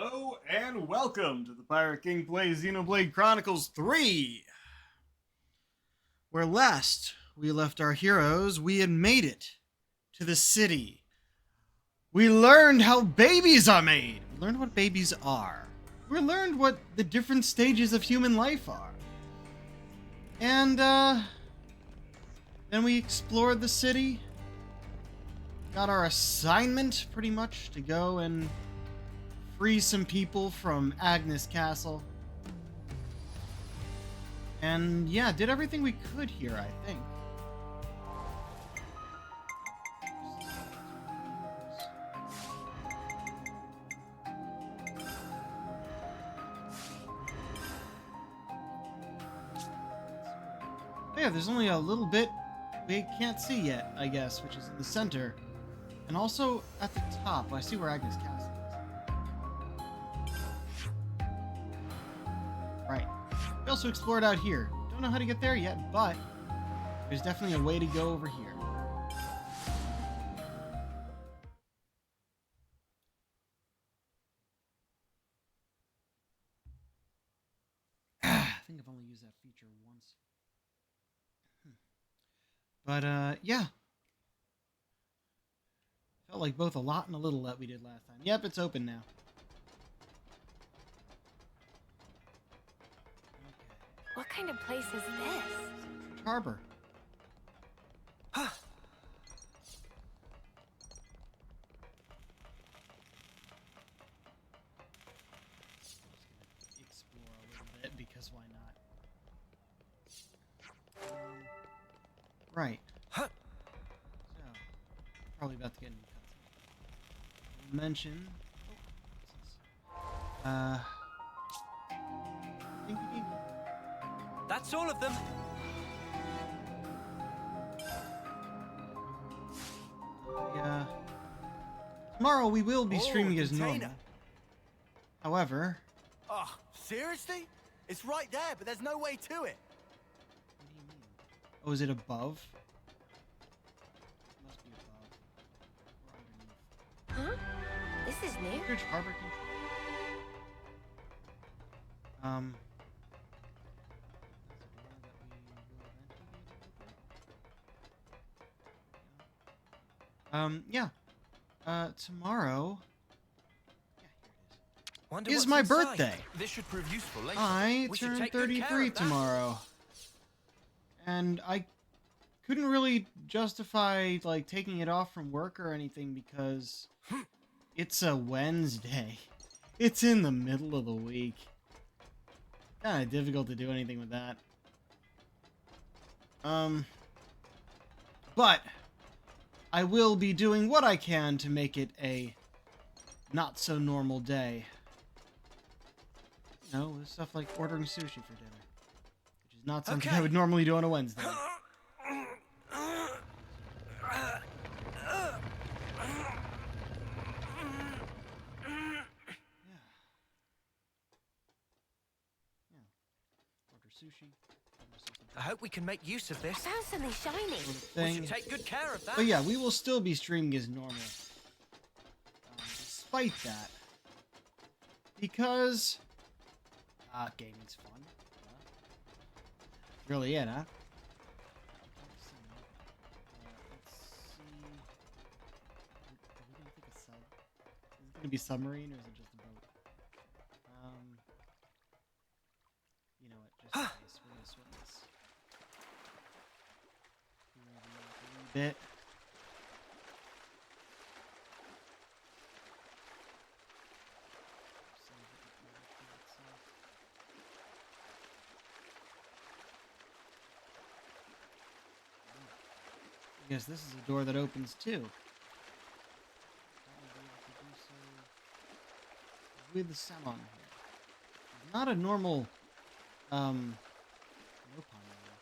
Hello and welcome to the Pirate King Plays Xenoblade Chronicles 3. Where last we left our heroes, we had made it to the city. We learned how babies are made. We learned what babies are. We learned what the different stages of human life are. And, then we explored the city. Got our assignment, pretty much, to go and free some people from Agnes Castle. And yeah, did everything we could here, I think. Oh, yeah, there's only a little bit we can't see yet, I guess, which is in the center. And also at the top. I see where Agnes Castle is. Right. We also explored out here. Don't know how to get there yet, but there's definitely a way to go over here. I think I've only used that feature once. But, yeah. Felt like both a lot and a little that we did last time. Yep, it's open now. What kind of place is this? Harbor. Explore a little bit because why not? Right. So, probably about to get into cutscene. Mention. Dinky dinky. That's all of them. Yeah. Tomorrow we will be streaming as normal. container. However, Oh, seriously? It's right there, but there's no way to it. what do you mean? Oh, is it above? It must be above. Or underneath. Huh? This is new. Bridge harbor control. Yeah. Tomorrow. Yeah, Wonder here it is. what's Is my inside. birthday. This should prove useful later. I We should turn take good care 33 of that. tomorrow. And I couldn't really justify, like, taking it off from work or anything because it's a Wednesday. It's in the middle of the week. Kinda difficult to do anything with that. But I will be doing what I can to make it a not so normal day. You know, stuff like ordering sushi for dinner, which is not something I Okay. would normally do on a Wednesday. Order sushi. I hope we can make use of I this. found something shiny. We Thing. should take good care of that. But yeah, we will still be streaming as normal. Despite that. Because gaming's fun. Really it, huh? Let's see. Are we gonna take a sub? Is it gonna be submarine or is it just a boat? You know what? Just in case, we're gonna swim this. A bit. I guess this is a door that opens too. With the salon here. Not a normal Nopon area.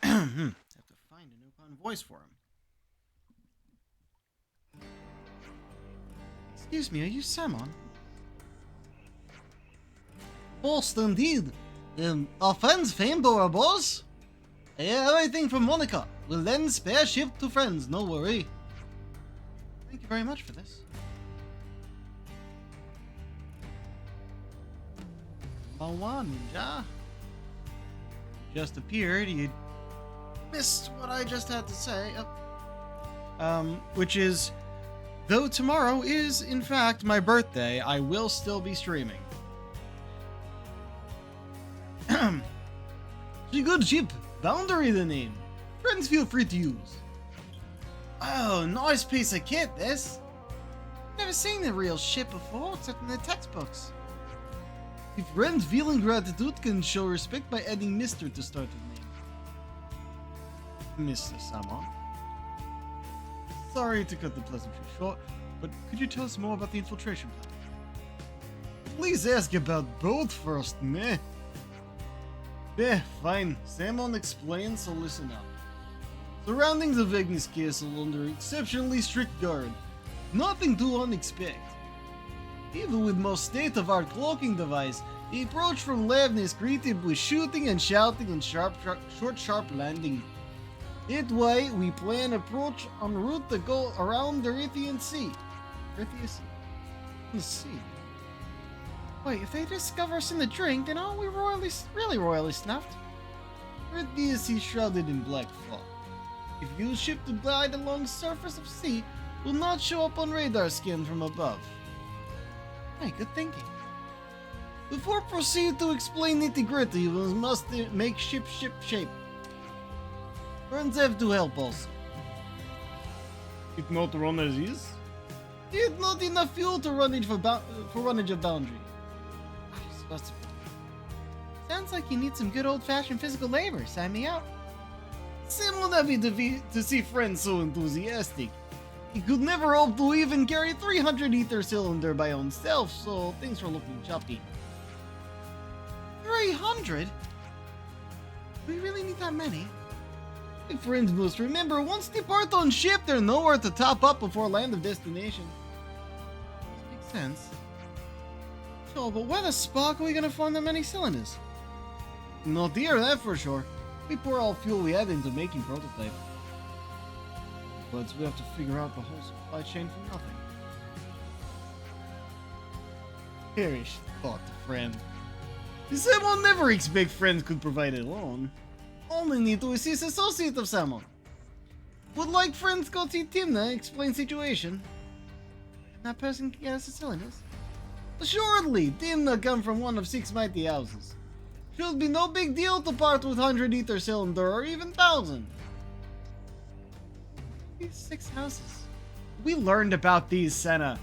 Have to find a Nopon voice for him. Excuse me, are you Samon? post indeed. Our friends famed or boss? Yeah, everything from Monica. We'll then spare ship to friends, no worry. Thank you very much for this. Bawan Ninja. Just appeared, you missed what I just had to say. Which is, though tomorrow is, in fact, my birthday, I will still be streaming. She good ship. Boundary the name. Friends feel free to use. Oh, nice piece of kit, this. Never seen a real ship before, except in the textbooks. If friends feeling gratitude can show respect by adding Mr. to start the name. Mr. Salmon. Sorry to cut the pleasantry short, but could you tell us more about the infiltration plan? Please ask about both first, meh. Yeah, fine. Salmon explains, so listen up. Surroundings of Agnes Castle under exceptionally strict guard. Nothing too unexpected. Even with most state-of-art cloaking device, the approach from Levin is greeted with shooting and shouting and short sharp landing. That way, we plan approach en route to go around the Rithian Sea. Rithian Sea? The sea. Wait, if they discover us in the drink, then aren't we really royally snuffed? Rithian Sea shrouded in black fog. If you ship to glide along the surface of sea, will not show up on radar scan from above. Hey, good thinking. Before proceed to explain nitty-gritty, we must make ship shape. Friends have to help also. It not run as is? It not enough fuel to runnage for runnage of boundary. Sounds like you need some good old-fashioned physical labor. Sign me up. Sam will not be to see friends so enthusiastic. He could never hope to even carry 300 ether cylinder by himself, so things were looking choppy. 300? Do we really need that many? The friends must remember, once depart on ship, they're nowhere to top up before land of destination. Makes sense. So, but where the spark are we gonna find that many cylinders? Not here, that for sure. We pour all fuel we had into making prototype. But we have to figure out the whole supply chain for nothing. Perish thought the friend. The Salmon never expect friends could provide it alone. Only need to assist associate of Salmon. Would like friends go see Timna, explain situation. That person can get us the cylinders. Assuredly, Timna come from one of 6 mighty houses. Should be no big deal to part with 100 ether cylinder or even 1,000. These 6 houses. We learned about these, Senna.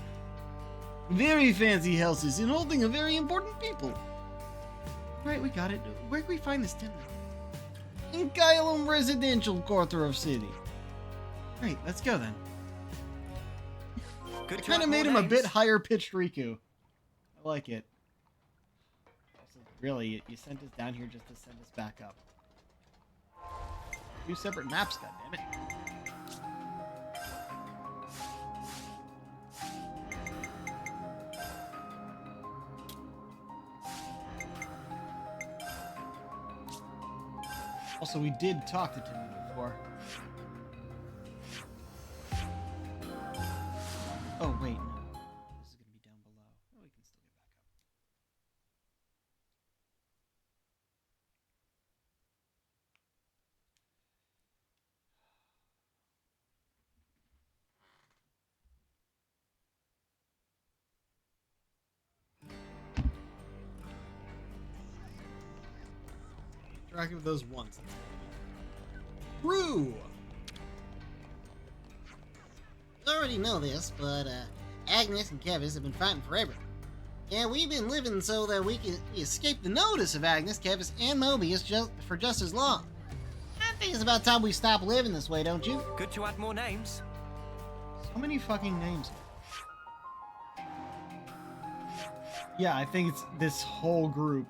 Very fancy houses and holding a very important people. Right, we got it. Where can we find this Timna? In Kylum residential quarter of city. Right, let's go then. I kind of made him a bit higher pitched Riku. I like it. Also, really, you sent us down here just to send us back up. 2 separate maps, goddammit. Also, we did talk to Timmy before. Oh, wait, no. This is going to be down below. Oh, we can still get back up. Interact with those once. True! You already know this, but Agnes and Kevis have been fighting forever. Yeah, we've been living so that we can escape the notice of Agnes, Kevis, and Mobius for just as long. I think it's about time we stop living this way, don't you? Good to add more names. So many fucking names. Yeah, I think it's this whole group.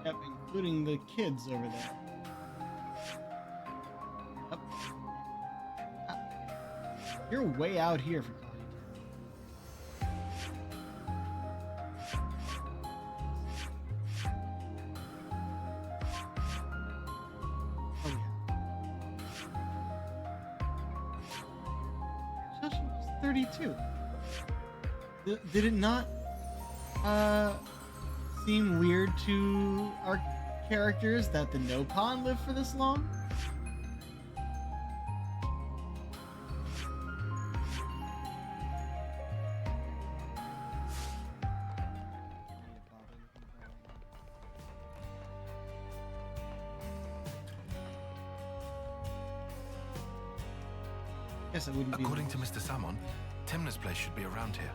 Yep, including the kids over there. Yep. You're way out here for Claudia. 32. Did it not seem weird to our characters that the Nopon lived for this long? Guess it wouldn't be. According to Mr. Salmon, Timna's place should be around here.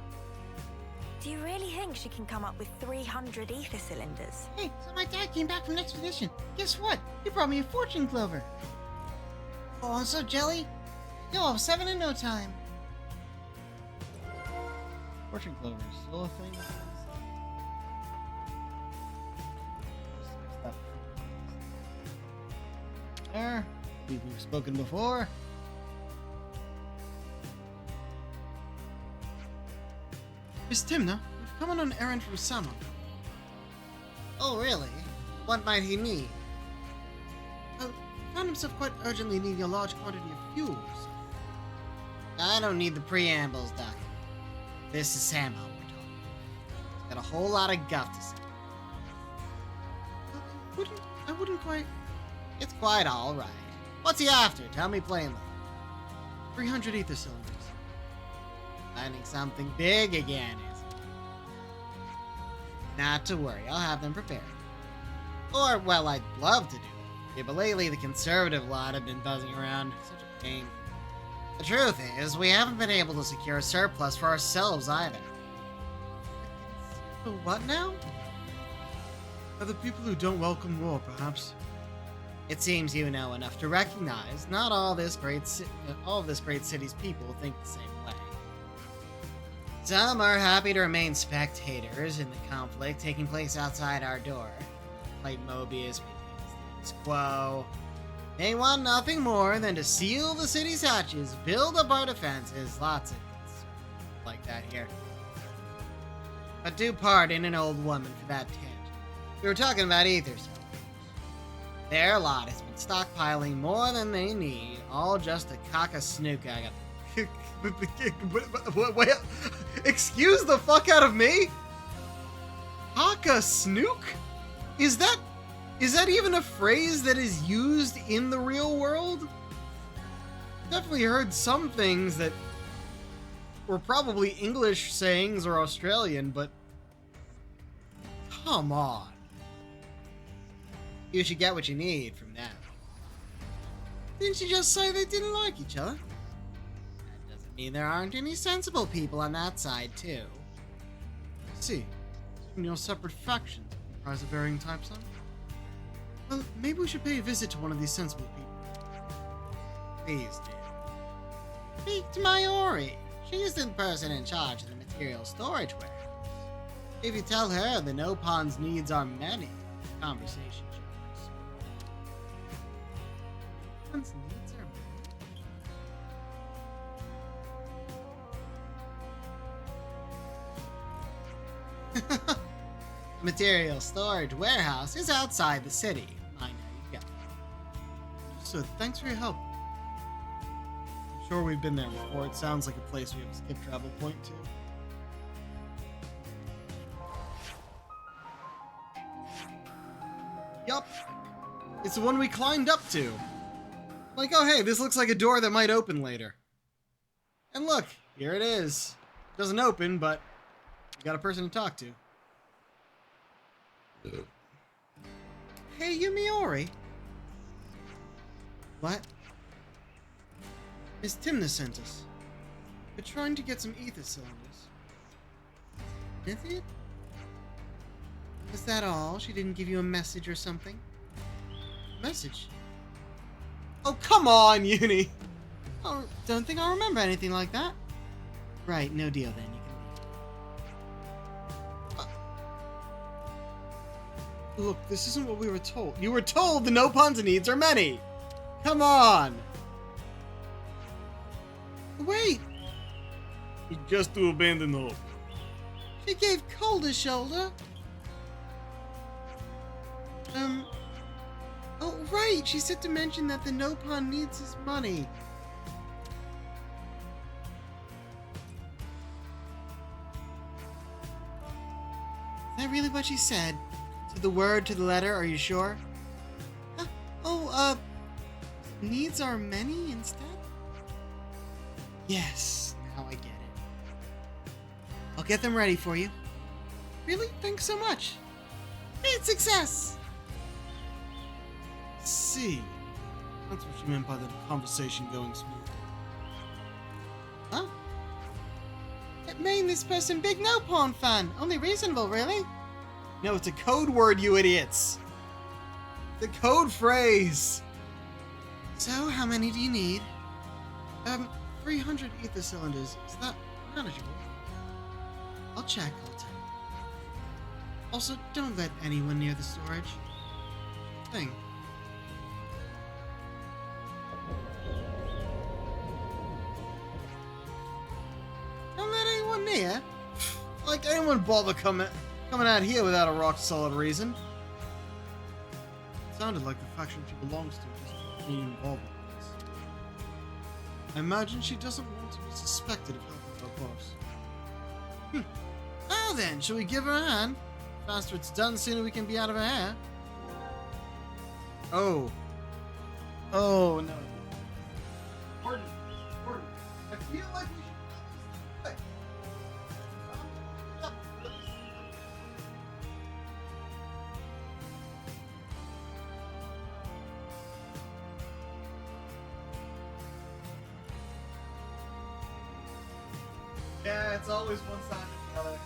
Do you really think she can come up with 300 ether cylinders? Hey, so my dad came back from an expedition. Guess what? He brought me a fortune clover. Oh, I'm so jelly. You'll have 7 in no time. Fortune clover is still a thing. There. We've spoken before. Miss Timna, we've come on an errand from Salmon. Oh, really? What might he need? Well, he found himself quite urgently needing a large quantity of fuels. I don't need the preambles, Doc. This is Samo we're talking. He's got a whole lot of guff to say. I wouldn't quite. It's quite all right. What's he after? Tell me plainly. 300 ether cylinders. Finding something big again, is it? Not to worry, I'll have them prepared. Or, well, I'd love to do that. Yeah, but lately the conservative lot have been buzzing around. Such a pain. The truth is, we haven't been able to secure a surplus for ourselves either. So what now? Are the people who don't welcome war, perhaps? It seems you know enough to recognize not all this great city's people think the same way. Some are happy to remain spectators in the conflict taking place outside our door. Like Mobius, maintain the status quo. They want nothing more than to seal the city's hatches, build up our defenses, lots of concerns like that here. But do pardon an old woman for that tangent. We were talking about ether cylinders. Their lot has been stockpiling more than they need, all just to cock a snook I got. Wait, excuse the fuck out of me? Haka Snook? Is that even a phrase that is used in the real world? Definitely heard some things that were probably English sayings or Australian, but come on. You should get what you need from that. Didn't you just say they didn't like each other? That doesn't mean there aren't any sensible people on that side, too. I see. So your separate factions comprise of varying types, huh? Well, maybe we should pay a visit to one of these sensible people. Please do. Speak to Mayori. She's the person in charge of the material storage warehouse. If you tell her the Nopon's needs are many, the conversation should Nopon's needs are many. The material storage warehouse is outside the city. I know you got it. So, thanks for your help. I'm sure we've been there before. It sounds like a place we have a skip travel point to. Yup. It's the one we climbed up to. Like, oh hey, this looks like a door that might open later. And look, here it is. Doesn't open, but we got a person to talk to. Hey, Yumiori. What? Miss Timna sent us. We're trying to get some ether cylinders. Is it? Was that all? She didn't give you a message or something? Message? Oh, come on, Uni! Oh, don't think I remember anything like that. Right, no deal then. You can leave. Look, this isn't what we were told. You were told the Nopon's needs are many! Come on! Wait! It's just to abandon hope. She gave Cold a shoulder. Oh, right! She said to mention that the Nopon needs his money. that really what she said? To the word, to the letter, are you sure? Needs are many instead? Yes, now I get it. I'll get them ready for you. Really? Thanks so much. Great success! See. That's what she meant by the conversation going smoothly. Huh? It made this person big no porn fan. Only reasonable, really? No, it's a code word, you idiots. The code phrase. So, how many do you need? 300 ether cylinders. Is that manageable? I'll check. Also, don't let anyone near the storage thing. Don't let anyone near? Like anyone bother coming out here without a rock-solid reason? It sounded like the faction she belongs to just being involved with this. I imagine she doesn't want to be suspected of helping her boss. Well then, shall we give her a hand? Faster it's done, sooner we can be out of her hair. Oh. Oh no. Pardon. I feel like we should. Yeah, it's always one side or the other.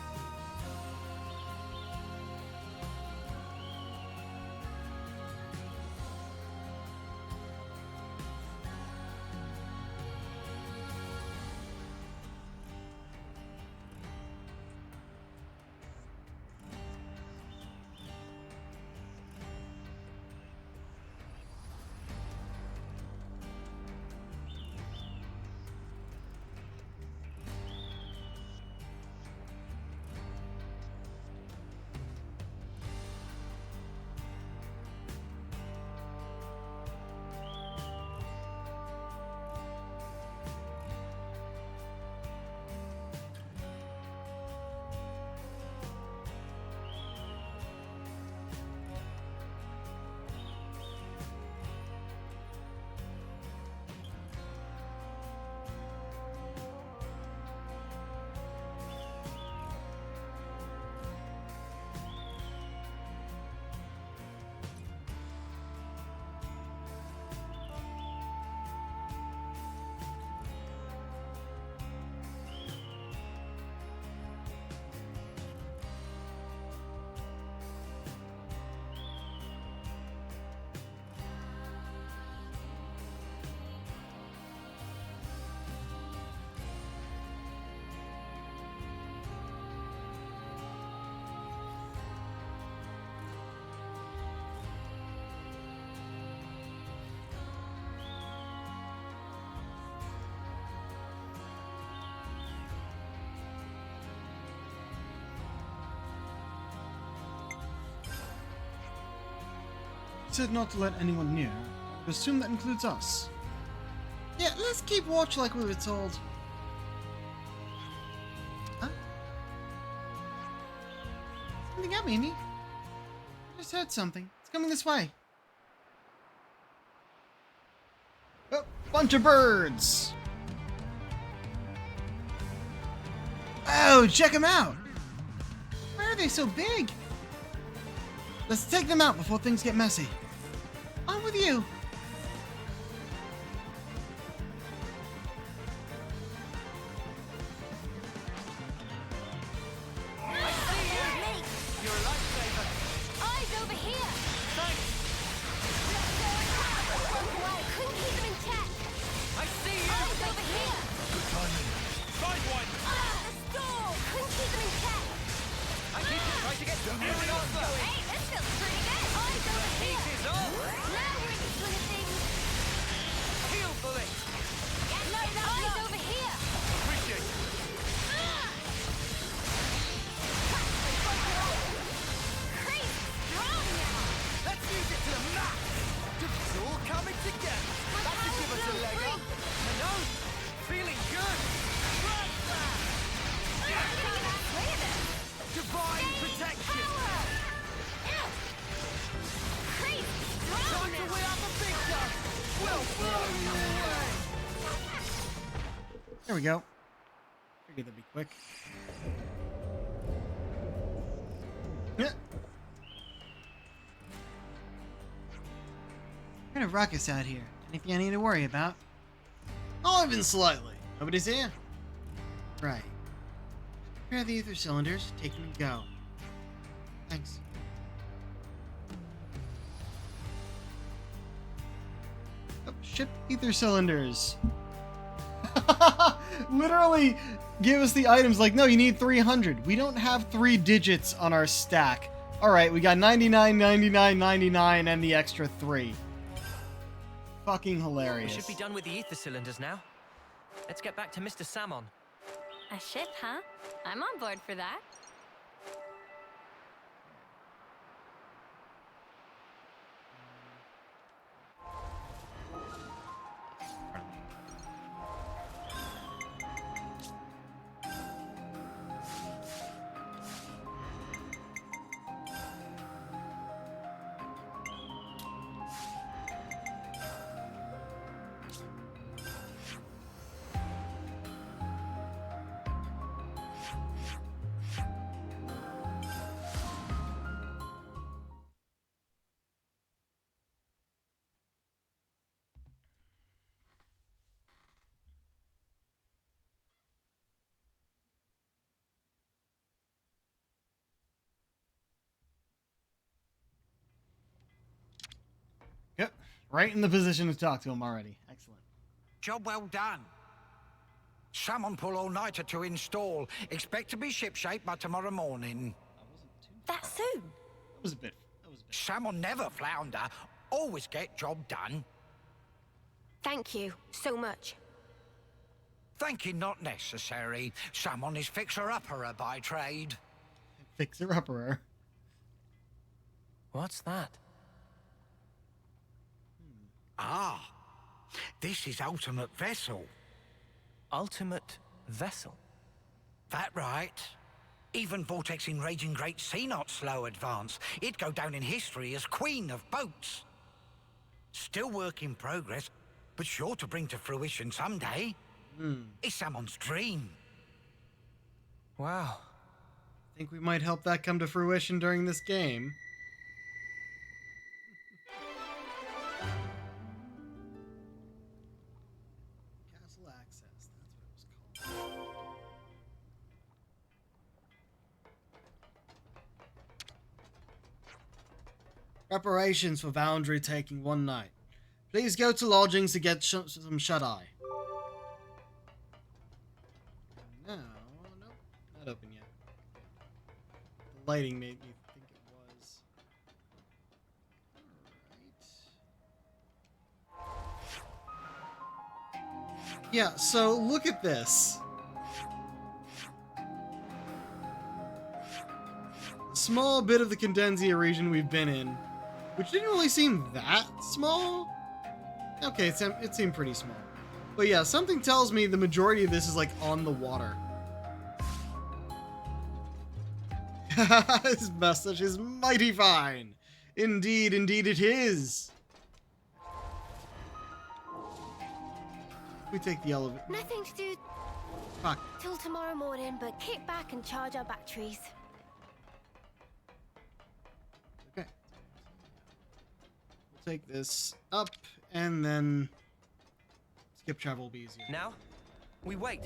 Said not to let anyone near. I assume that includes us. Yeah, let's keep watch like we were told. Huh? Something up, Mimi. I just heard something. It's coming this way. Oh, bunch of birds! Oh, check them out! Why are they so big? Let's take them out before things get messy. On with you! You're a lifesaver. Eyes over here! Thanks. Couldn't keep them intact. I see you. Eyes over here! Good timing. Find one. The storm! Couldn't keep them intact. I keep trying to get everyone else though. Hey, this feels pretty good. Eyes over here! Heat is on. Now we're in the swing of things. Heal bullet. Eyes over here! Appreciate it. Crazy strong now! Let's use it to the max. It's all coming together. That should give us a leg up. I know. Feeling good. Divine protection. There we go. Figured that'd be quick. Yeah. Kind of ruckus out here. Anything I need to worry about? Oh, even slightly. Nobody's here? Right. Prepare the ether cylinders. Take them and go. Thanks. Oh, ship ether cylinders. Literally give us the items like, no, you need 300. We don't have 3 digits on our stack. All right, we got 99, 99, 99, and the extra 3. Fucking We hilarious. should be done with the ether cylinders now. Let's get back to Mr. Salmon. A ship, huh? I'm on board for that. Yep, right in the position to talk to him already. Excellent. Job well done. Salmon pull all-nighter to install. Expect to be shipshape by tomorrow morning. That soon? That was a bit. Salmon never flounder. Always get job done. Thank you so much. Thanking not necessary. Salmon is fixer-upperer by trade. Fixer-upperer. What's that? Ah, this is ultimate vessel. Ultimate vessel. That right. Even Vortex in Raging Great Sea not slow advance. It'd go down in history as queen of boats. Still work in progress, but sure to bring to fruition someday. It's someone's dream. Wow. I think we might help that come to fruition during this game. Castle access, that's what it was called. Preparations for Foundry taking 1 night. Please go to lodgings to get some shut-eye. No, nope, not open yet. The lighting made me think it was. Alright. Yeah, so look at this. Small bit of the Condenzia region we've been in, which didn't really seem that small. Okay, it seemed pretty small. But yeah, something tells me the majority of this is like on the water. His message is mighty fine. Indeed, indeed it is. We take the elevator. Nothing to do Fuck. till tomorrow morning, but kick back and charge our batteries. Okay. We'll take this up and then skip travel will be easier. Now, we wait.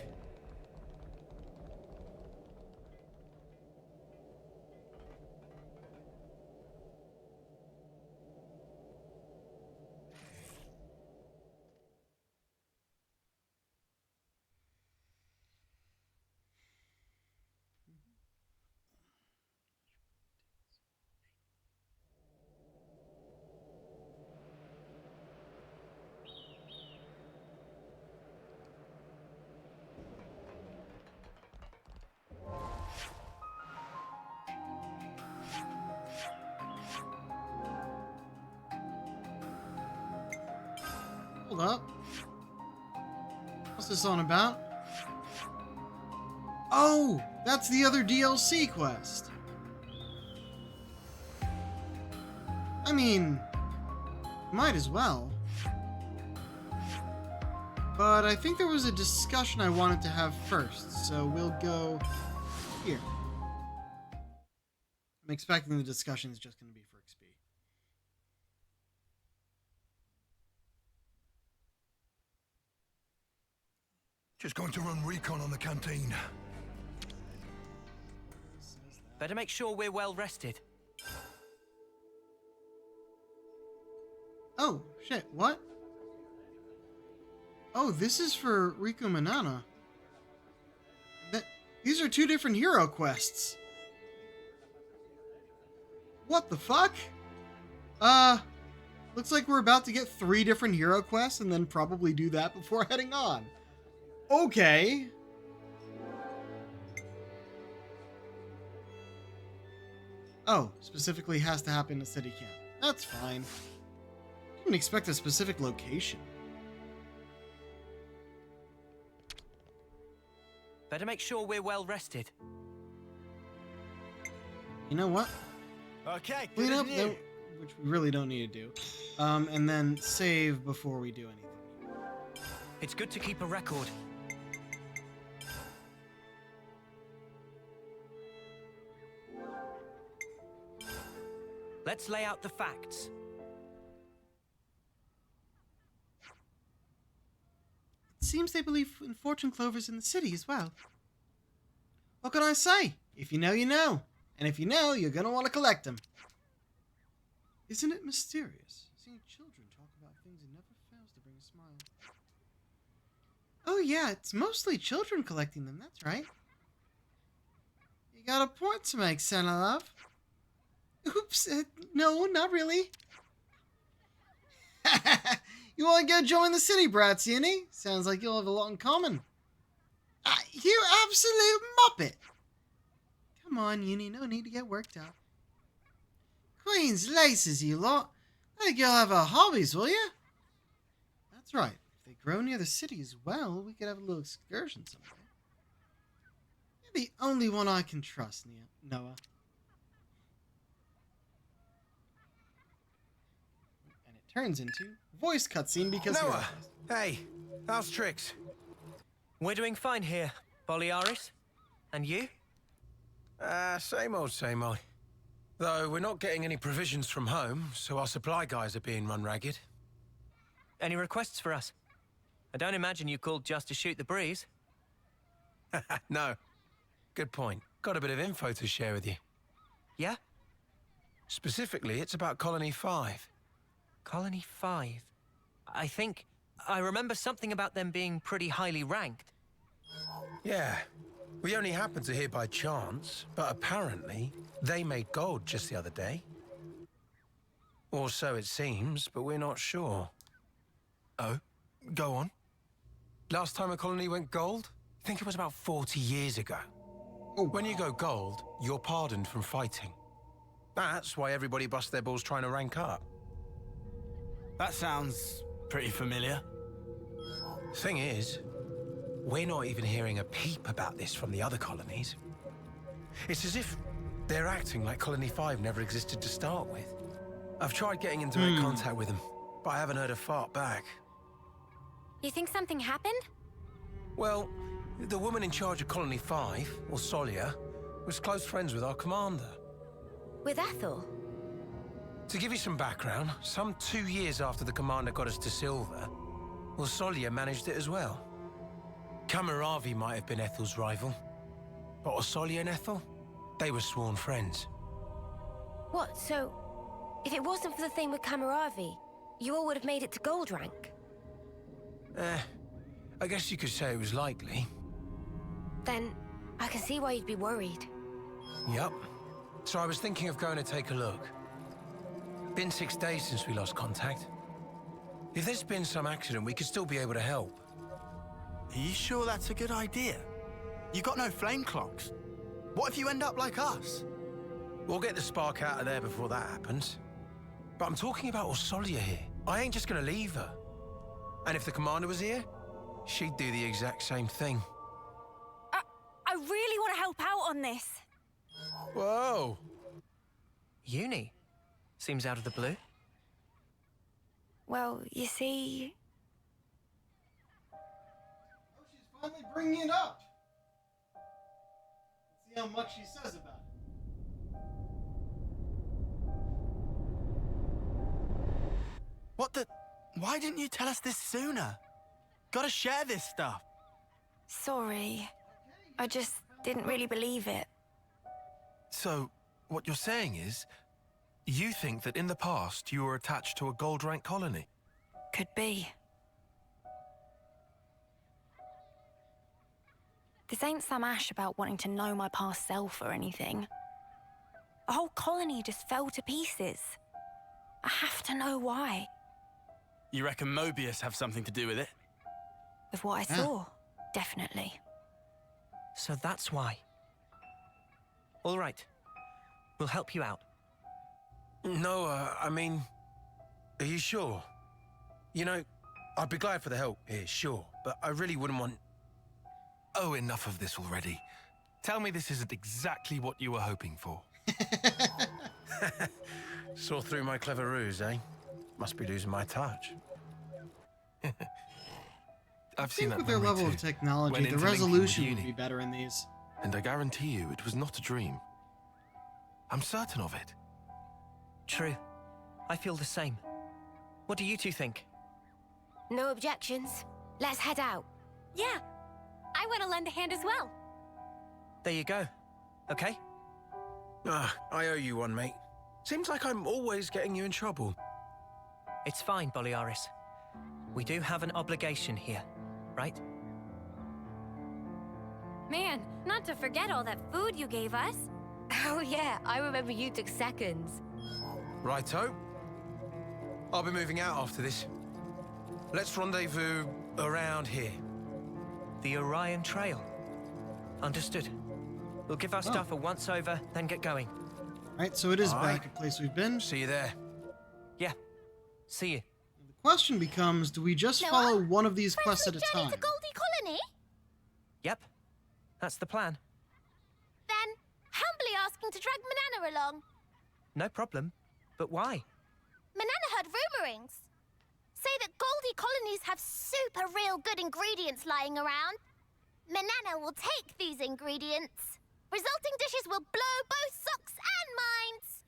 Hold up. What's this on about? Oh, that's the other DLC quest. I mean, might as well. But I think there was a discussion I wanted to have first, so we'll go here. I'm expecting the discussion is just going to be for XP. Just going to run recon on the canteen. Better make sure we're well rested. Oh, shit, what? Oh, this is for Riku Manana. These are two different hero quests. What the fuck? Looks like we're about to get 3 different hero quests and then probably do that before heading on. Okay. Oh, specifically has to happen in a city camp. That's fine. Didn't expect a specific location. Better make sure we're well rested. You know what? Okay, Clean up, which we really don't need to do. And then save before we do anything. It's good to keep a record. Let's lay out the facts. It seems they believe in fortune clovers in the city as well. What can I say? If you know, you know. And if you know, you're gonna want to collect them. Isn't it mysterious? Seeing children talk about things it never fails to bring a smile. Oh yeah, it's mostly children collecting them, that's right. You got a point to make, Santa Love. Oops, no, not really. You want to go join the city brats, Uni? Sounds like you'll have a lot in common. You absolute muppet! Come on, Uni, no need to get worked up. Queen's laces, you lot. Let a girl have her hobbies, will you? That's right. If they grow near the city as well, we could have a little excursion someday. You're the only one I can trust, Noah. And it turns into voice cutscene because Noah! Hey, how's tricks? We're doing fine here, Boliaris. And you? Same old, same old. Though we're not getting any provisions from home, so our supply guys are being run ragged. Any requests for us? I don't imagine you called just to shoot the breeze. No. Good point. Got a bit of info to share with you. Yeah? Specifically, it's about Colony 5. Colony 5. I think I remember something about them being pretty highly ranked. Yeah. We only happened to hear by chance, but apparently they made gold just the other day. Or so it seems, but we're not sure. Oh, go on. Last time a colony went gold? I think it was about 40 years ago. When you go gold, you're pardoned from fighting. That's why everybody busts their balls trying to rank up. That sounds pretty familiar. Thing is, we're not even hearing a peep about this from the other colonies. It's as if they're acting like Colony 5 never existed to start with. I've tried getting in direct contact with them, but I haven't heard a fart back. You think something happened? Well, the woman in charge of Colony 5, or Solia, was close friends with our commander. With Ethel? To give you some background, some 2 years after the commander got us to silver, well, Solia managed it as well. Kamaravi might have been Ethel's rival, but Osolia and Ethel, they were sworn friends. What, so if it wasn't for the thing with Kamaravi, you all would have made it to gold rank? I guess you could say it was likely. Then I can see why you'd be worried. Yep. So I was thinking of going to take a look. Been 6 days since we lost contact. If there's been some accident, we could still be able to help. Are you sure that's a good idea? You got no flame clocks. What if you end up like us? We'll get the spark out of there before that happens. But I'm talking about Osolia here. I ain't just gonna leave her. And if the commander was here, she'd do the exact same thing. I really want to help out on this. Whoa! Uni? Seems out of the blue. Well, you see... finally bringing it up. Let's see how much she says about it. What the? Why didn't you tell us this sooner? Gotta share this stuff. Sorry. I just didn't really believe it. So, what you're saying is, you think that in the past you were attached to a gold rank colony? Could be. This ain't some ash about wanting to know my past self or anything. A whole colony just fell to pieces. I have to know why. You reckon Mobius have something to do with it? With what I saw, definitely. So that's why. All right. We'll help you out. No, I mean, are you sure? You know, I'd be glad for the help here, sure, but I really wouldn't want... Oh, enough of this already. Tell me this isn't exactly what you were hoping for. Saw through my clever ruse, eh? Must be losing my touch. I've seen that With their movie level too. of technology, When the interlinking with resolution would uni. be better in these. And I guarantee you, it was not a dream. I'm certain of it. True. I feel the same. What do you two think? No objections. Let's head out. Yeah, I want to lend a hand as well. There you go. Okay? I owe you one, mate. Seems like I'm always getting you in trouble. It's fine, Boliaris. We do have an obligation here, right? Man, not to forget all that food you gave us. Oh yeah, I remember you took seconds. Righto. I'll be moving out after this. Let's rendezvous around here. The Orion Trail. Understood. We'll give our stuff a once-over, then get going. Right, so it is All back right. a place we've been. See you there. Yeah. See you. The question becomes, do we just follow one of these quests at a time? to Goldie Colony? Yep. That's the plan. Then, humbly asking to drag Manana along. No problem. But why? Manana heard rumorings. Say that Goldie colonies have super real good ingredients lying around. Manana will take these ingredients. Resulting dishes will blow both socks and minds.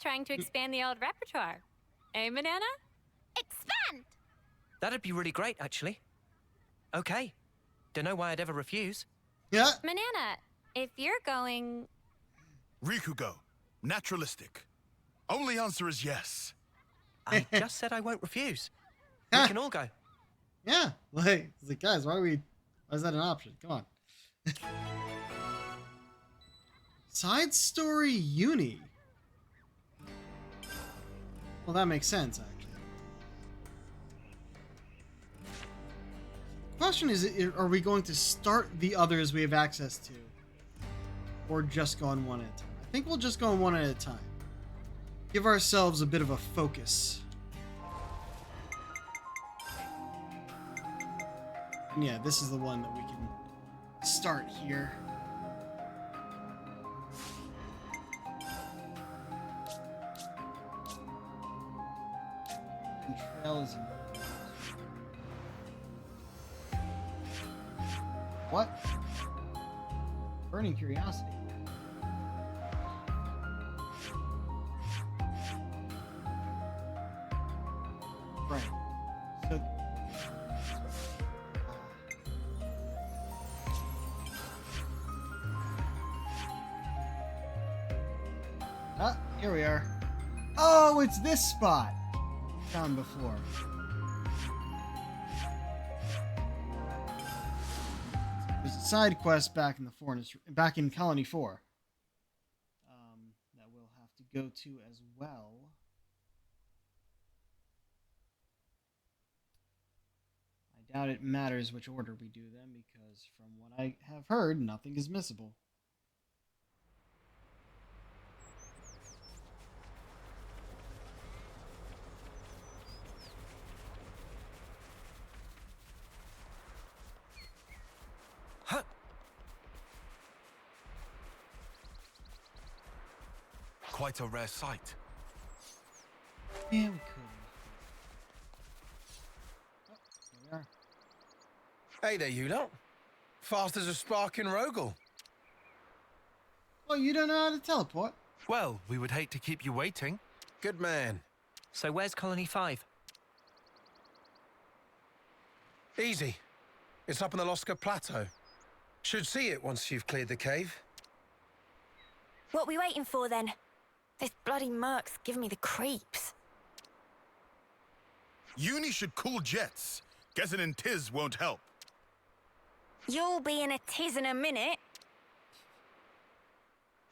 Trying to expand the old repertoire. Eh, Manana? Expand! That'd be really great, actually. Okay. Don't know why I'd ever refuse. Yeah. Manana, if you're going... Rikugo, naturalistic. Only answer is yes. I just said I won't refuse. We can all go. Yeah. Like, it's like, guys, why is that an option? Come on. Side story uni. Well, that makes sense, actually. The question is, are we going to start the others we have access to? Or just go on one at a time? I think we'll just go on one at a time. Give ourselves a bit of a focus. And yeah, this is the one that we can start here. And trails and... What? Burning curiosity. Right. So... Ah, here we are. Oh, it's this spot. Found before. There's a side quest back in the back in Colony 4. That we'll have to go to as well. I doubt it matters which order we do them because from what I have heard, nothing is missable. Quite a rare sight. Yeah, we could. Oh, here we are. Hey there, you lot. Fast as a spark in Rogel. Well, you don't know how to teleport. Well, we would hate to keep you waiting. Good man. So where's Colony 5? Easy. It's up on the Loska Plateau. Should see it once you've cleared the cave. What we waiting for then? This bloody Merc's giving me the creeps. Uni should cool jets. Guessing in Tiz won't help. You'll be in a tiz in a minute.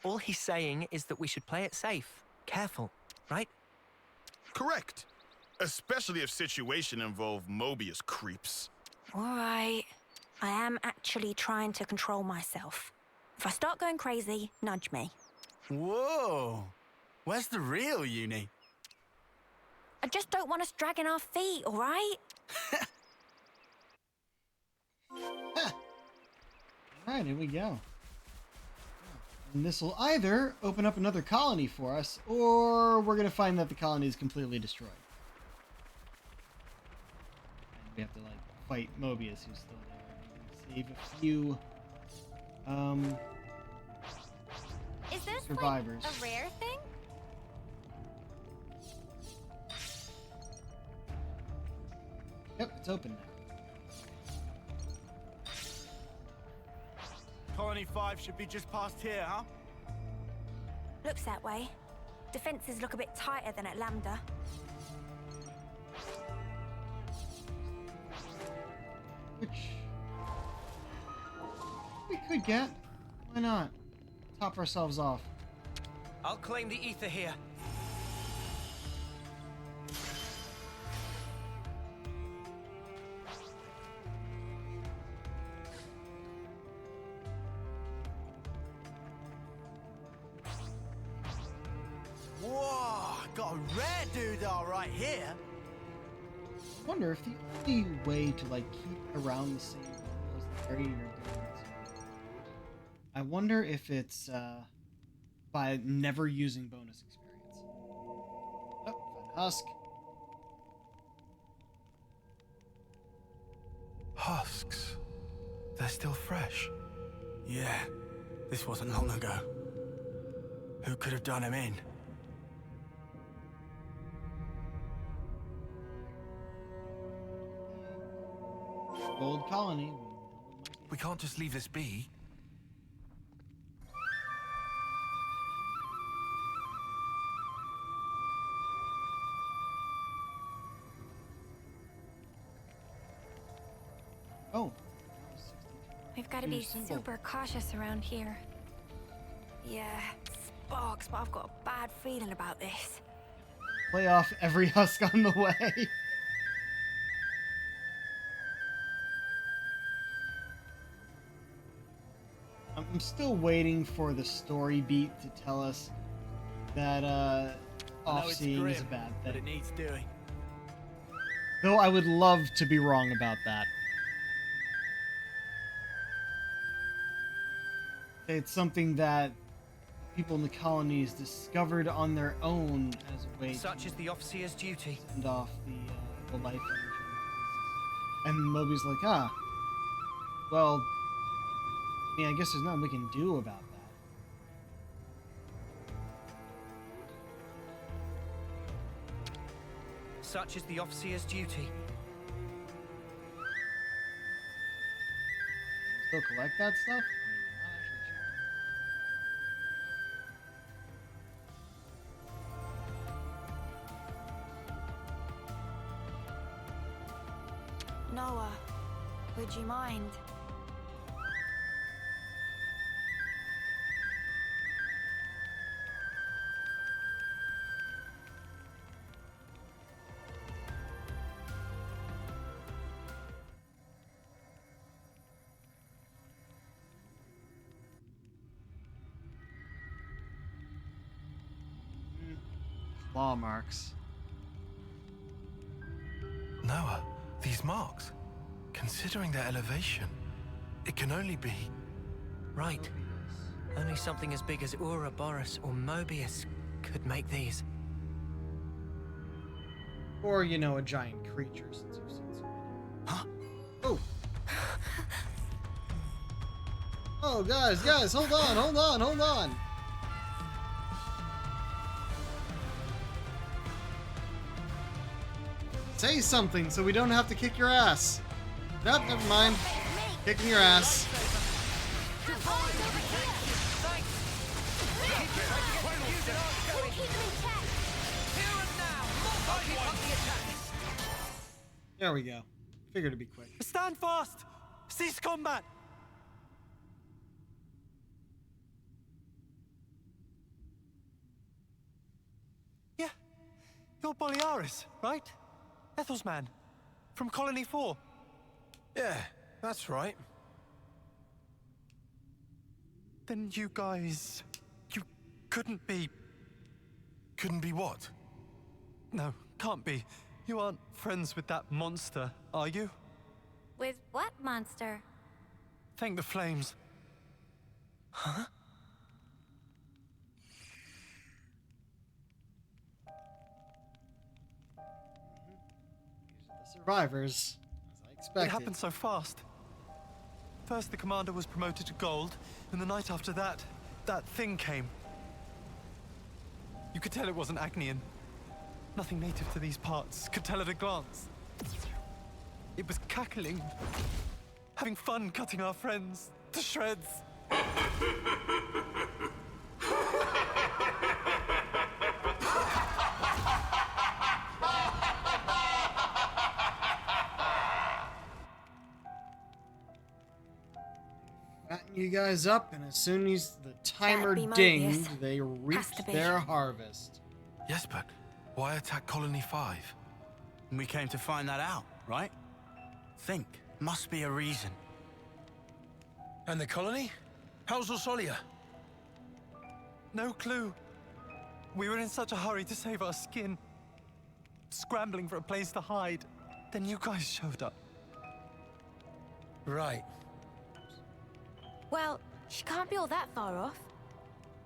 All he's saying is that we should play it safe. Careful, right? Correct. Especially if situation involve Mobius creeps. All right. I am actually trying to control myself. If I start going crazy, nudge me. Whoa! Where's the real Uni? I just don't want us dragging our feet, all right? Alright, here we go. And this will either open up another colony for us, or we're going to find that the colony is completely destroyed. And we have to, like, fight Mobius, who's still there. Save a few, Is this survivors. like a rare thing? Yep, it's open now. Colony 5 should be just past here, huh? Looks that way. Defenses look a bit tighter than at Lambda. Which we could get. Why not? Top ourselves off. I'll claim the ether here. Whoa! Got a rare doodah right here. I wonder if the only way to like keep around the same level as the area you're going to. I wonder if it's by never using bonus experience. Oh, found a husk. Husks. They're still fresh. Yeah, this wasn't long ago. Who could have done him in? Gold colony. We can't just leave this be. Oh. We've got to be super cautious around here. Yeah, sparks, but I've got a bad feeling about this. Play off every husk on the way. I'm still waiting for the story beat to tell us that off-seeing is a bad but thing. it needs doing. Though I would love to be wrong about that. It's something that people in the colonies discovered on their own as a way Such is the officer's duty. to send off the life energy. And Moby's like, ah, well, I mean, I guess there's nothing we can do about that. Such is the officer's duty. Still collect that stuff? Noah, would you mind? Claw marks. Noah, these marks. Considering their elevation, it can only be... Right. Only something as big as Ouroboros or Mobius could make these. Or, you know, a giant creature, since you've seen so many. Huh? Oh! Oh, guys, hold on. Say something so we don't have to kick your ass. Nope, never mind. Kicking your ass. There we go. Figured it'd be quick. Stand fast! Cease combat! Yeah, you're Boliaris, right? Ethel's man, from Colony 4. Yeah, that's right. Then you guys... you couldn't be... Couldn't be what? No, can't be. You aren't friends with that monster, are you? With what monster? Thank the flames. Huh? The survivors, as I expected. It happened so fast. First, the commander was promoted to gold, and the night after that, that thing came. You could tell it wasn't Agnian. Nothing native to these parts. Could tell at a glance. It was cackling, having fun cutting our friends to shreds. Fatten you guys up, and as soon as the timer That'd be dinged, Mobius. they Has reaped to be. their harvest. Yes, but why attack Colony 5? We came to find that out, right? Think. Must be a reason. And the colony? How's Orsolia? No clue. We were in such a hurry to save our skin. Scrambling for a place to hide. Then you guys showed up. Right. Well, she can't be all that far off.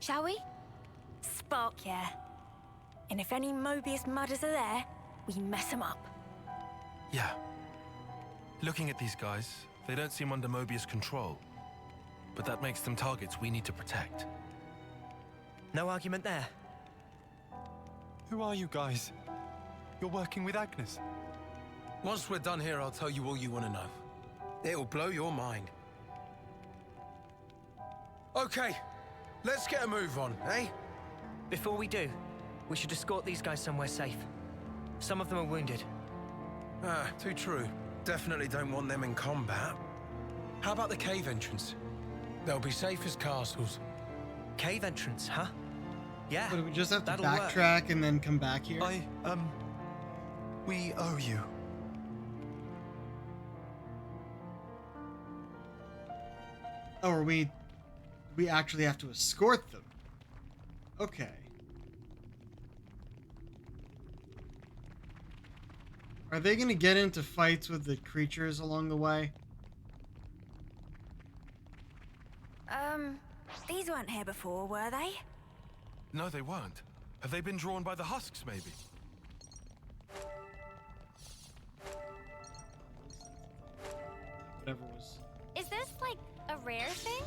Shall we? Spark, yeah. And if any Mobius mudders are there, we mess them up. Yeah. Looking at these guys, they don't seem under Mobius control. But that makes them targets we need to protect. No argument there. Who are you guys? You're working with Agnes. Once we're done here, I'll tell you all you want to know. It'll blow your mind. Okay, let's get a move on, eh? Before we do, we should escort these guys somewhere safe. Some of them are wounded. Ah, too true. Definitely don't want them in combat. How about the cave entrance? They'll be safe as castles. Cave entrance, huh? Yeah. But do we just have to that'll work. backtrack and then come back here? We owe you. Oh, or we actually have to escort them. Okay. Are they gonna get into fights with the creatures along the way? These weren't here before, were they? No, they weren't. Have they been drawn by the husks, maybe? Whatever was. Is this, like, a rare thing?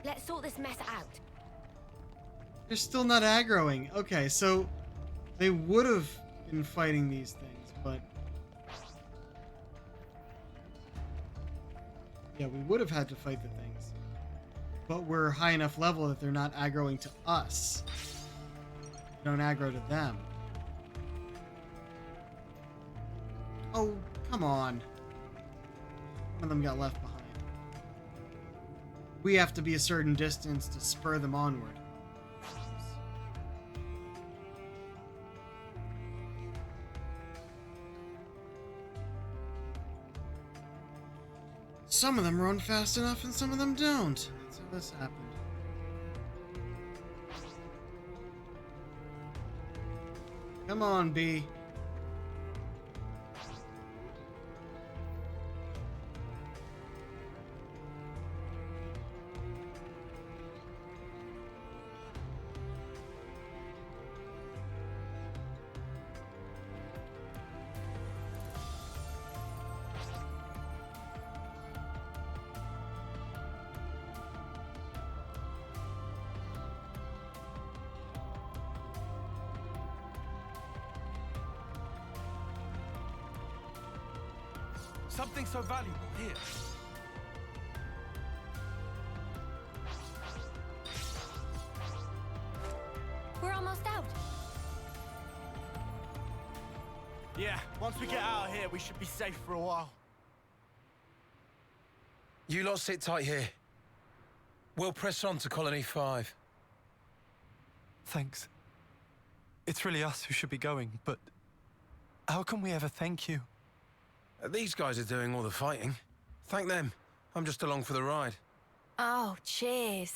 Let's sort this mess out. They're still not aggroing. Okay, so they would have been fighting these things, but yeah, we would have had to fight the things. But we're high enough level that they're not aggroing to us. We don't aggro to them. Oh, come on. One of them got left behind. We have to be a certain distance to spur them onward. Some of them run fast enough and some of them don't. That's how this happened. Come on, B. Something so valuable here. We're almost out. Yeah, once we get out of here, we should be safe for a while. You lot sit tight here. We'll press on to Colony 5. Thanks. It's really us who should be going, but how can we ever thank you? These guys are doing all the fighting. Thank them. I'm just along for the ride. Oh, cheers.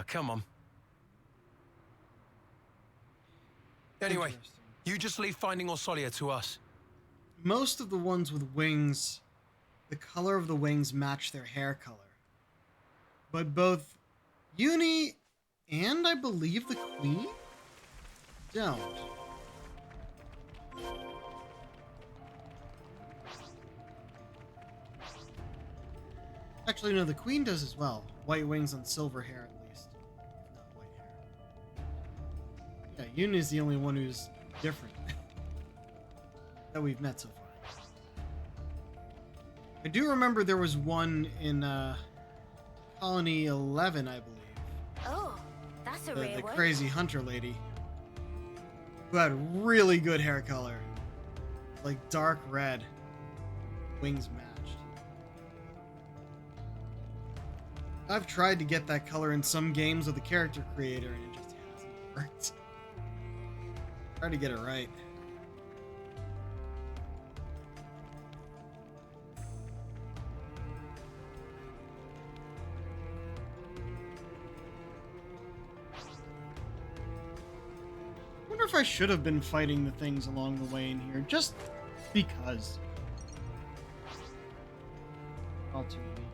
Come on. Anyway, you just leave finding Orsolia to us. Most of the ones with wings, the color of the wings match their hair color. But both Uni and I believe the Queen don't. Actually, no, the Queen does as well. White wings on silver hair, at least. If not white hair. Yeah, Uni's the only one who's different that we've met so far. I do remember there was one in Colony 11, I believe. Oh, that's a The rare one. crazy hunter lady. Who had really good hair color. Like dark red. Wings matched. I've tried to get that color in some games with the character creator and it just hasn't worked. Try to get it right. I wonder if I should have been fighting the things along the way in here, just because. All too weak.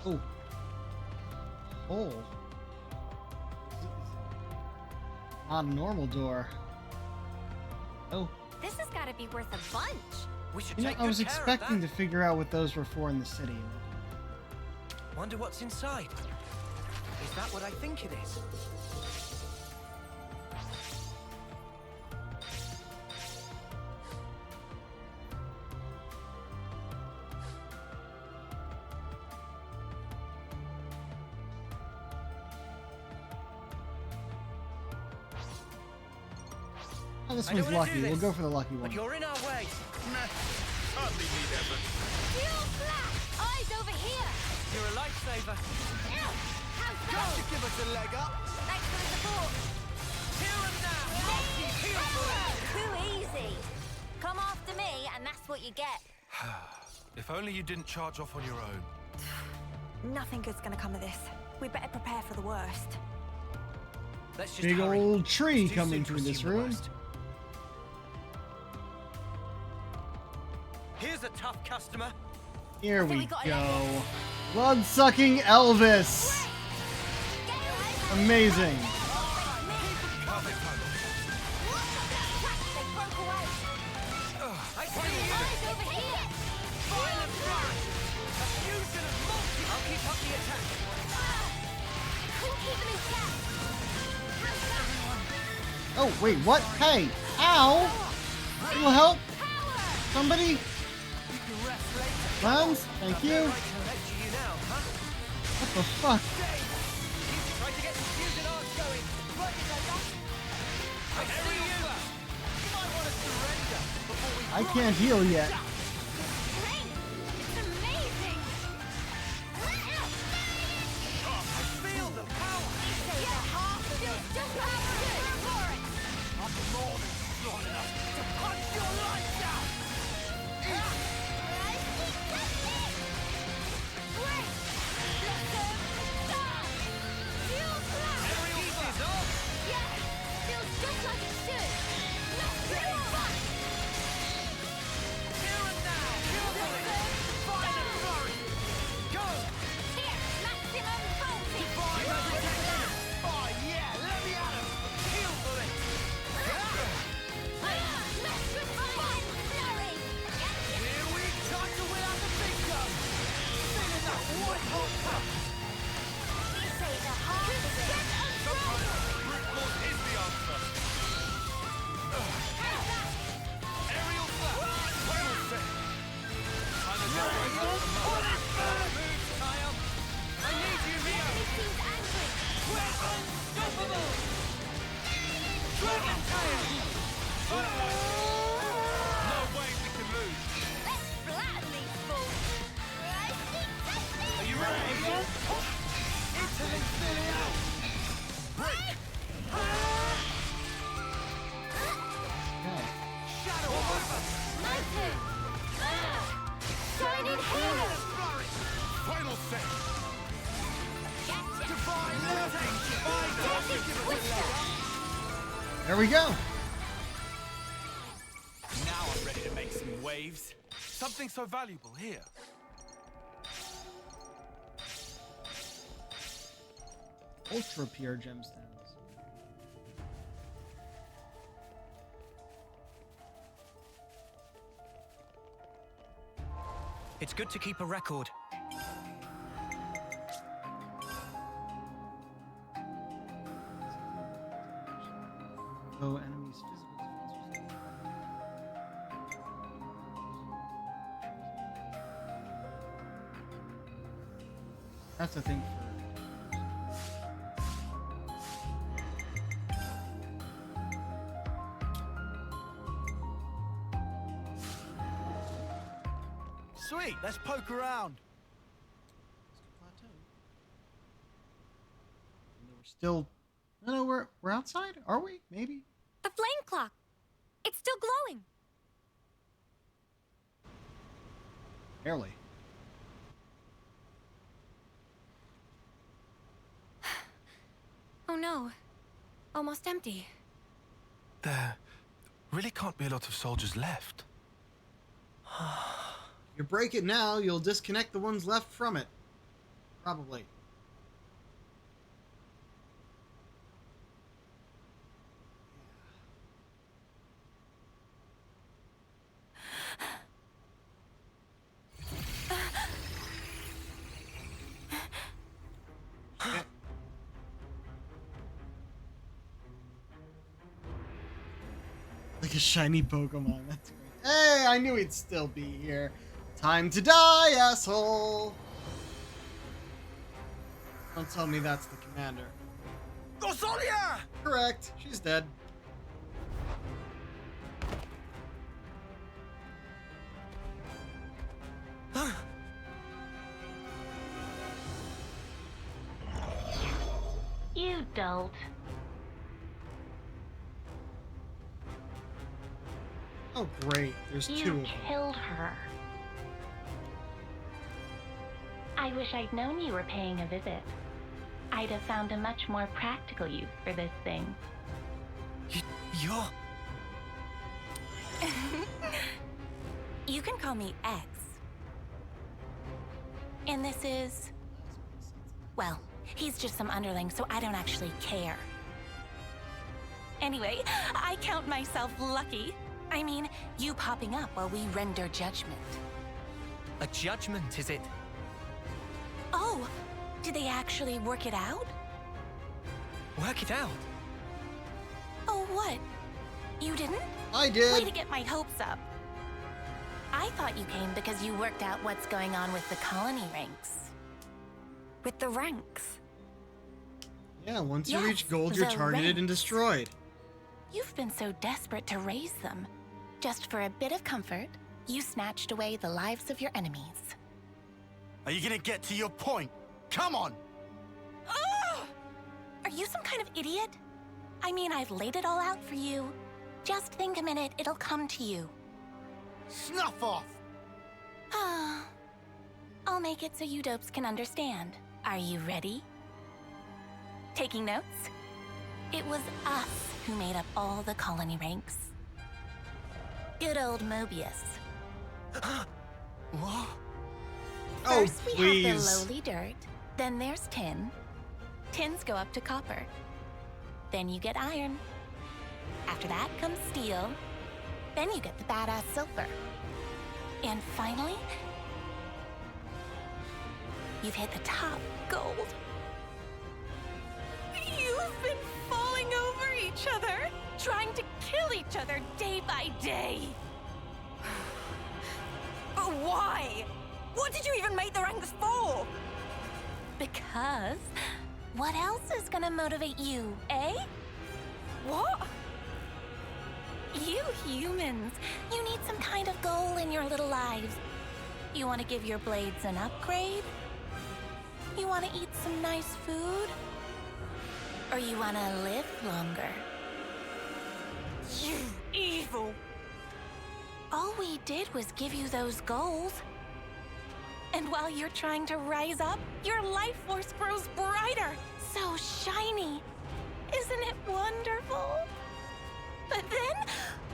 Oh. Hole. Not a normal door. Oh. This has got to be worth a bunch. We should You know, take I was good care of expecting that. to figure out what those were for in the city. Wonder what's inside. Is that what I think it is? Oh, this I one's don't wanna lucky. do We'll this, go for the lucky But one. you're in our way. Nah, hardly need effort. Steel flash! Eyes over here! You're a lifesaver. Ew! How's That that? should give us a leg up. Thanks for the support. Here and now. Too easy. Come after me, and that's what you get. If only you didn't charge off on your own. Nothing good's gonna come of this. We better prepare for the worst. Let's just Big hurry. old tree It's too coming soon to through this assume the room. worst. Here's a tough customer. Here think we we got go. Blood-sucking Elvis. Amazing. They broke away. I see you. Eyes over here! Violent rush. A fusion of multi. I'll keep up the attack. Couldn't keep them in check. Oh, wait, what? Hey! Ow! Little help? Somebody? Lens? Thank you. Right to lecture you now, huh? What the fuck? Try to get some fusion arts going. Right as I got. I see you. You might want to surrender before we. I can't heal yet. Great! It's amazing! Feel the power. Yeah, half of it. Just power good. For it. I'm more than strong enough to punch your lights out. Here and hot touch. This ain't the half of it. Sometimes brute force is the answer. Aerial slap. Final set. Time to separate from the mother. Move, child. I need you here. Seems angry. We're unstoppable. Dragon tail. No way we can lose. Let's flatten these fools. Are you ready? Italy Filio. Break. Shadow over. My turn. Shine in here. Final set. Gotcha. Divine lifting. Dirty twister. There we go. Now I'm ready to make some waves. Something so valuable here. Ultra pure gemstones. It's good to keep a record. Though enemies' physical defense was That's the thing for. Sweet, let's poke around. We're still. No, we're outside. Are we? Maybe. The flame clock. It's still glowing. Barely. Oh no. Almost empty. There really can't be a lot of soldiers left. If you break it now, you'll disconnect the ones left from it. Probably. Like a shiny Pokemon. That's great. Hey, I knew he'd still be here. Time to die, asshole! Don't tell me that's the commander. Rosalia! Correct. She's dead. You dolt. Oh, great. There's two You of them. killed her. I wish I'd known you were paying a visit. I'd have found a much more practical use for this thing. You're... You can call me X. And this is... Well, he's just some underling, so I don't actually care. Anyway, I count myself lucky. I mean, you popping up while we render judgment. A judgment, is it? Oh, did they actually work it out? Work it out? Oh, what? You didn't? I did. Way to get my hopes up. I thought you came because you worked out what's going on with the colony ranks. With the ranks. Yeah, once you Yes, reach gold, you're the targeted and ranks. destroyed. You've been so desperate to raise them. Just for a bit of comfort, you snatched away the lives of your enemies. Are you gonna get to your point? Come on! Ugh! Are you some kind of idiot? I mean, I've laid it all out for you. Just think a minute, it'll come to you. Snuff off! Ah, I'll make it so you dopes can understand. Are you ready? Taking notes? It was us who made up all the colony ranks. Good old Mobius. What? Oh, First we have the please. lowly dirt, then there's tin. Tins go up to copper. Then you get iron. After that comes steel. Then you get the badass silver. And finally, You've hit the top, Gold. You've been falling over each other, trying to kill each other day by day. But why? What did you even make the ranks for? Because what else is gonna motivate you, eh? What? You humans, you need some kind of goal in your little lives. You want to give your blades an upgrade? You want to eat some nice food? Or you want to live longer? You evil! All we did was give you those goals. And while you're trying to rise up, your life force grows brighter, so shiny. Isn't it wonderful? But then,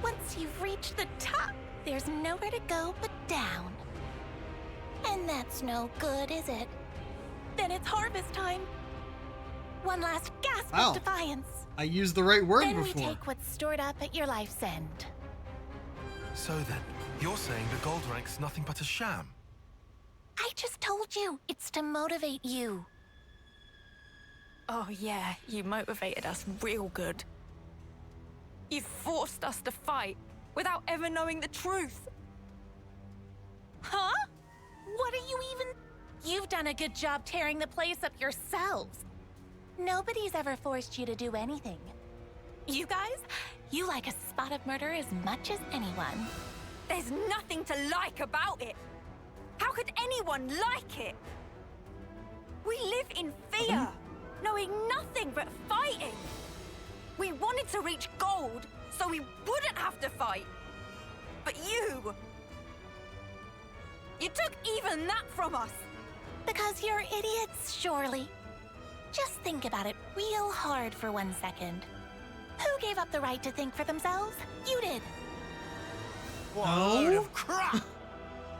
once you've reached the top, there's nowhere to go but down. And that's no good, is it? Then it's harvest time. One last gasp Wow. of defiance. I used the right word Then before. we take what's stored up at your life's end. So then, you're saying the gold rank's nothing but a sham? I just told you, it's to motivate you. Oh yeah, you motivated us real good. You forced us to fight without ever knowing the truth. Huh? What are you even... You've done a good job tearing the place up yourselves. Nobody's ever forced you to do anything. You guys, you like a spot of murder as much as anyone. There's nothing to like about it. How could anyone like it? We live in fear, knowing nothing but fighting. We wanted to reach gold, so we wouldn't have to fight. But you took even that from us. Because you're idiots, surely. Just think about it real hard for 1 second. Who gave up the right to think for themselves? You did. What a load No. of crap!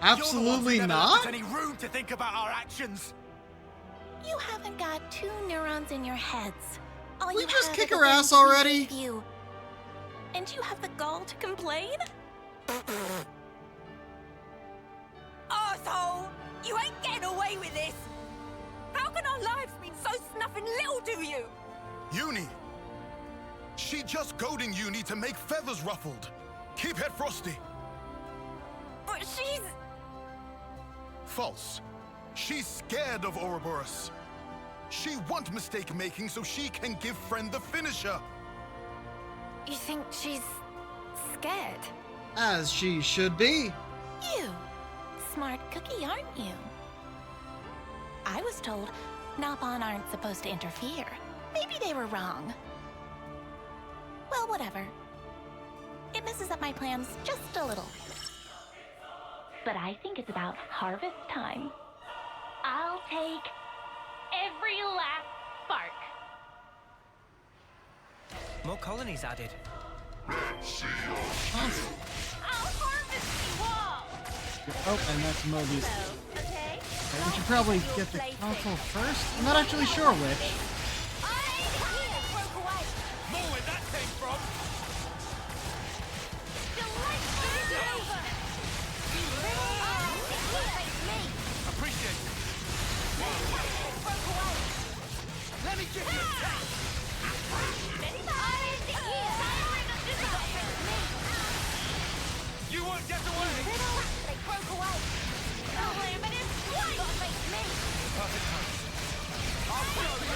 Absolutely You're the ones who never not. left us any room to think about our actions. You haven't got 2 neurons in your heads. All We you just have kick is a her ass confused already? view. And you have the gall to complain? Arsehole! You ain't getting away with this! How can our lives mean so snuffing little to you? Uni! She just goading Uni to make feathers ruffled. Keep head frosty. But she's... False. She's scared of Ouroboros. She want mistake making so she can give friend the finisher. You think she's... scared? As she should be. You. Smart cookie, aren't you? I was told Nopon aren't supposed to interfere. Maybe they were wrong. Well, whatever. It messes up my plans just a little. But I think it's about harvest time. I'll take every last spark. More colonies added. I'll harvest you all! Oh, and that's Moby's. Okay? We should probably get the console first. I'm not actually sure which. More where that came from. Appreciate it. Let me give you a taste. You won't get away. Perfect time. I'll show you.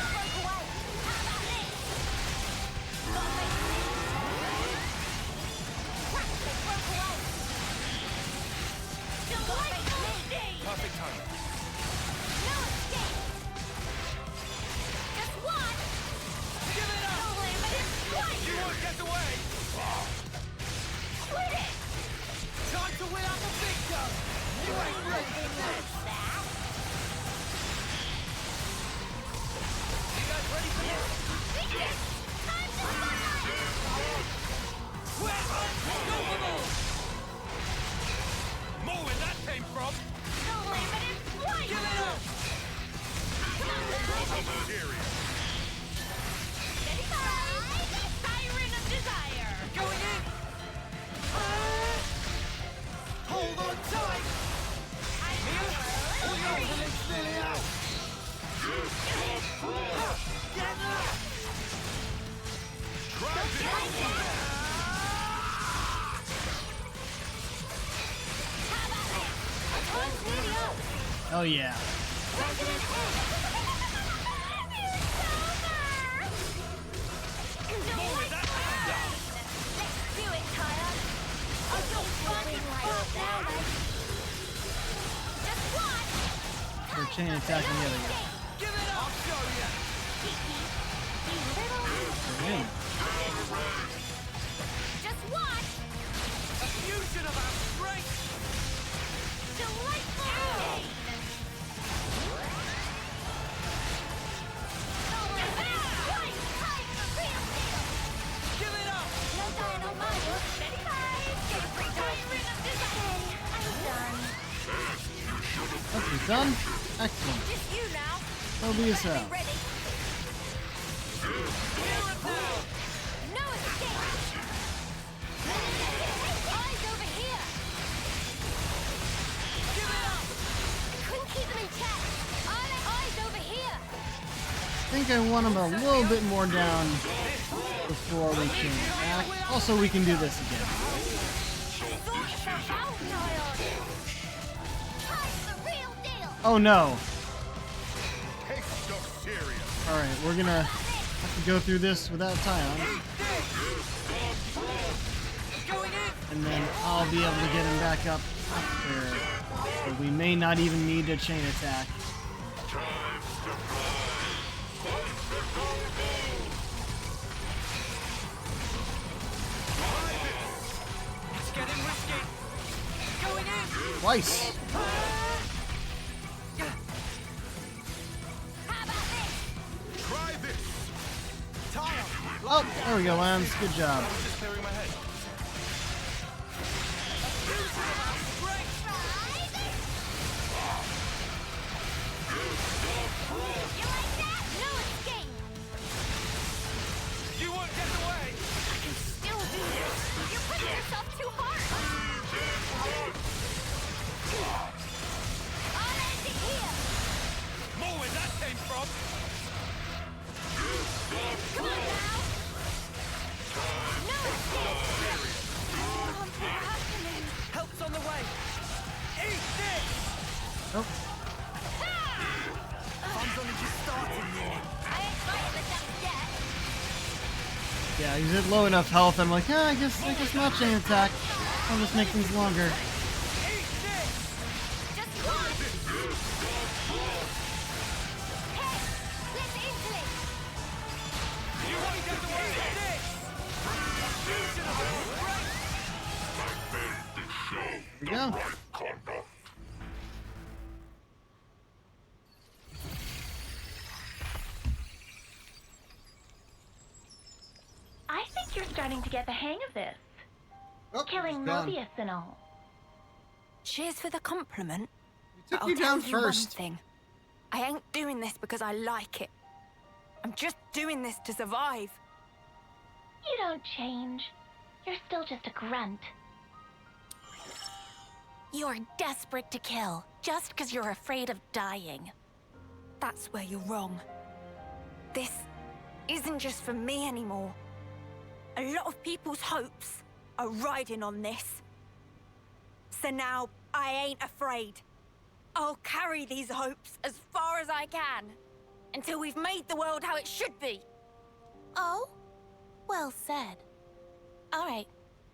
Perfect time. Give it up. You won't get away. Time to win out the big gun. You ain't ready for this. You guys ready for this? We're unstoppable. More where that came from. Give it up. Going in. Hold on tight. Mia, all yours. Nearly out. Oh yeah. They're chain attacking the other guy. They're in. Just watch! A fusion of our strength! Delightful! Give it up! No dying on my work. Steady fight! Get a free tiring of this. I'm done. Okay, done? Excellent. Just you now. Mobius out. Ready? No escape! Eyes over here! Give it up! I couldn't keep them in check. Eyes over here! I think I want them a little bit more down before we chain attack. Also, we can do this again. Oh no! Alright, we're gonna have to go through this without Tyon. And then I'll be able to get him back up there. So we may not even need a chain attack. It's getting risky. Going in. Twice! Try this. Oh, there we go, Lance. Good job. Just clearing my head. You won't get away. I can still do this. You're pushing yourself too hard. I'll end it here. More where that came from. Come on now. No escape. What's happening? Help's on the way. Eat this. Oh, Fun's only just starting here. I ain't fighting the death yet. yeah, he's at low enough health. I'm like, I guess not chain attack. I'll just make things longer. Eat this. Just watch. Hey, let's into it. You won't get away. Eat this. Fusion of our strength. Here we go. I think you're starting to get the hang of this. Oh, Killing he's gone. Mobius and all. Cheers for the compliment. Took But you I'll down tell you one first. thing. I ain't doing this because I like it. I'm just doing this to survive. You don't change. You're still just a grunt. You're desperate to kill, just because you're afraid of dying. That's where you're wrong. This isn't just for me anymore. A lot of people's hopes are riding on this. So now I ain't afraid. I'll carry these hopes as far as I can until we've made the world how it should be. Oh? Well said. All right,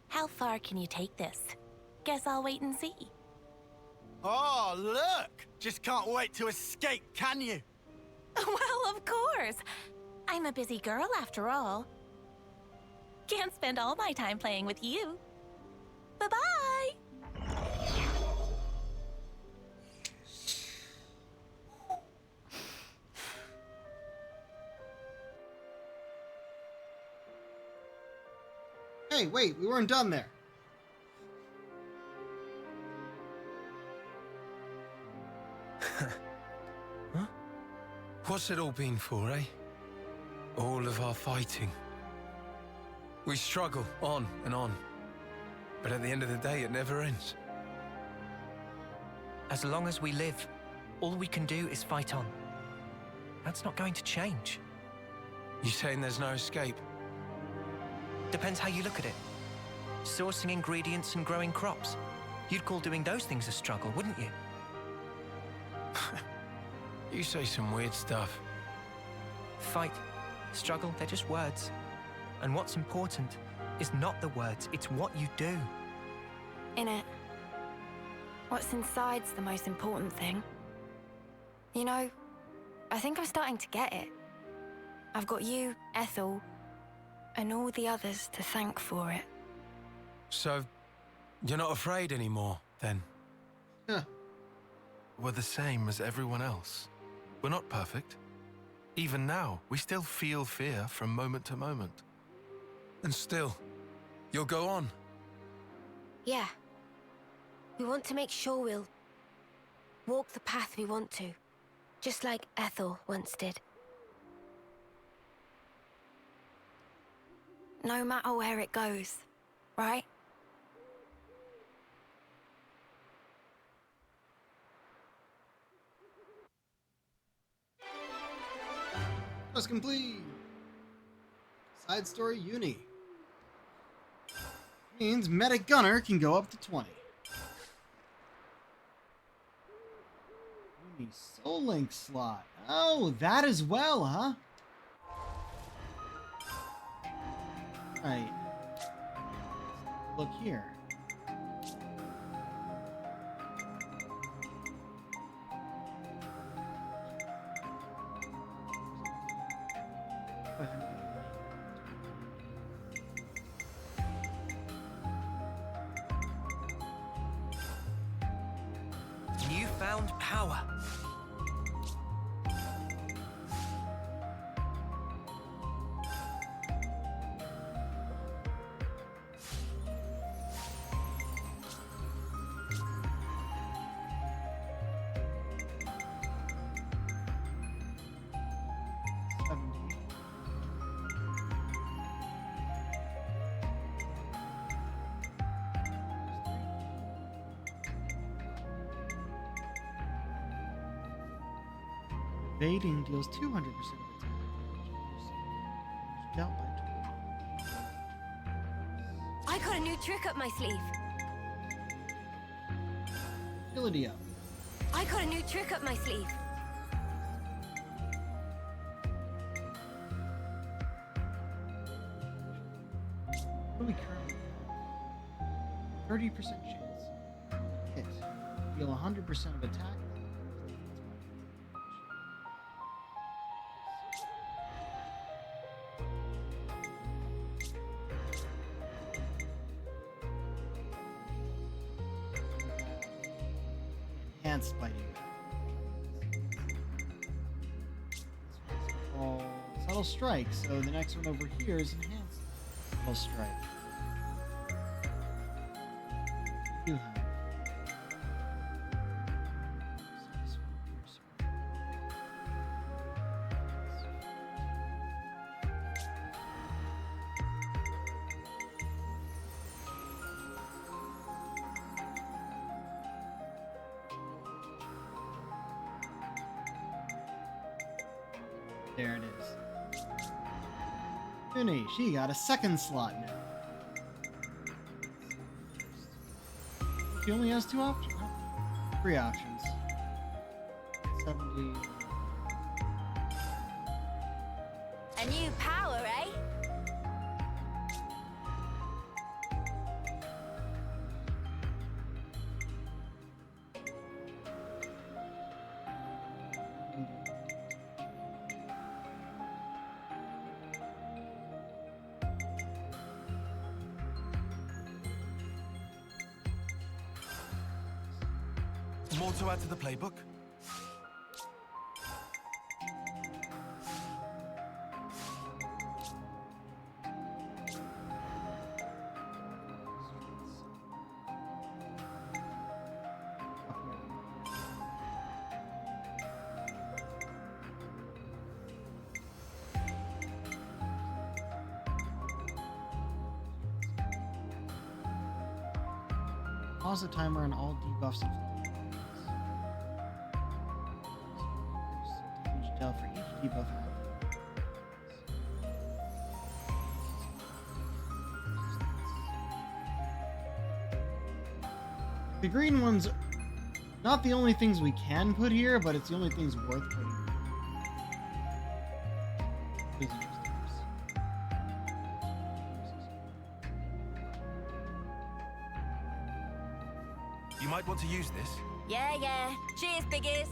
how far can you take this? Guess I'll wait and see. Oh, look! Just can't wait to escape, can you? Well, of course. I'm a busy girl after all. Can't spend all my time playing with you. Bye-bye! Hey, wait, we weren't done there. Huh? What's it all been for, eh? All of our fighting. We struggle on and on. But at the end of the day, it never ends. As long as we live, all we can do is fight on. That's not going to change. You saying there's no escape? Depends how you look at it. Sourcing ingredients and growing crops. You'd call doing those things a struggle, wouldn't you? You say some weird stuff. Fight, struggle, they're just words. And what's important is not the words, it's what you do. Innit? What's inside's the most important thing. You know, I think I'm starting to get it. I've got you, Ethel, and all the others to thank for it. So, you're not afraid anymore, then? We're the same as everyone else. We're not perfect. Even now, we still feel fear from moment to moment. And still, you'll go on? Yeah. We want to make sure we'll walk the path we want to, just like Ethel once did. No matter where it goes, right? Quest complete. Side story Uni. Means Medic Gunner can go up to 20. Uni Soul Link slot. Oh, that as well, huh? Right. Look here. Newfound power. Evading deals 200% of attack damage. Dealt by 20. I got a new trick up my sleeve. Ability up. I got a new trick up my sleeve. What do we currently have? 30% chance. Hit. Deal 100% of attack. Enhanced biting. Called Subtle Strike, so the next one over here is enhanced Subtle Strike. You have. There it is. Uni, she got a second slot now. She only has 2 options. 3 options. 70. A new power, eh? More to add to the playbook? Pause the timer on all debuffs and damage dealt for each keep us happy. The green ones, not the only things we can put here, but it's the only things worth putting here. These are just tips. You might want to use this. Yeah, yeah. Cheers, biggies.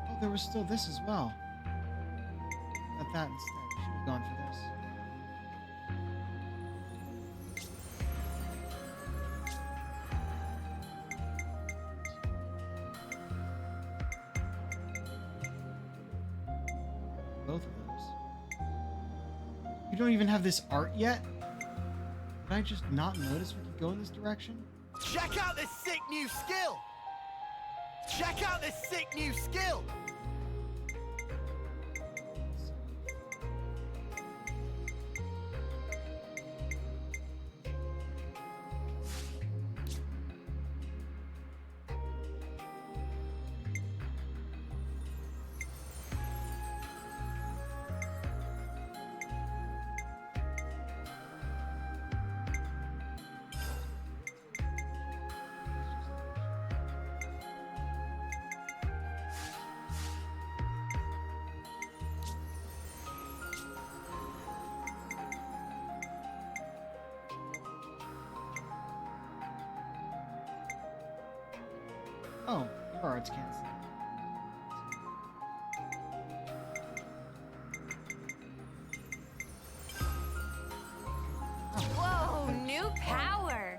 Oh, there was still this as well. Got that instead. Should have gone for this. Both of those. You don't even have this art yet? Did I just not notice we could go in this direction? Check out this sick new skill! Check out this sick new skill! Oh, your art's canceled. Whoa, new power.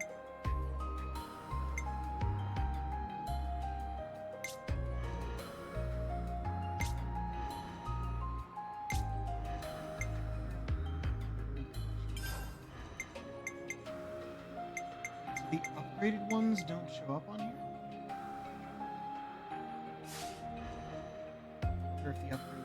The upgraded ones don't show up on here? Or if the upgrade.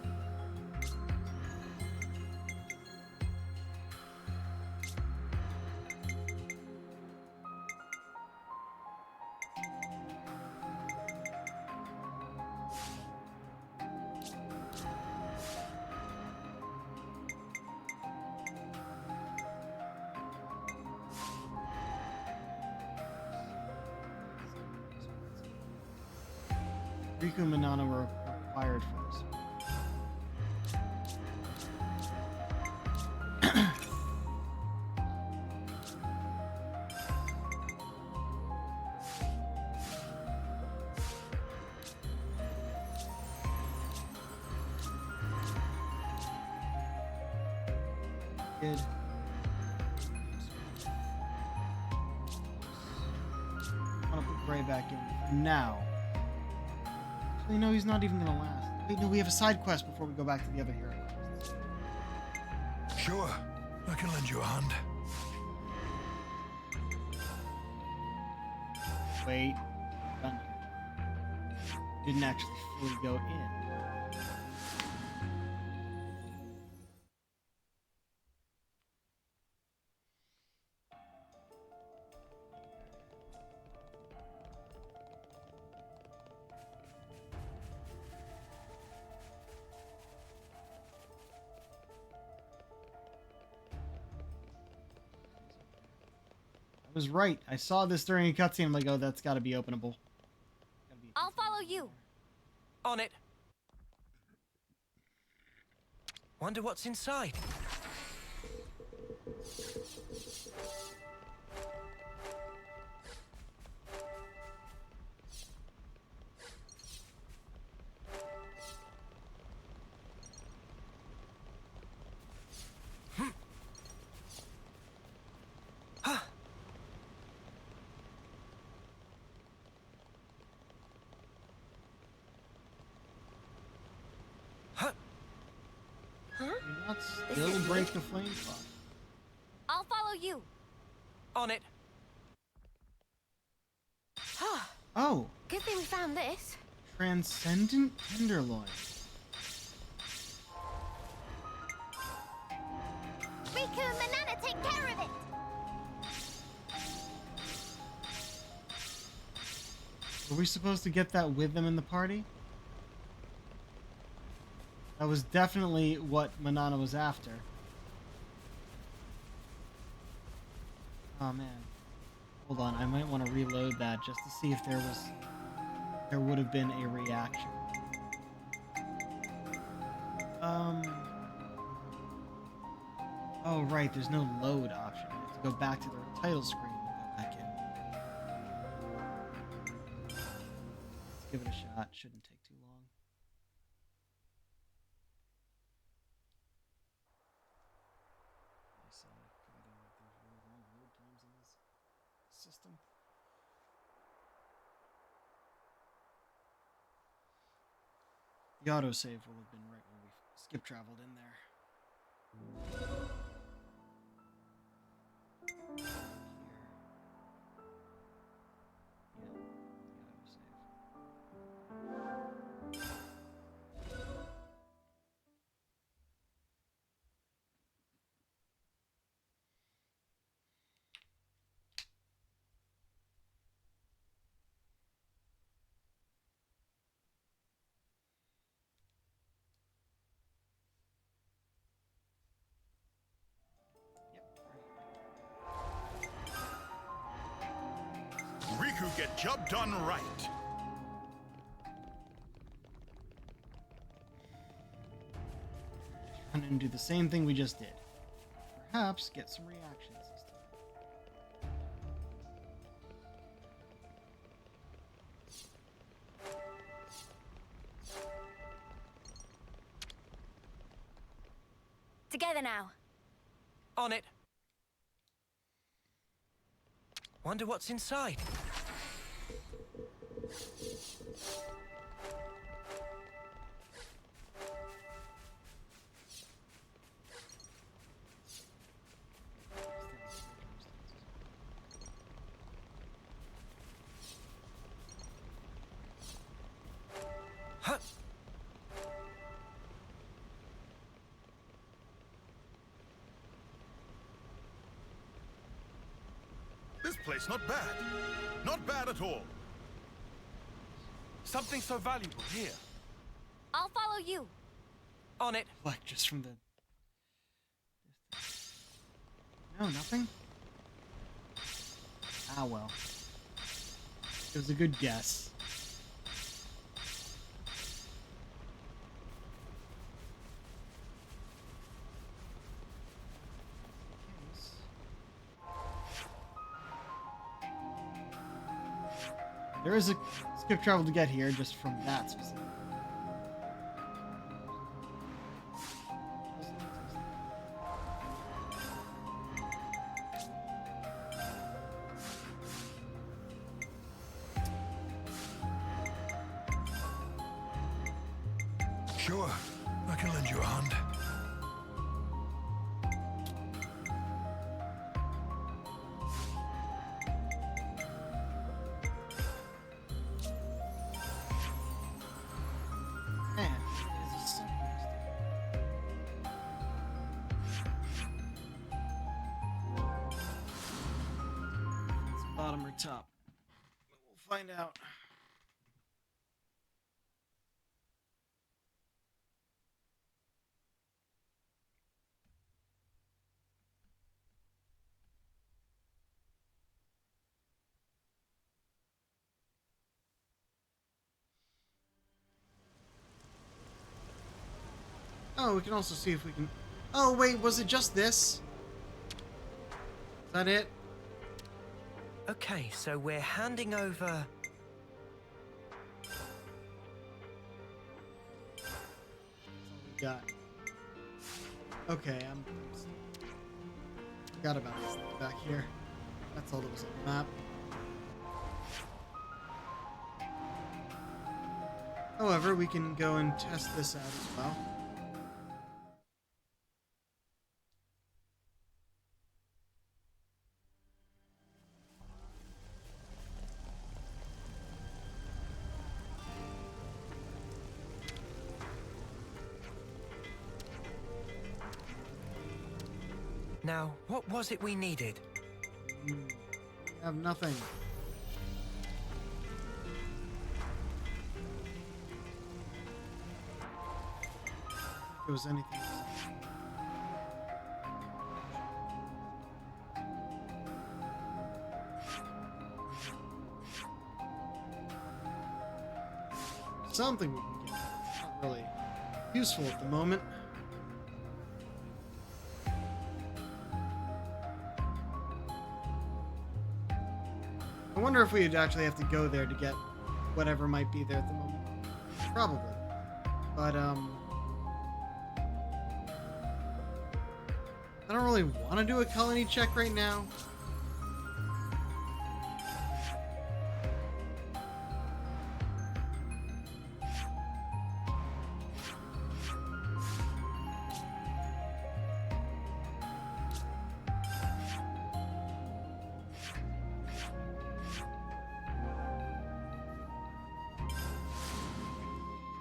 Riku and Manana were required for this. Good. I want to put Gray back in now. Actually, no, he's not even gonna last. Wait, no, we have a side quest before we go back to the other hero quests. Sure, I can lend you a hand. Wait, done here. Didn't actually fully go in. I was right. I saw this during a cutscene. I'm like, oh, that's got to be openable. I'll follow you. On it. Wonder what's inside. Do not still break the flame spot. I'll follow you. On it. Oh, Good thing we found this. Transcendent Tenderloin. Riku and Manana take care of it! Were we supposed to get that with them in the party? That was definitely what Manana was after. Oh man. Hold on, I might want to reload that just to see if there would have been a reaction. Oh right, there's no load option. I have to go back to the title screen and go back in. Let's give it a shot. Shouldn't take too long. I saw forgetting that there's really long load times in this system. The autosave will have been right when we skip traveled in there. Here. Yeah, the autosave. Riku get job done right. Run and do the same thing we just did. Perhaps get some reactions this time. Together now. On it. Wonder what's inside. Huh. This place not bad. Not bad at all. Something so valuable here. I'll follow you. On it. Like just from the... No, nothing? Ah, well. It was a good guess. There is a skip travel to get here, just from that specific. Sure, I can lend you a hand. Man, this is so it's bottom or top. We'll find out. Oh, we can also see if we can... Oh, wait, was it just this? Is that it? Okay, so we're handing over... We got... Okay, forgot about this thing back here. That's all that was on the map. However, we can go and test this out as well. Now, what was it we needed? We have nothing. there was anything. Something we can get. Not really useful at the moment. I wonder if we'd actually have to go there to get whatever might be there at the moment. Probably. But, I don't really want to do a colony check right now.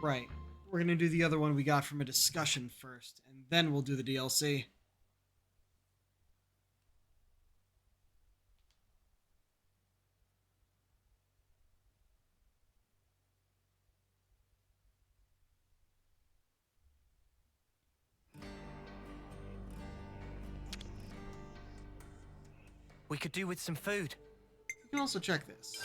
Right. We're gonna do the other one we got from a discussion first, and then we'll do the DLC. We could do with some food. You can also check this.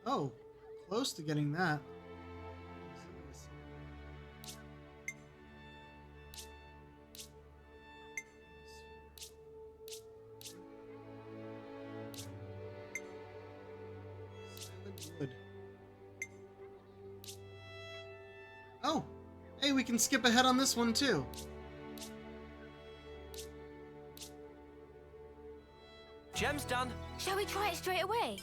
Oh, close to getting that. Silent wood. Oh, hey, we can skip ahead on this one too. Gem's done. Shall we try it straight away?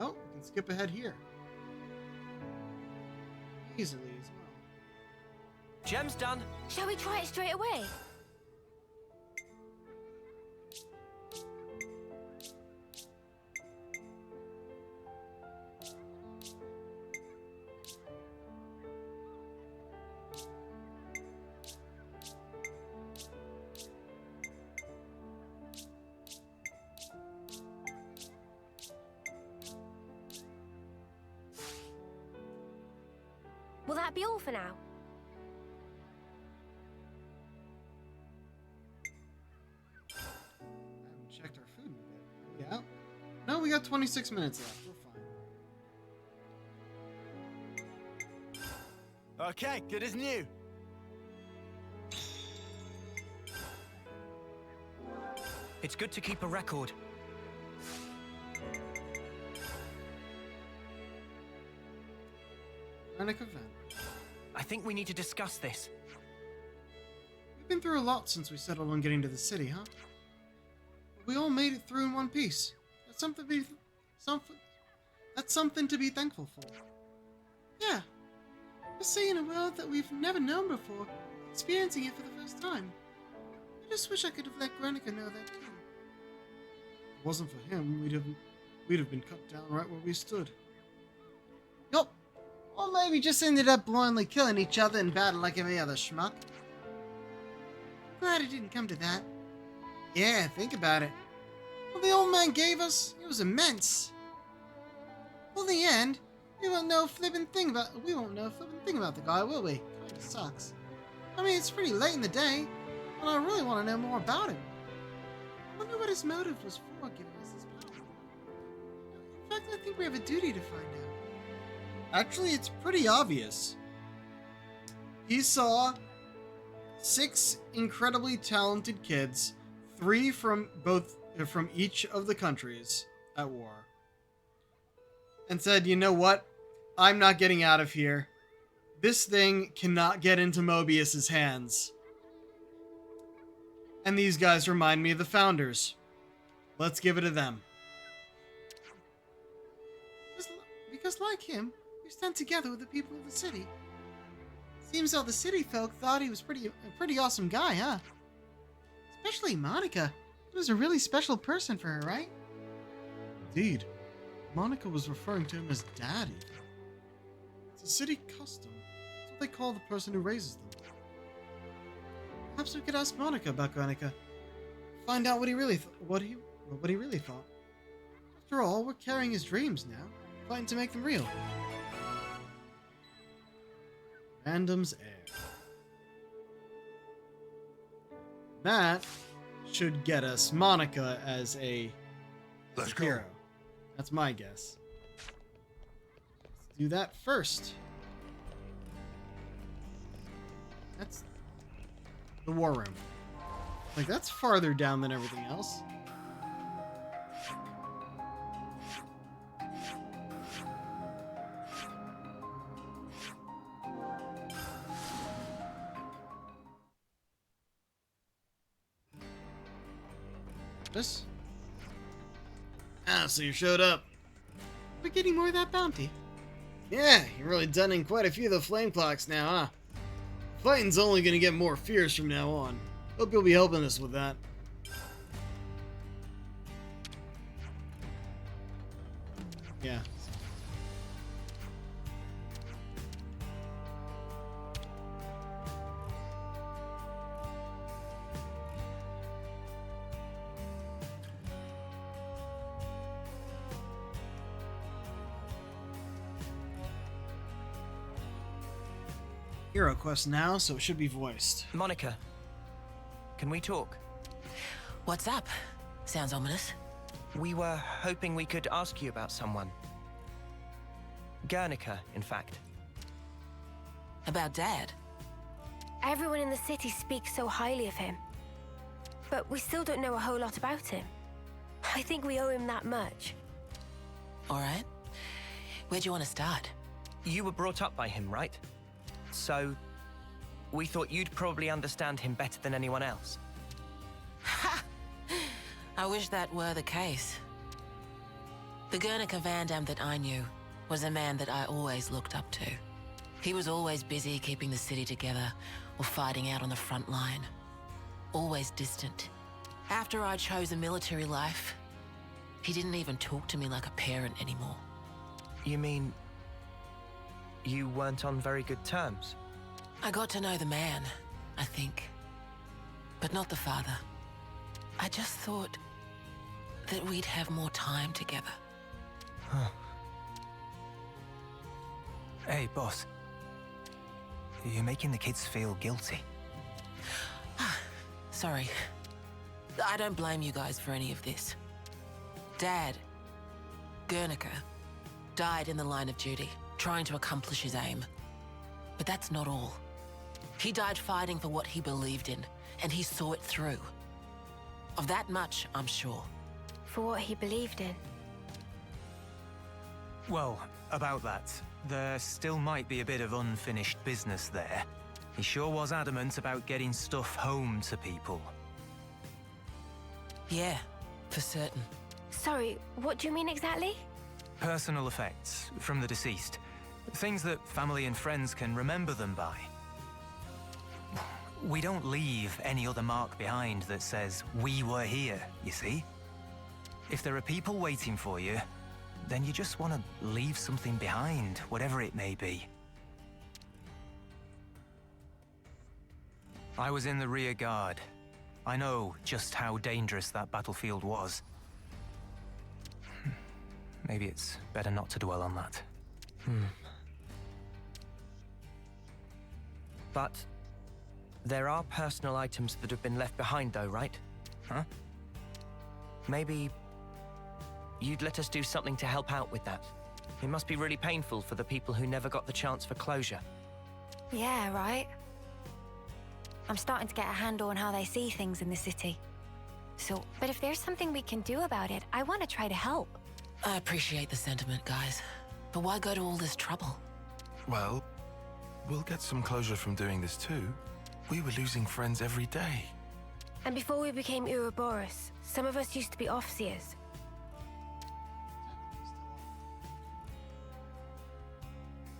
Oh, we can skip ahead here. Easily as well. Gem's done. Shall we try it straight away? Will that be all for now? I haven't checked our food in a bit. Yeah. No, we got 26 minutes left. We're fine. Okay, good as new. It's good to keep a record. Event. I think we need to discuss this. We've been through a lot since we settled on getting to the city, huh? We all made it through in one piece. That's something to be thankful for. Yeah. Just seeing a world that we've never known before, experiencing it for the first time. I just wish I could have let Granica know that too. If it wasn't for him, we'd have been cut down right where we stood. Yup. Or maybe just ended up blindly killing each other in battle like every other schmuck. Glad it didn't come to that. Yeah, think about it. What the old man gave us, it was immense. Well, in the end, we won't know a flippin' thing about the guy, will we? Kinda sucks. I mean, it's pretty late in the day, and I really want to know more about him. I wonder what his motive was for giving us this power. In fact, I think we have a duty to find out. Actually, it's pretty obvious. He saw 6 incredibly talented kids, 3 from each of the countries at war, and said, "You know what? I'm not getting out of here. This thing cannot get into Mobius's hands." And these guys remind me of the founders. Let's give it to them. Because like him, we stand together with the people of the city. Seems all the city folk thought he was a pretty awesome guy, huh? Especially Monica. He was a really special person for her, right? Indeed. Monica was referring to him as Daddy. It's a city custom. That's what they call the person who raises them. Perhaps we could ask Monica about Guernica. Find out what he really what he really thought. After all, we're carrying his dreams now, fighting to make them real. Random's heir. That should get us Monica as a hero. That's my guess. Let's do that first. That's the war room. Like, that's farther down than everything else. This? Ah, so you showed up. We're getting more of that bounty. Yeah, you're really done in quite a few of the flame clocks now, huh? Fighting's only gonna get more fierce from now on. Hope you'll be helping us with that. Yeah. Hero quest now, so it should be voiced. Monica, can we talk? What's up? Sounds ominous. We were hoping we could ask you about someone. Guernica, in fact. About Dad? Everyone in the city speaks so highly of him. But we still don't know a whole lot about him. I think we owe him that much. Alright. Where do you want to start? You were brought up by him, right? So, we thought you'd probably understand him better than anyone else. Ha! I wish that were the case. The Guernica Van Dam that I knew was a man that I always looked up to. He was always busy keeping the city together or fighting out on the front line. Always distant. After I chose a military life, he didn't even talk to me like a parent anymore. You mean you weren't on very good terms? I got to know the man, I think. But not the father. I just thought that we'd have more time together. Huh. Hey, boss. You're making the kids feel guilty. Sorry. I don't blame you guys for any of this. Dad, Guernica, died in the line of duty, trying to accomplish his aim. But that's not all. He died fighting for what he believed in, and he saw it through. Of that much, I'm sure. For what he believed in. Well, about that, there still might be a bit of unfinished business there. He sure was adamant about getting stuff home to people. Yeah, for certain. Sorry, what do you mean exactly? Personal effects from the deceased. Things that family and friends can remember them by. We don't leave any other mark behind that says, we were here, you see? If there are people waiting for you, then you just want to leave something behind, whatever it may be. I was in the rear guard. I know just how dangerous that battlefield was. Maybe it's better not to dwell on that. But there are personal items that have been left behind though, right? Huh? Maybe you'd let us do something to help out with that. It must be really painful for the people who never got the chance for closure. Yeah, right. I'm starting to get a handle on how they see things in the city. So, but if there's something we can do about it, I want to try to help. I appreciate the sentiment, guys. But why go to all this trouble? Well, we'll get some closure from doing this too. We were losing friends every day. And before we became Ouroboros, some of us used to be Offseers.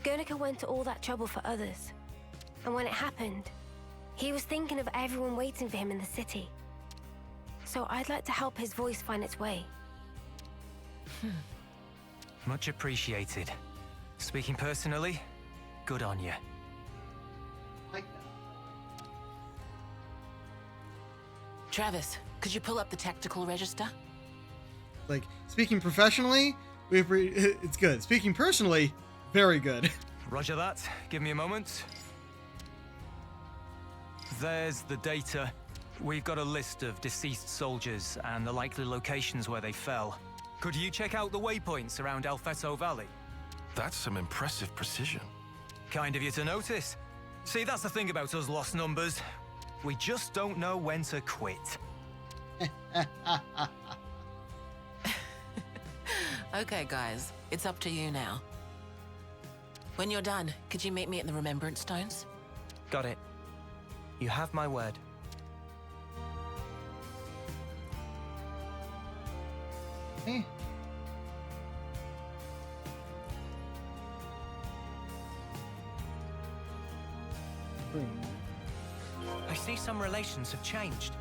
Guernica went to all that trouble for others. And when it happened, he was thinking of everyone waiting for him in the city. So I'd like to help his voice find its way. Much appreciated. Speaking personally, good on you. Like that. Travis, could you pull up the tactical register? Like, speaking professionally, it's good. Speaking personally, very good. Roger that. Give me a moment. There's the data. We've got a list of deceased soldiers and the likely locations where they fell. Could you check out the waypoints around Alfeto Valley? That's some impressive precision. Kind of you to notice. See, that's the thing about us lost numbers. We just don't know when to quit. Okay, guys, it's up to you now. When you're done, could you meet me at the Remembrance Stones? Got it. You have my word. Hey. I see some relations have changed.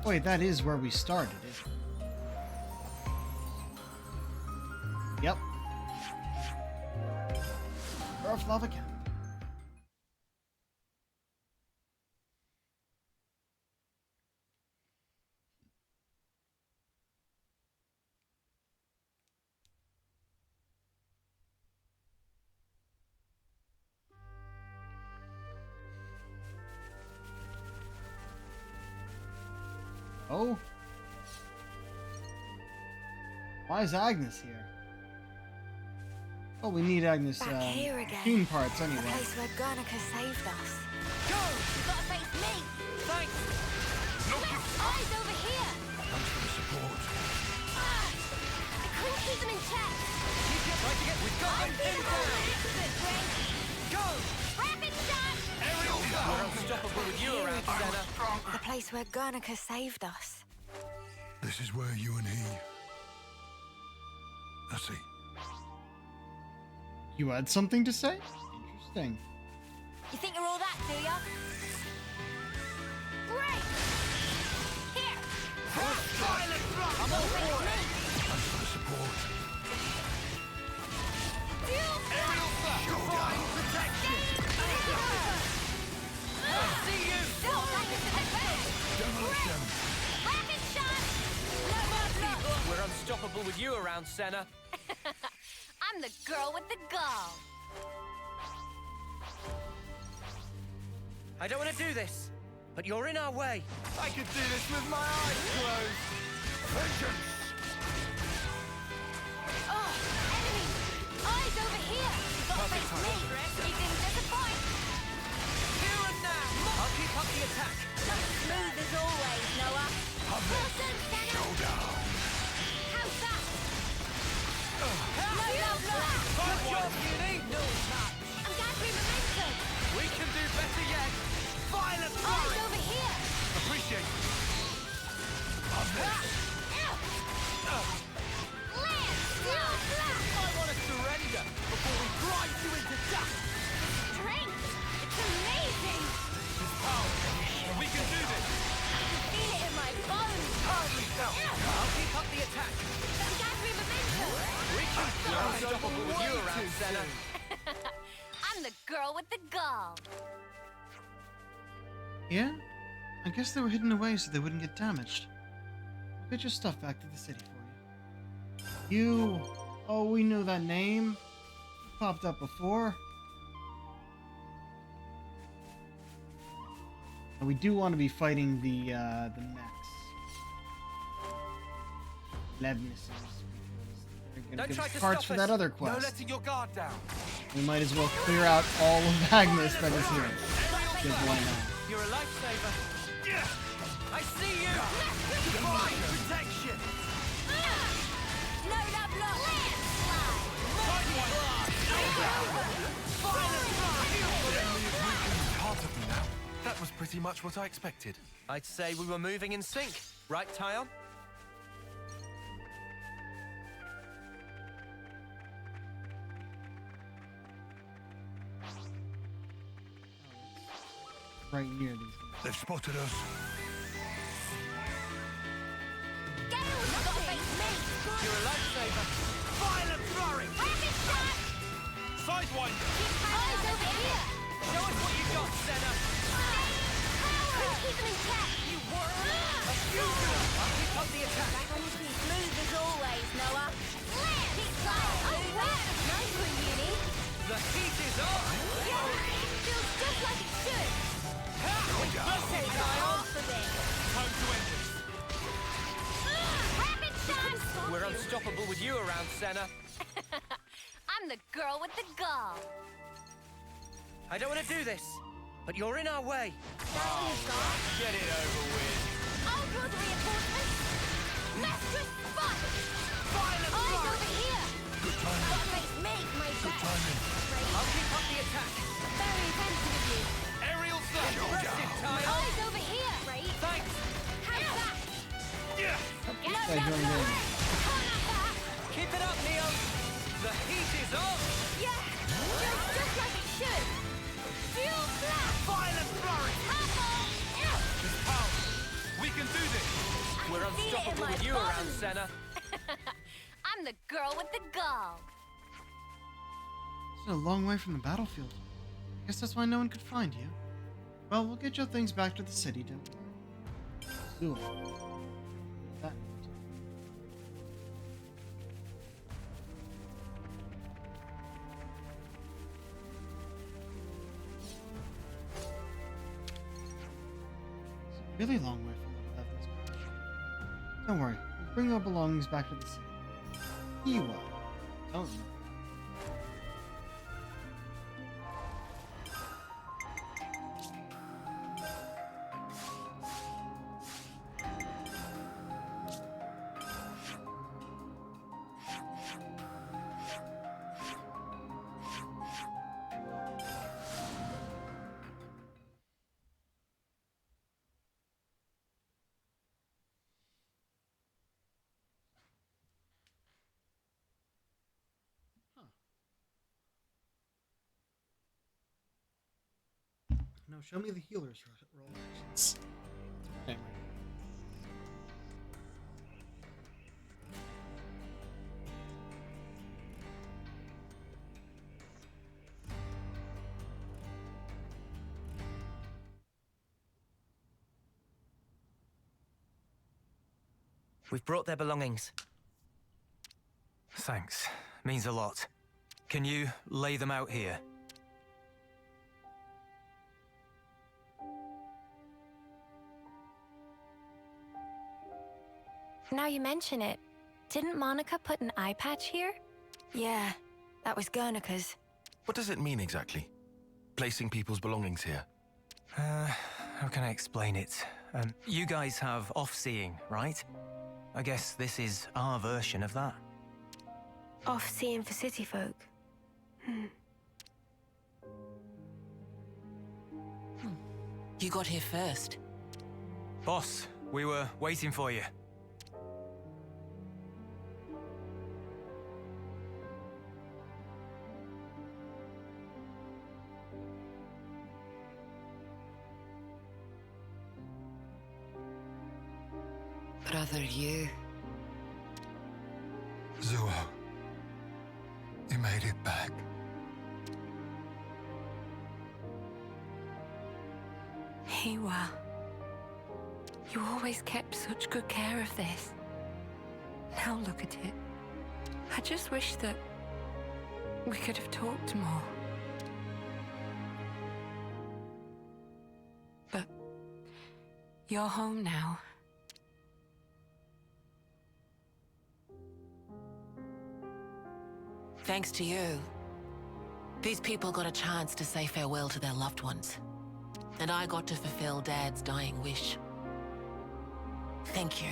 Wait, that is where we started, isn't it? Yep. Earth Lava Camp. Oh? Why is Agnes here? Oh, we need Agnes Back here again. machine parts anyway. The place where Guernica saved us. Go! You gotta face me! Thanks! Eyes over here! Thanks for the support. I couldn't keep them in check! We've got them pinned down! Go! Rapid shot! Aerial shot! We're unstoppable with you around, Senna. The place where Guernica saved us. This is where you and he... I see. You had something to say? Interesting. You think you're all that, do ya? Great! Here! Silent rock! I'm all for it! Thanks for the support. Aerial shot! Fine protection! I see you! Don't like this at back! Demolition! Rapid shot! No more blood! We're unstoppable with you around, Senna. I'm the girl with the gall. I don't want to do this, but you're in our way. I could do this with my eyes closed. Vengeance! Oh, enemy! Eyes over here! You gotta face me! You didn't disappoint! Here and now! I'll keep up the attack. Smooth as always, Noah. Wilson, Senna! Showdown! How's that? No. Good job, Uni! No touch. I'm gathering momentum. We can do better yet. Violent Eyes fire! over here. Appreciate it. On this. I want to surrender before we grind you into dust. Strength! It's amazing! We can do this. I can feel it in my bones. Hardly felt. I'll keep up the attack. I'm gathering momentum. We can be unstoppable with you around, Senna. I'm the girl with the gall. Yeah? I guess they were hidden away so they wouldn't get damaged. I'll get your stuff back to the city for you. You... Oh, we knew that name. It popped up before. And we do want to be fighting the mechs. Levnesses. Don't try to Parts stop for us. that other No quest. letting your guard down. We might as well clear out all of Agnes that is here. Good one now. You're a lifesaver. I see you. Divine protection. No love lost. pretty much what I expected. I'd say we were moving in sync. Right, Tyon? Right near these. They've spotted us. Gale's got to face me! You're a lifesaver. Violent flurry! Rapid shot! Sidewinder! Eyes over here! Show us what you got, Senna. Power! Keep them in check! You worm! I'll pick up the attack. Smooth as always, Noah. Keep trying! Oh, wow! Nice one, Uni! The heat is on. Yeah! Feels just like it should! Let's take Half of it! Time to end this. Rapid shot! We're unstoppable with you around, Senna. I'm the girl with the gall. I don't want to do this, but you're in our way. Get it over with. I'll draw the reinforcements. Mistress spotted! Violent Eyes flurry! over here! Good timing. Got to face me, my Good best. timing. I'll keep up the attack. Very attentive of you. Aerial slash! Impressive, Tyon. Eyes over here! Right? Thanks. How's that? Yeah! Get up, Yeah, join in. Come at that! Keep it up, Neo. The heat is on. Yeah! Feels just like it should! Dual blast! Violent flurry! Couple! This power! We can do this! We're I feel it in unstoppable my with you around, bones. Senna. I'm the girl with the gall. It's a long way from the battlefield. I guess that's why no one could find you. Well, we'll get your things back to the city, don't worry. Cool. That. It's a really long way from the Levin's village. Don't worry, we'll bring your belongings back to the city. You will. Don't worry. No, show me the healer's roll actions. Anyway. We've brought their belongings. Thanks. Means a lot. Can you lay them out here? Now you mention it, didn't Monica put an eye patch here? Yeah, that was Guernica's. What does it mean exactly? Placing people's belongings here? How can I explain it? You guys have off-seeing, right? I guess this is our version of that. Off-seeing for city folk. You got here first. Boss, we were waiting for you. Brother, you. Zuo. You made it back. Hiwa. You always kept such good care of this. Now look at it. I just wish that we could have talked more. But you're home now. Thanks to you, these people got a chance to say farewell to their loved ones. And I got to fulfill Dad's dying wish. Thank you.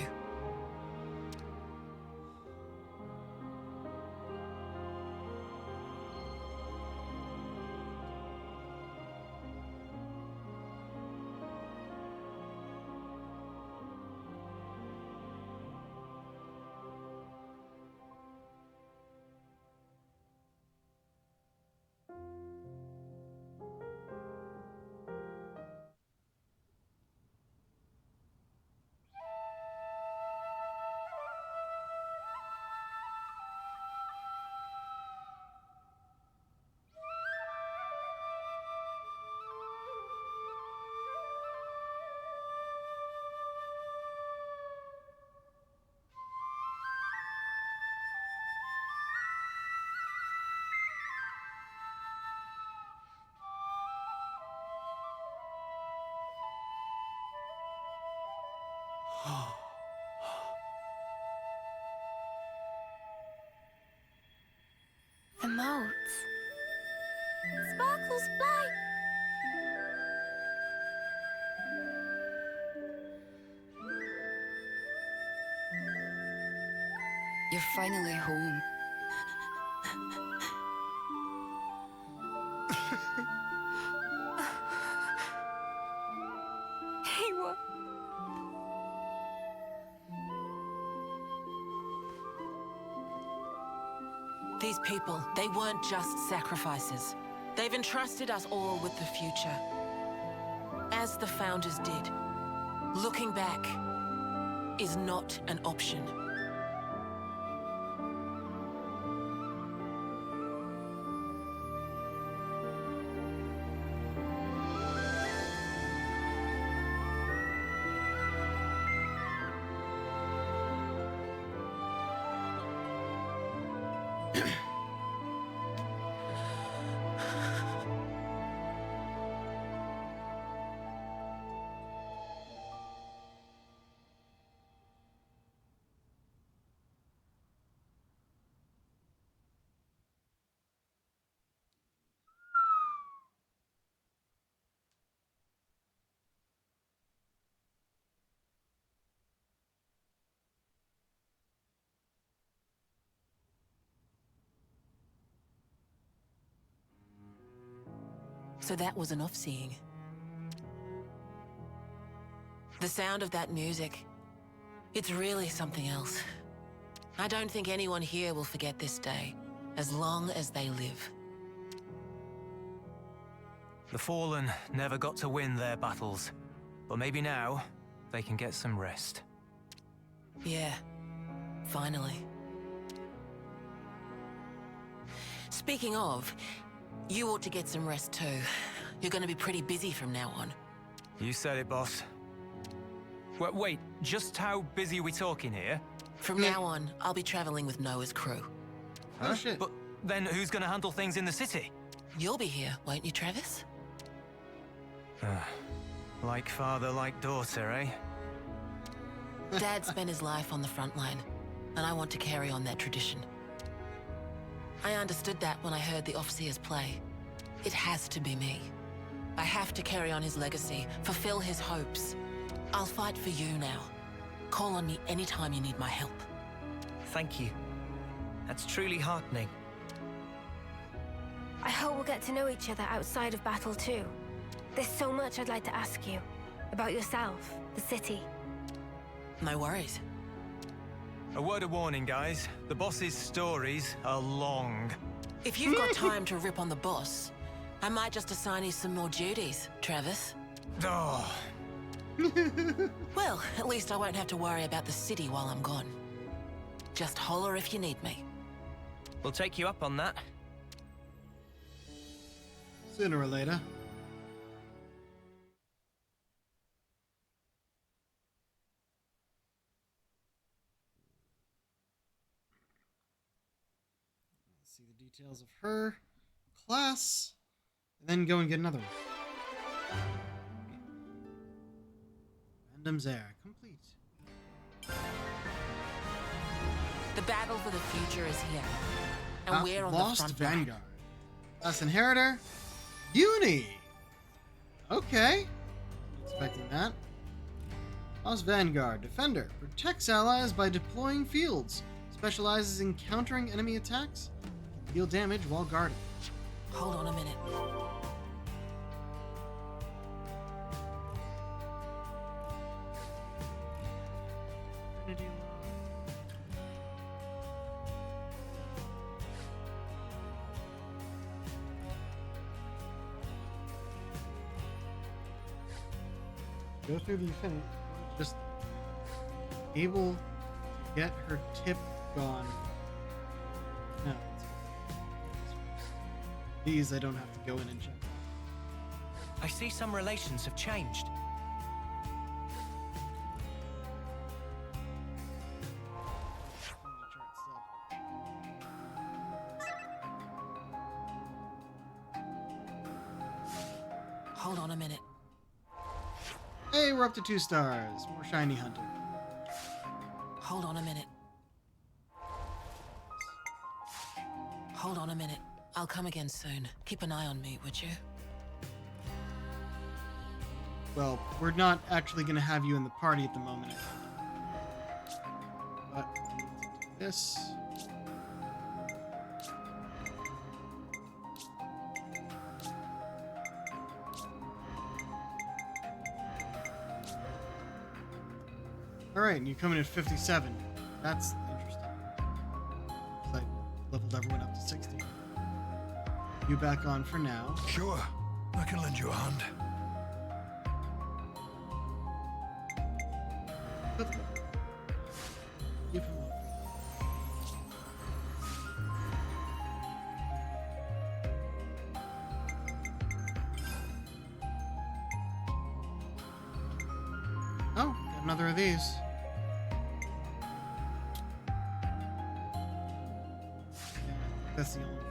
Emotes. Sparkles fly. You're finally home. Ewa. These people, they weren't just sacrifices. They've entrusted us all with the future. As the Founders did. Looking back is not an option. So that was an off-seeing. The sound of that music, it's really something else. I don't think anyone here will forget this day, as long as they live. The Fallen never got to win their battles, but maybe now they can get some rest. Yeah, finally. Speaking of, you ought to get some rest too. You're gonna be pretty busy from now on. You said it, boss. Wait, just how busy are we talking here? From now on, I'll be traveling with Noah's crew. Huh? But then who's gonna handle things in the city? You'll be here, won't you, Travis? Like father, like daughter, eh? Dad spent his life on the front line, and I want to carry on that tradition. I understood that when I heard the Overseers play. It has to be me. I have to carry on his legacy, fulfill his hopes. I'll fight for you now. Call on me anytime you need my help. Thank you. That's truly heartening. I hope we'll get to know each other outside of battle too. There's so much I'd like to ask you. About yourself, the city. No worries. A word of warning, guys. The boss's stories are long. If you've got time to rip on the boss, I might just assign you some more duties, Travis. Oh. Well, at least I won't have to worry about the city while I'm gone. Just holler if you need me. We'll take you up on that. Sooner or later. Let's see the details of her class, and then go and get another one. Random's Air complete. The battle for the future is here, and we're on Lost the front line. Vanguard. Class Inheritor. Uni. Okay. Expecting that. Lost Vanguard. Defender. Protects allies by deploying fields. Specializes in countering enemy attacks. Can deal damage while guarding. Hold on a minute. Go through the thing. Just able to get her tip gone. No. These I don't have to go in and check. I see some relations have changed. Hold on a minute. Hey, we're up to 2 stars. More shiny hunter. Hold on a minute. Hold on a minute. I'll come again soon. Keep an eye on me, would you? Well, we're not actually going to have you in the party at the moment. But this. Alright, and you come in at 57. That's interesting. I leveled everyone up to 60. You back on for now. Sure, I can lend you a hand. Keep him up. Oh, got another of these. That's the only one.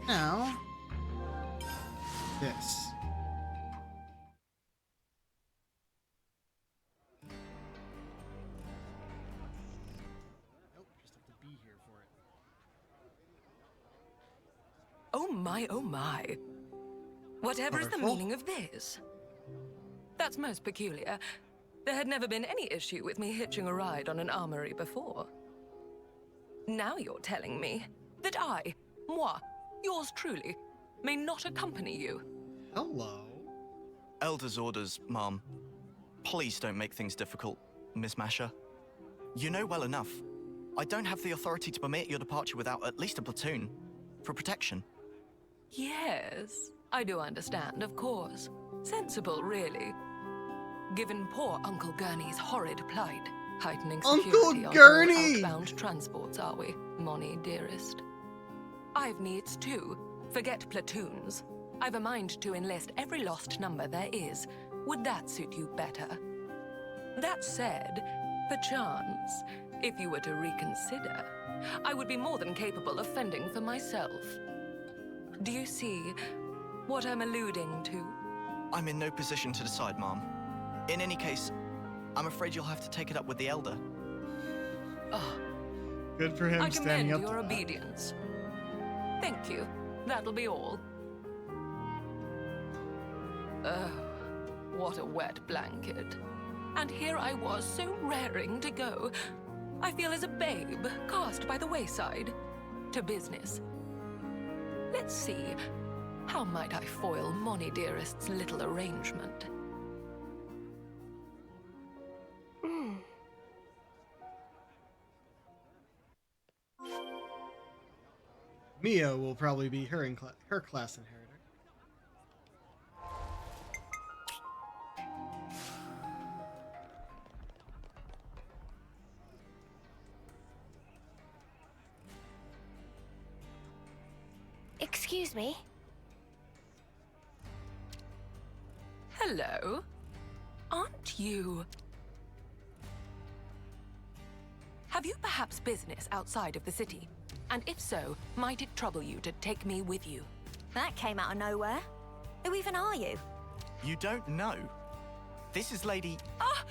Now, this. Nope, just have to be here for it. Oh my, oh my. Whatever is the Colorful. meaning of this? That's most peculiar. There had never been any issue with me hitching a ride on an armory before. Now you're telling me that I, moi, yours truly, may not accompany you. Hello. Elder's orders, Mom. Please don't make things difficult, Miss Masher. You know well enough. I don't have the authority to permit your departure without at least a platoon. For protection. Yes, I do understand, of course. Sensible, really. Given poor Uncle Gurney's horrid plight, heightening security on all outbound transports, are we, Moni, dearest? I've needs too. Forget platoons. I've a mind to enlist every lost number there is. Would that suit you better? That said, perchance, if you were to reconsider, I would be more than capable of fending for myself. Do you see what I'm alluding to? I'm in no position to decide, Mom. In any case, I'm afraid you'll have to take it up with the Elder. Good for him I standing commend up your to that. obedience. Thank you. That'll be all. Oh, what a wet blanket. And here I was, so raring to go. I feel as a babe cast by the wayside. To business. Let's see. How might I foil Moni dearest's little arrangement? Mia will probably be her class inheritor. Excuse me? Hello? Aren't you... Have you perhaps business outside of the city? And if so, might it trouble you to take me with you? That came out of nowhere. Who even are you? You don't know? This is Lady... Ah!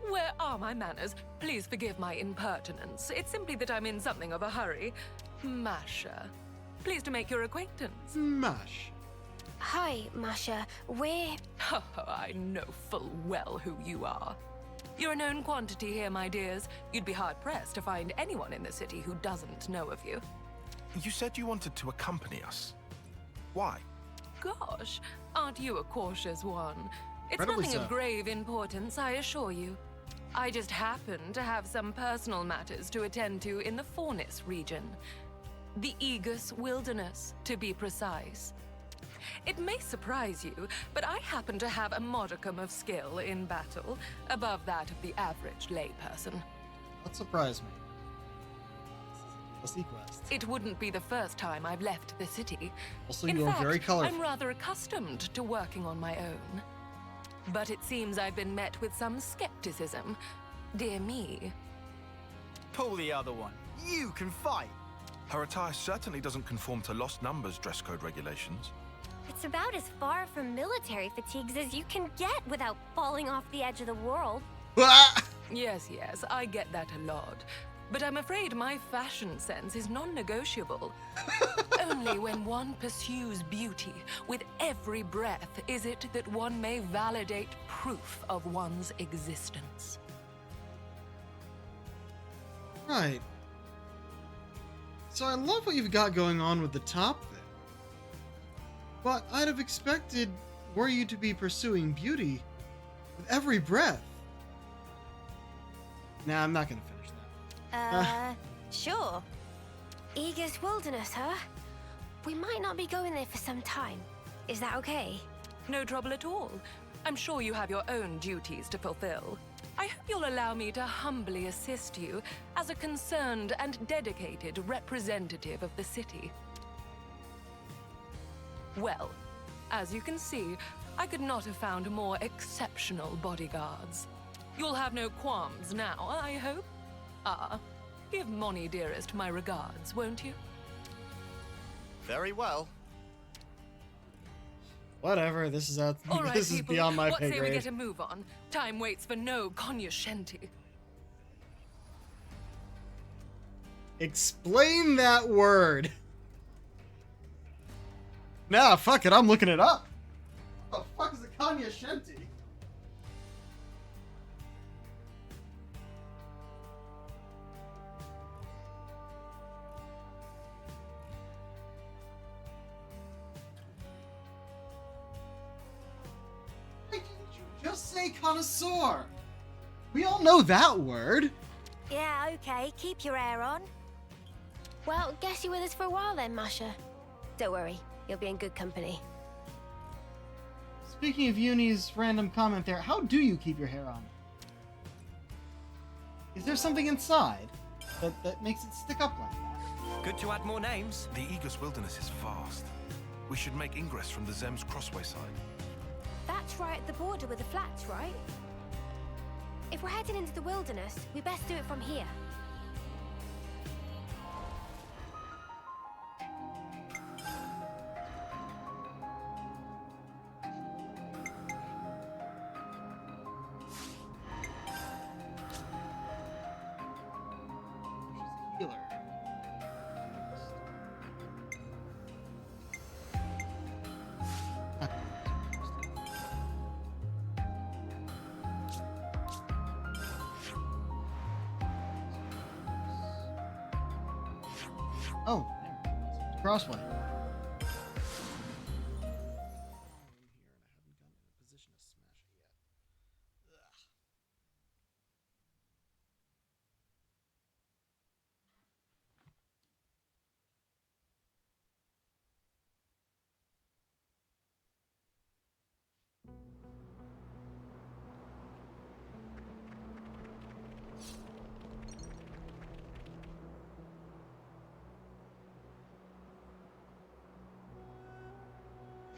Where are my manners? Please forgive my impertinence. It's simply that I'm in something of a hurry. Masha. Pleased to make your acquaintance. Mash. Hi, Masha. We're... I know full well who you are. You're a known quantity here, my dears. You'd be hard-pressed to find anyone in the city who doesn't know of you. You said you wanted to accompany us. Why? Gosh, aren't you a cautious one? It's Incredibly nothing so. of grave importance, I assure you. I just happen to have some personal matters to attend to in the Fornis region. The Aegis Wilderness, to be precise. It may surprise you, but I happen to have a modicum of skill in battle, above that of the average layperson. That surprised me. A sequest. It wouldn't be the first time I've left the city. Also, In you are fact, very colorful. I'm rather accustomed to working on my own. But it seems I've been met with some skepticism. Dear me. Pull the other one. You can fight. Her attire certainly doesn't conform to Lost Numbers dress code regulations. It's about as far from military fatigues as you can get without falling off the edge of the world. Yes, yes, I get that a lot. But I'm afraid my fashion sense is non-negotiable. Only when one pursues beauty with every breath is it that one may validate proof of one's existence. Right. So I love what you've got going on with the top there. But I'd have expected were you to be pursuing beauty with every breath. Nah, I'm not gonna finish that. Sure. Aegis Wilderness, huh? We might not be going there for some time. Is that okay? No trouble at all. I'm sure you have your own duties to fulfill. I hope you'll allow me to humbly assist you as a concerned and dedicated representative of the city. Well, as you can see, I could not have found more exceptional bodyguards. You'll have no qualms now, I hope? Ah, give Moni dearest my regards, won't you? Very well. Whatever, this is out. All right, This is people, beyond my what pay say we grade. get a move on? Time waits for no cognoscenti. Explain that word. Nah, fuck it, I'm looking it up. What the fuck is a cognoscenti? Why didn't you just say connoisseur? We all know that word. Yeah, okay. Keep your hair on. Well, guess you're with us for a while then, Masha. Don't worry, you'll be in good company. Speaking of Uni's random comment there, how do you keep your hair on? Is there something inside that makes it stick up like that? Good to add more names. The Aegis Wilderness is vast. We should make ingress from the Zem's Crossway side. That's right at the border with the flats, right? If we're heading into the wilderness, we best do it from here. Healer. Oh, there. Crossway.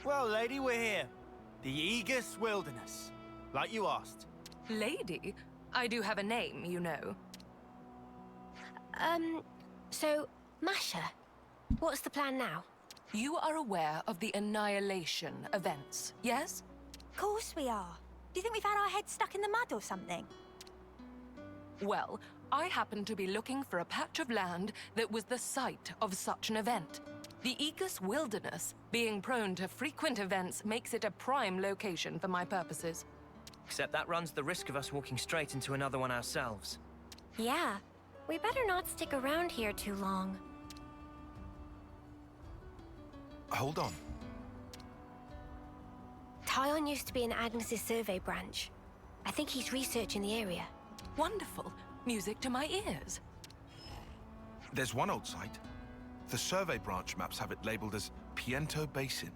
Well, lady, we're here. The Aegis Wilderness. Like you asked. Lady? I do have a name, you know. So, Masha, what's the plan now? You are aware of the Annihilation events, yes? Of course we are. Do you think we've had our heads stuck in the mud or something? Well, I happen to be looking for a patch of land that was the site of such an event. The Aegis Wilderness, being prone to frequent events, makes it a prime location for my purposes. Except that runs the risk of us walking straight into another one ourselves. Yeah, we better not stick around here too long. Hold on. Tyon used to be in Agnes's survey branch. I think he's researching the area. Wonderful. Music to my ears. There's one old site. The survey branch maps have it labeled as Piento Basin.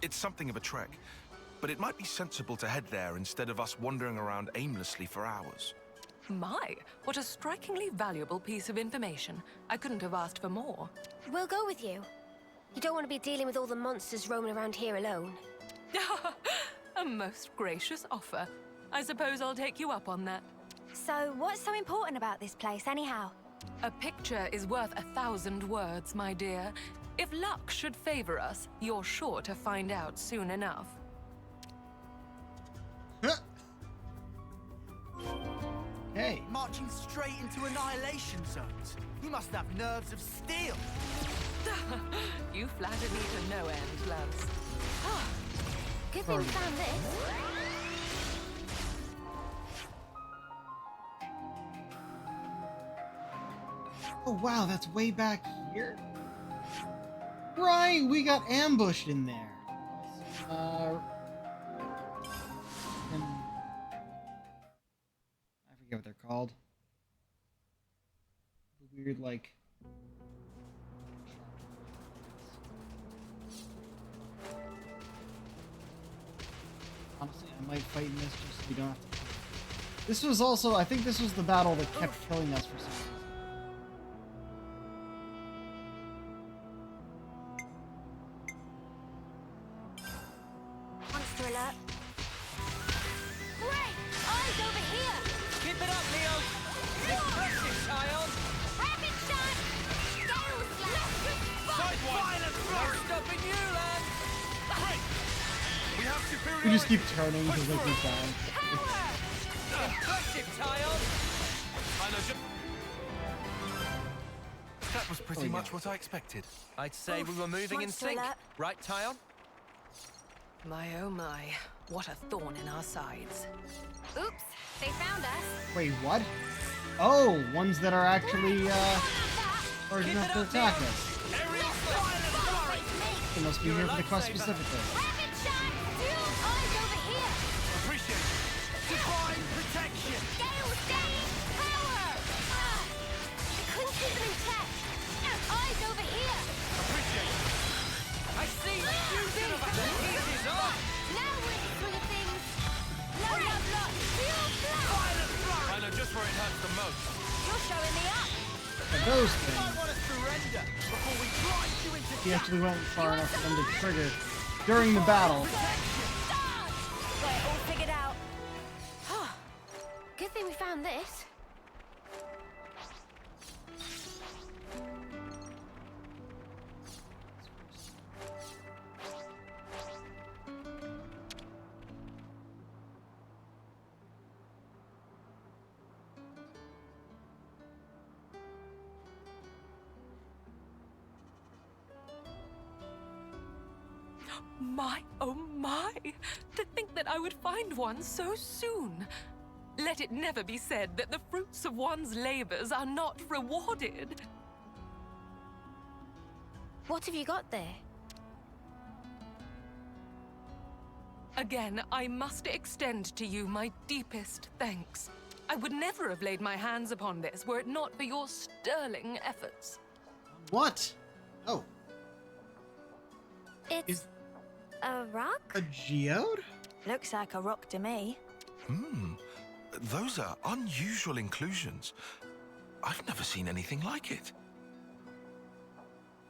It's something of a trek, but it might be sensible to head there instead of us wandering around aimlessly for hours. My, what a strikingly valuable piece of information. I couldn't have asked for more. We'll go with you. You don't want to be dealing with all the monsters roaming around here alone. A most gracious offer. I suppose I'll take you up on that. So, what's so important about this place, anyhow? A picture is worth 1,000 words, my dear. If luck should favor us, you're sure to find out soon enough. Hey. Marching straight into annihilation zones. He must have nerves of steel. You flatter me to no end, loves. Good thing we found this. Oh wow, that's way back here. Right, we got ambushed in there. And I forget what they're called. The weird, like. Honestly, I might fight in this just so we don't have to. This was also, I think this was the battle that kept killing us for some reason. Monster alert. Great! Eyes over here! Keep it up, Leo! Impressive, child! Rapid shot! Scale slash! Sidewise! No stopping you, lad! Great! We have superiority! We just keep turning because they keep dying. Impressive, child! I know just... That was pretty much what I expected. I'd say we were moving in sync. Right, Tyon? My oh my, what a thorn in our sides. Oops, they found us. Wait, what? Oh, ones that are actually, large enough to attack us. They must be here for the quest specifically. Rapid shot! Two eyes over here! Appreciate it. Divine protection! Scale stage! Power! I couldn't keep them in check. Eyes over here! Appreciate it. I see fusion of eases off! Now we're in the swing of things. Love, love, love! Feel flat! Violent flurry! I know just where it hurts the most. You're showing me up! Those I things. want to surrender before we grind you into He actually went far enough for them to trigger during the battle. Got it all figured out. Good thing we found this. My, oh my! To think that I would find one so soon. Let it never be said that the fruits of one's labors are not rewarded. What have you got there? Again, I must extend to you my deepest thanks. I would never have laid my hands upon this were it not for your sterling efforts. What? Oh. It's a rock? A geode? Looks like a rock to me. Those are unusual inclusions. I've never seen anything like it.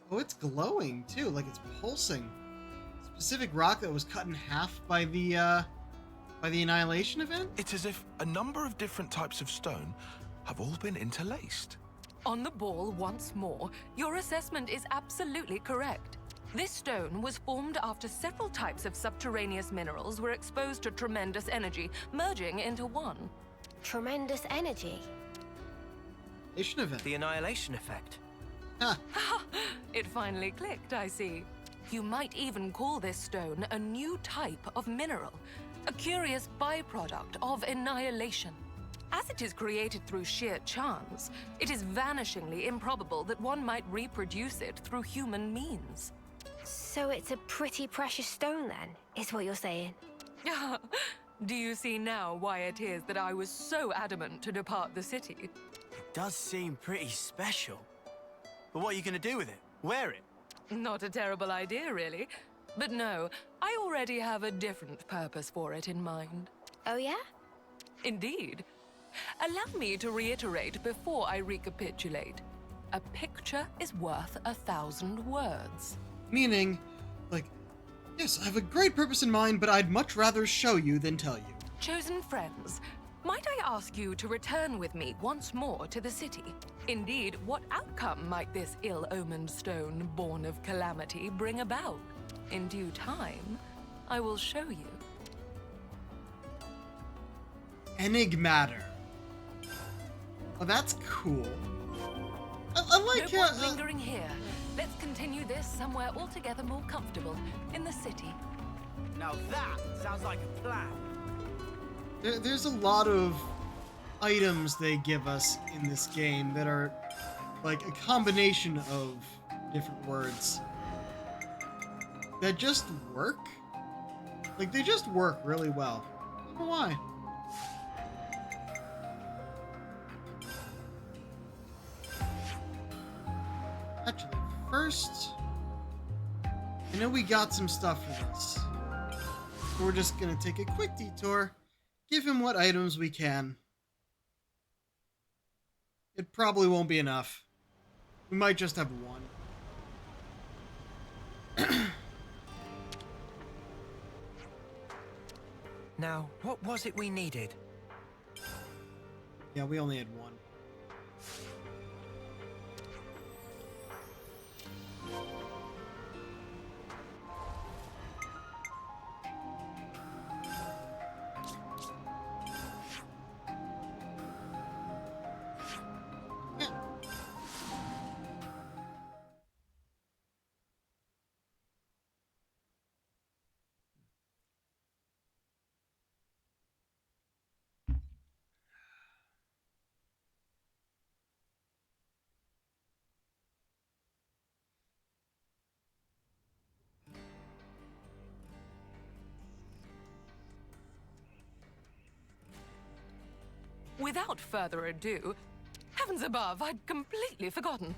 Oh, it's glowing too, like it's pulsing. Specific rock that was cut in half by the Annihilation event? It's as if a number of different types of stone have all been interlaced. On the ball once more, your assessment is absolutely correct. This stone was formed after several types of subterraneous minerals were exposed to tremendous energy, merging into one. Tremendous energy? Annihilation event. The Annihilation effect. Huh. It finally clicked, I see. You might even call this stone a new type of mineral, a curious byproduct of annihilation. As it is created through sheer chance, it is vanishingly improbable that one might reproduce it through human means. So it's a pretty precious stone then, is what you're saying? Do you see now why it is that I was so adamant to depart the city? It does seem pretty special. But what are you going to do with it? Wear it? Not a terrible idea, really. But no, I already have a different purpose for it in mind. Oh, yeah? Indeed. Allow me to reiterate before I recapitulate. A picture is worth 1,000 words. Meaning, like, yes, I have a great purpose in mind, but I'd much rather show you than tell you. Chosen friends, Might I ask you to return with me once more to the city? Indeed, what outcome might this ill-omened stone, born of calamity, bring about? In due time, I will show you. Enigmatter. Oh, that's cool. I like no point lingering here. Let's continue this somewhere altogether more comfortable, in the city. Now that sounds like a plan. There's a lot of items they give us in this game that are like a combination of different words that just work. Like, they just work really well. I don't know why. Actually, first, I know we got some stuff for this. We're just gonna take a quick detour, give him what items we can. It probably won't be enough. We might just have one. Now, what was it we needed? Yeah, we only had one. Without further ado, heavens above, I'd completely forgotten.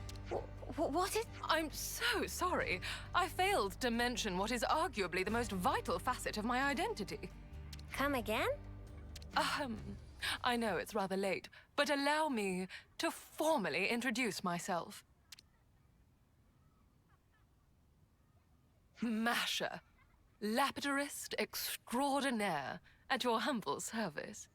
What is... I'm so sorry. I failed to mention what is arguably the most vital facet of my identity. Come again? I know it's rather late, but allow me to formally introduce myself. Masha, lapidarist extraordinaire, at your humble service.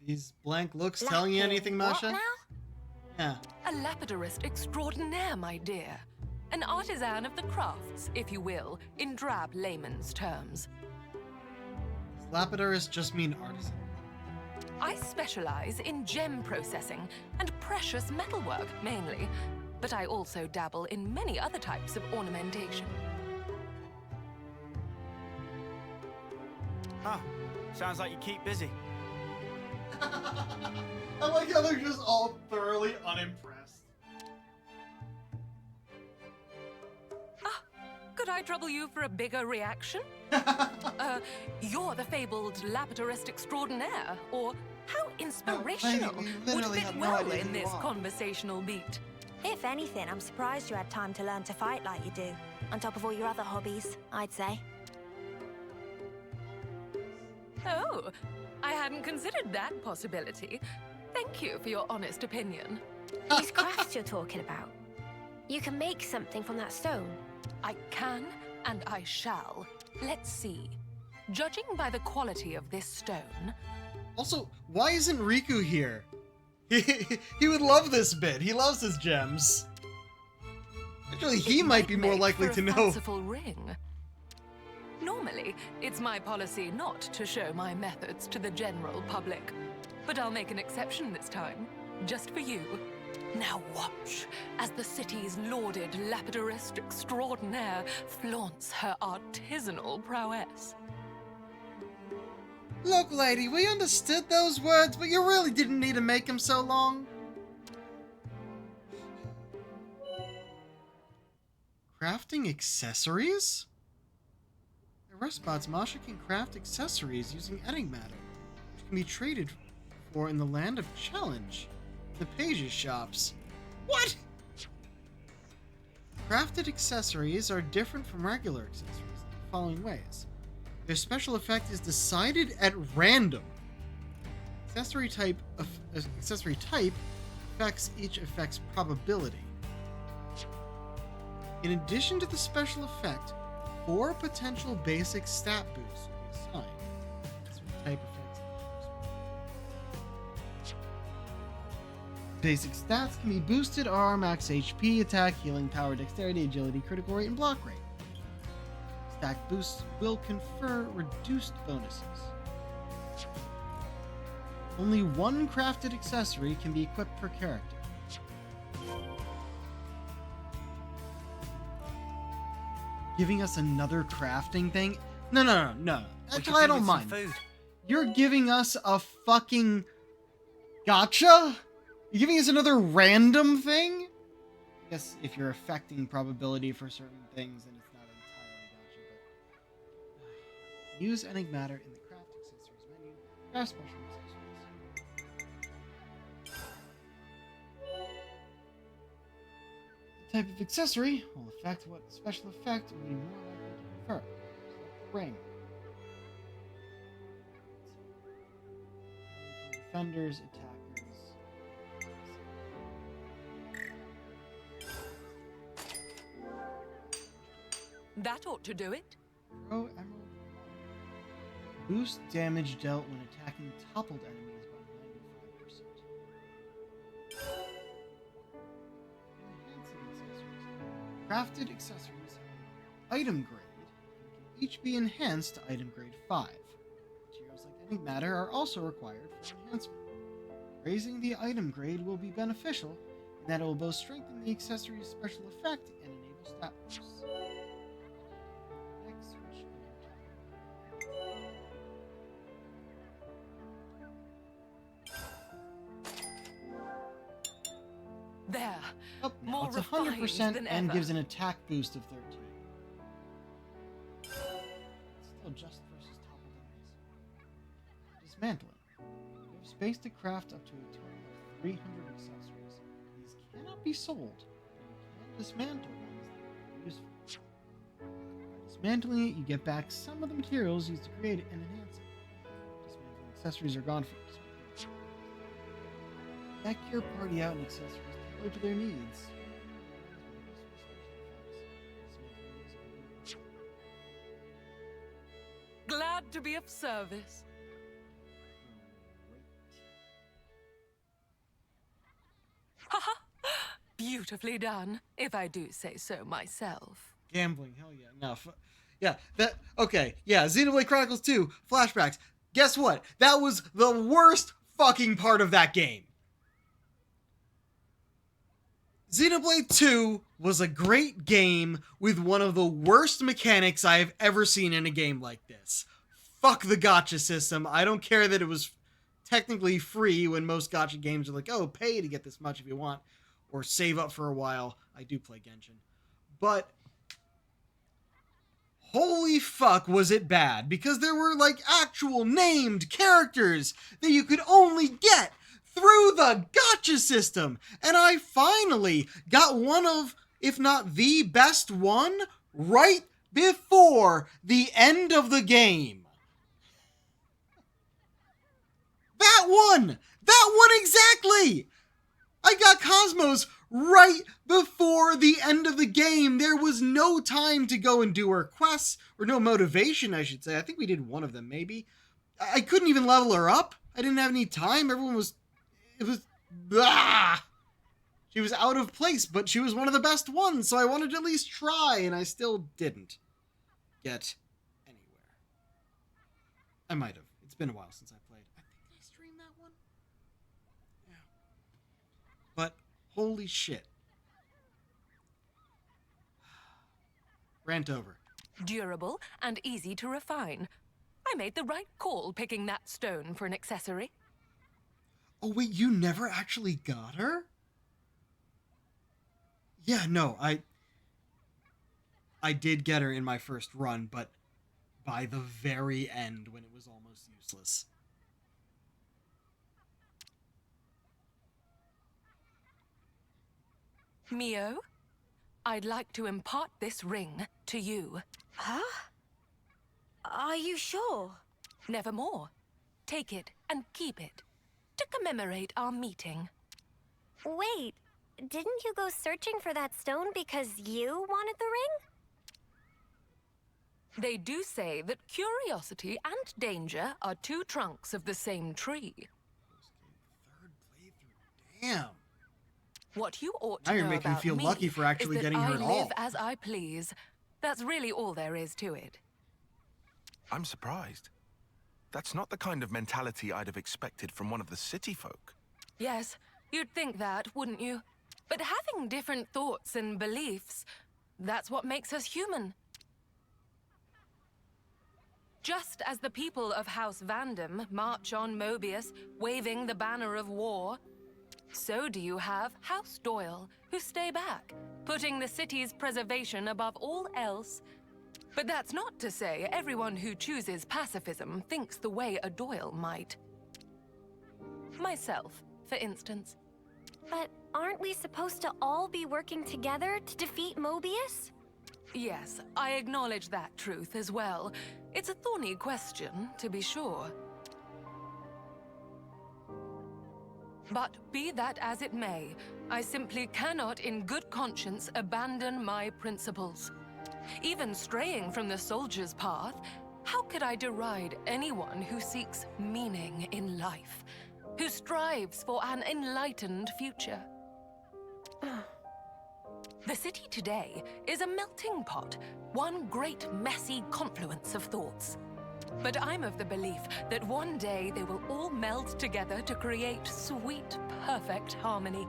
These blank looks telling you anything, Masha? What now? Yeah. A lapidarist extraordinaire, my dear. An artisan of the crafts, if you will, in drab layman's terms. Does lapidarist just mean artisan? I specialize in gem processing and precious metalwork, mainly. But I also dabble in many other types of ornamentation. Huh. Sounds like you keep busy. I like how they're just all thoroughly unimpressed. Could I trouble you for a bigger reaction? You're the fabled lapidarist extraordinaire, or how inspirational would fit well in this conversational beat. If anything, I'm surprised you had time to learn to fight like you do. On top of all your other hobbies, I'd say. Oh, I hadn't considered that possibility. Thank you for your honest opinion. These crafts you're talking about. You can make something from that stone. I can, and I shall. Let's see. Judging by the quality of this stone... Also, why isn't Riku here? He would love this bit. He loves his gems. Actually, he might be more likely to know. Fanciful ring. Normally, it's my policy not to show my methods to the general public. But I'll make an exception this time, just for you. Now watch as the city's lauded lapidarist extraordinaire flaunts her artisanal prowess. Look, lady, we understood those words, but you really didn't need to make them so long. Crafting accessories? At Restbots, Masha can craft accessories using enigmatter, which can be traded for in the Land of Challenge, the pages shops. What? Crafted accessories are different from regular accessories in the following ways. Their special effect is decided at random. Accessory type affects each effect's probability. In addition to the special effect, 4 potential basic stat boosts will be assigned. That's what type effects. Basic stats can be boosted are max HP, attack, healing, power, dexterity, agility, critical rate, and block rate. Stack boosts will confer reduced bonuses. Only 1 crafted accessory can be equipped per character. Giving us another crafting thing? No. Actually, I don't mind. You're giving us a fucking gotcha? You're giving us another random thing? I guess if you're affecting probability for certain things, then it's not entirely gotcha, but use any matter in the craft accessories menu. Craft special accessories. The type of accessory will affect what special effect will be more likely to confer. Select the ring. Defenders, attackers. That ought to do it. Pro Emerald. Boost damage dealt when attacking toppled enemies by 95%. Enhancing accessories. Crafted accessories have item grade and can each be enhanced to item grade 5. Materials like any matter are also required for enhancement. Raising the item grade will be beneficial in that it will both strengthen the accessory's special effect and enable stat boosts. There. Oh, More it's refined 100% than and ever. gives an attack boost of 13. Still just versus toppled enemies. Dismantling. You have space to craft up to a total of 300 accessories. These cannot be sold, but you can dismantle ones that are useful. By dismantling it, you get back some of the materials used to create it and enhance it. Dismantling accessories are gone from dismantling. Deck your party out in accessories tailored to their needs. Glad to be of service. Haha! Beautifully done, if I do say so myself. Gambling, hell yeah, enough. Yeah, Xenoblade Chronicles 2, flashbacks. Guess what? That was the worst fucking part of that game. Xenoblade 2 was a great game with one of the worst mechanics I have ever seen in a game like this. Fuck the gacha system. I don't care that it was technically free when most gacha games are like, oh, pay to get this much if you want, or save up for a while. I do play Genshin. But holy fuck was it bad, because there were like actual named characters that you could only get through the gacha system, and I finally got one of, if not the best one, right before the end of the game. That one exactly! I got Cosmos right before the end of the game. There was no time to go and do her quests, or no motivation, I should say. I think we did one of them, maybe. I couldn't even level her up. I didn't have any time. She was out of place, but she was one of the best ones, so I wanted to at least try, and I still didn't get anywhere. I might have. It's been a while since I played. I think I streamed that one. Yeah. But holy shit. Rant over. Durable and easy to refine. I made the right call picking that stone for an accessory. Oh wait, you never actually got her? Yeah, no, I did get her in my first run, but by the very end when it was almost useless. Mio, I'd like to impart this ring to you. Huh? Are you sure? Nevermore. Take it and keep it to commemorate our meeting. Wait, didn't you go searching for that stone because you wanted the ring? They do say that curiosity and danger are two trunks of the same tree. Damn. What you ought Now to you're know making me about feel me lucky for actually is that getting her I at live all. as I please. That's really all there is to it. I'm surprised. That's not the kind of mentality I'd have expected from one of the city folk. Yes, you'd think that, wouldn't you? But having different thoughts and beliefs, that's what makes us human. Just as the people of House Vandam march on Mobius, waving the banner of war, so do you have House Doyle, who stay back, putting the city's preservation above all else. But that's not to say everyone who chooses pacifism thinks the way a Doyle might. Myself, for instance. But aren't we supposed to all be working together to defeat Mobius? Yes, I acknowledge that truth as well. It's a thorny question, to be sure. But be that as it may, I simply cannot in good conscience abandon my principles. Even straying from the soldier's path, how could I deride anyone who seeks meaning in life, who strives for an enlightened future? The city today is a melting pot, one great messy confluence of thoughts. But I'm of the belief that one day they will all meld together to create sweet, perfect harmony.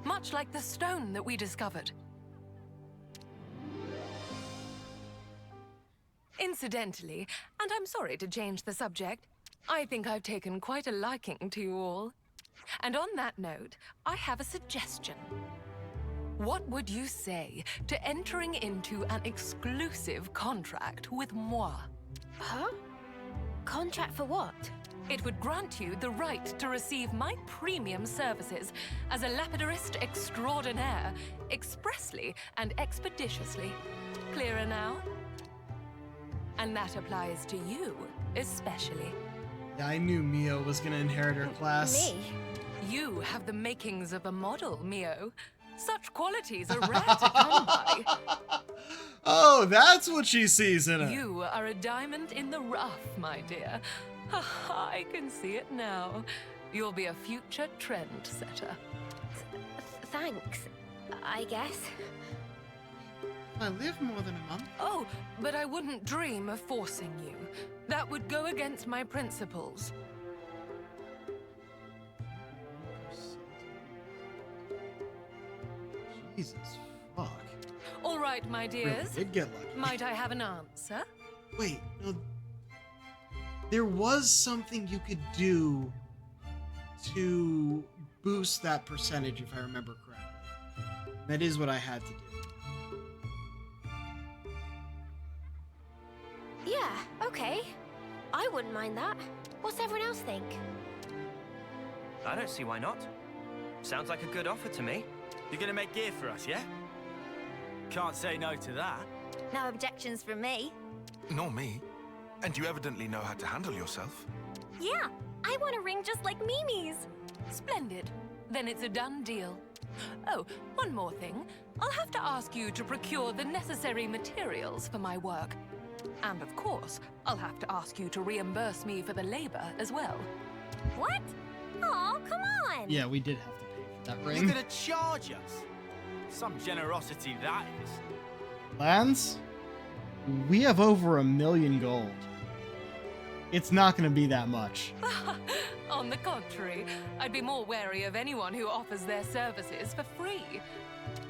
Much like the stone that we discovered. Incidentally, and I'm sorry to change the subject, I think I've taken quite a liking to you all. And on that note, I have a suggestion. What would you say to entering into an exclusive contract with moi? Huh? Contract for what? It would grant you the right to receive my premium services as a lapidarist extraordinaire, expressly and expeditiously. Clearer now? And that applies to you, especially. Yeah, I knew Mio was gonna inherit her class. Me? You have the makings of a model, Mio. Such qualities are rare to come by. Oh, that's what she sees in her. You are a diamond in the rough, my dear. I can see it now. You'll be a future trendsetter. Thanks, I guess. I live more than a month. Oh, but I wouldn't dream of forcing you. That would go against my principles. Jesus, fuck. All right, my dears. Really did get lucky. Might I have an answer? Wait, no. There was something you could do to boost that percentage, if I remember correctly. That is what I had to do. Yeah, okay. I wouldn't mind that. What's everyone else think? I don't see why not. Sounds like a good offer to me. You're gonna make gear for us, yeah? Can't say no to that. No objections from me. Nor me. And you evidently know how to handle yourself. Yeah, I want a ring just like Mimi's. Splendid. Then it's a done deal. Oh, one more thing. I'll have to ask you to procure the necessary materials for my work. And of course, I'll have to ask you to reimburse me for the labor as well. What? Oh, come on! Yeah, we did have to pay for that ring. You're gonna charge us? Some generosity, that is. Lance, we have over 1 million gold. It's not going to be that much. On the contrary, I'd be more wary of anyone who offers their services for free.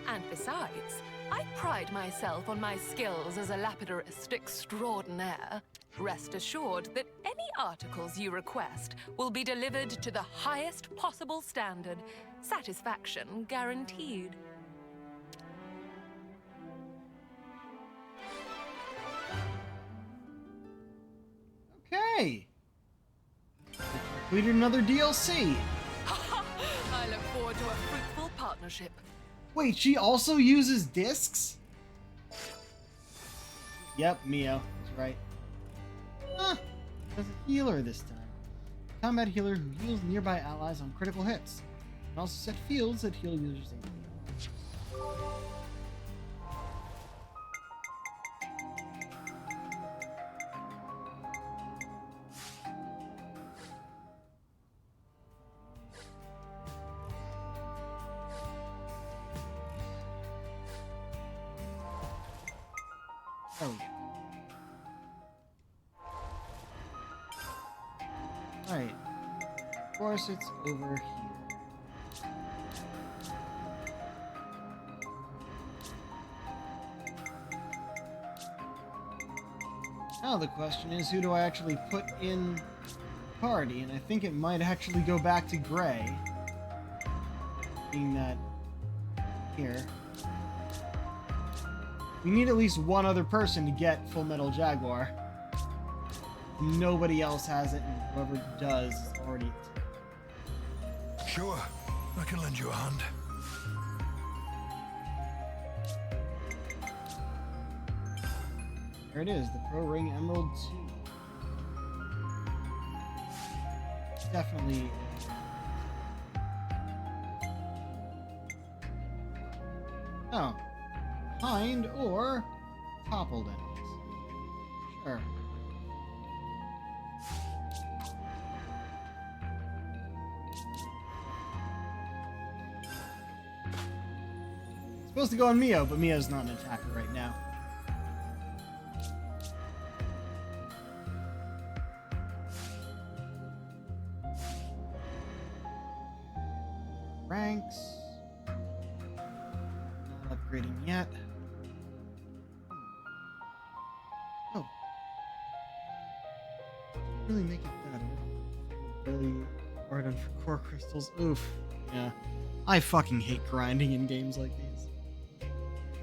And besides, I pride myself on my skills as a lapidarist extraordinaire. Rest assured that any articles you request will be delivered to the highest possible standard. Satisfaction guaranteed. Okay. Completed another DLC. I look forward to a fruitful partnership. Wait, she also uses discs? Yep, Mio. That's right. Huh. As a healer this time. Combat healer who heals nearby allies on critical hits. And also set fields that heal users in There we go. Alright. Of course, it's over here. Now the question is, who do I actually put in the party? And I think it might actually go back to Gray. Being that here. We need at least one other person to get Full Metal Jaguar. Nobody else has it, and whoever does is already... Sure, I can lend you a hand. There it is, the Pro Ring Emerald 2. Definitely... Oh. Behind or toppled enemies. Sure. It's supposed to go on Mio, but Mio's not an attacker right now. Ranks. Not upgrading yet. Oh. Really make it better. Really hard on for core crystals. Oof. Yeah. I fucking hate grinding in games like these.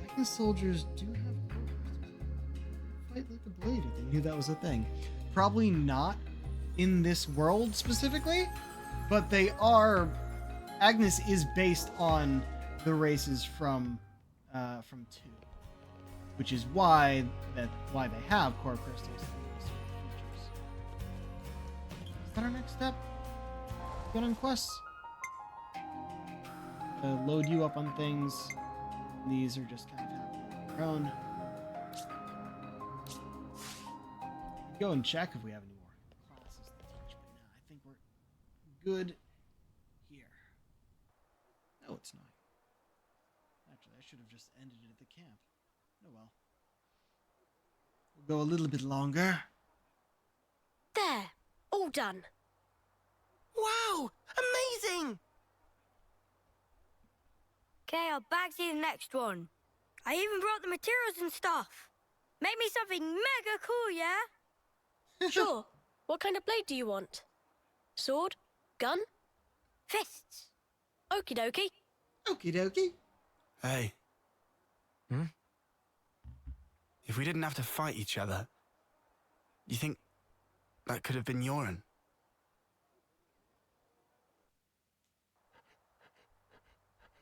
Techno soldiers do have core crystals. Fight like a blade if they knew that was a thing. Probably not in this world specifically, but they are. Agnes is based on the races from 2, which is why they have core crystals. Is that our next step? Get on quests. Load you up on things. These are just kind of happening on their own. Go and check if we have any more classes to teach, but no, I think we're good. No, it's not. Actually, I should have just ended it at the camp. Oh well. We'll go a little bit longer. There. All done. Wow! Amazing! Okay, I'll back to the next one. I even brought the materials and stuff. Make me something mega cool, yeah? Sure. What kind of blade do you want? Sword? Gun? Fists. Okie dokie. Okie dokie. Hey. If we didn't have to fight each other, you think that could have been Yoren?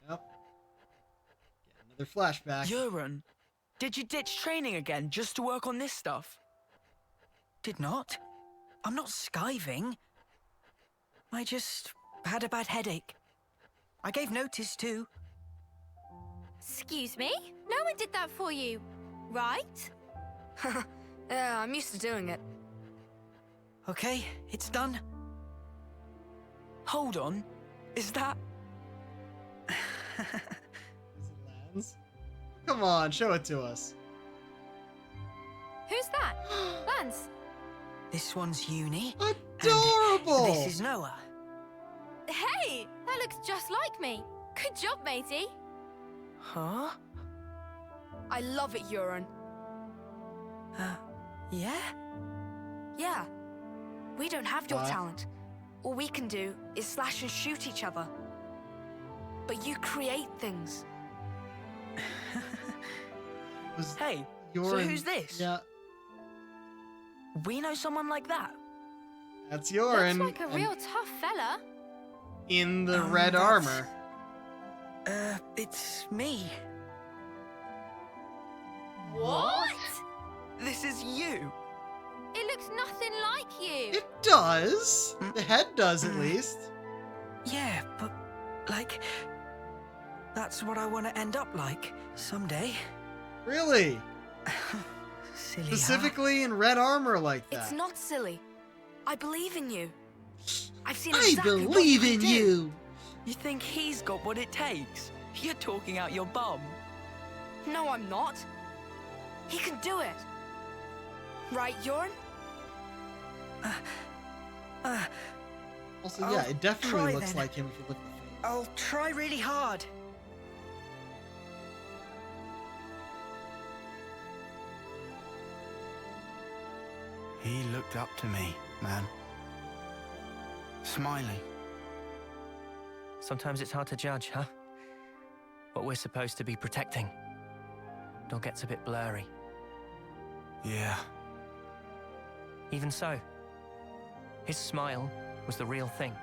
Yep. Get another flashback. Yoren, did you ditch training again just to work on this stuff? Did not. I'm not skiving. I just had a bad headache. I gave notice too. Excuse me? No one did that for you, right? Yeah, I'm used to doing it. Okay, it's done. Hold on. Is that... Lance? Come on, show it to us. Who's that? Lance. This one's Uni. Adorable! And this is Noah. Hey, that looks just like me. Good job, matey. Huh? I love it, Yoren. Yeah? Yeah. We don't have your What? talent. All we can do is slash and shoot each other. But you create things. Hey, so Yoren- who's this? Yeah, We know someone like that? that's Yoren. Looks like a real tough fella. In the red armor. It's me. What? This is you. It looks nothing like you. It does. The head does, at least. Yeah, but, like, that's what I want to end up like someday. Really? Silly, Specifically in red armor like that. It's not silly. I believe in you. I've seen I exactly what believe you in can do. you. You think he's got what it takes? You're talking out your bum. No, I'm not. He can do it. Right, Yorn? Also, I'll yeah, it definitely try looks then. like him if you look at the face. I'll try really hard. He looked up to me, man. Smiling. Sometimes it's hard to judge, huh? What we're supposed to be protecting. It all gets a bit blurry. Yeah. Even so, his smile was the real thing.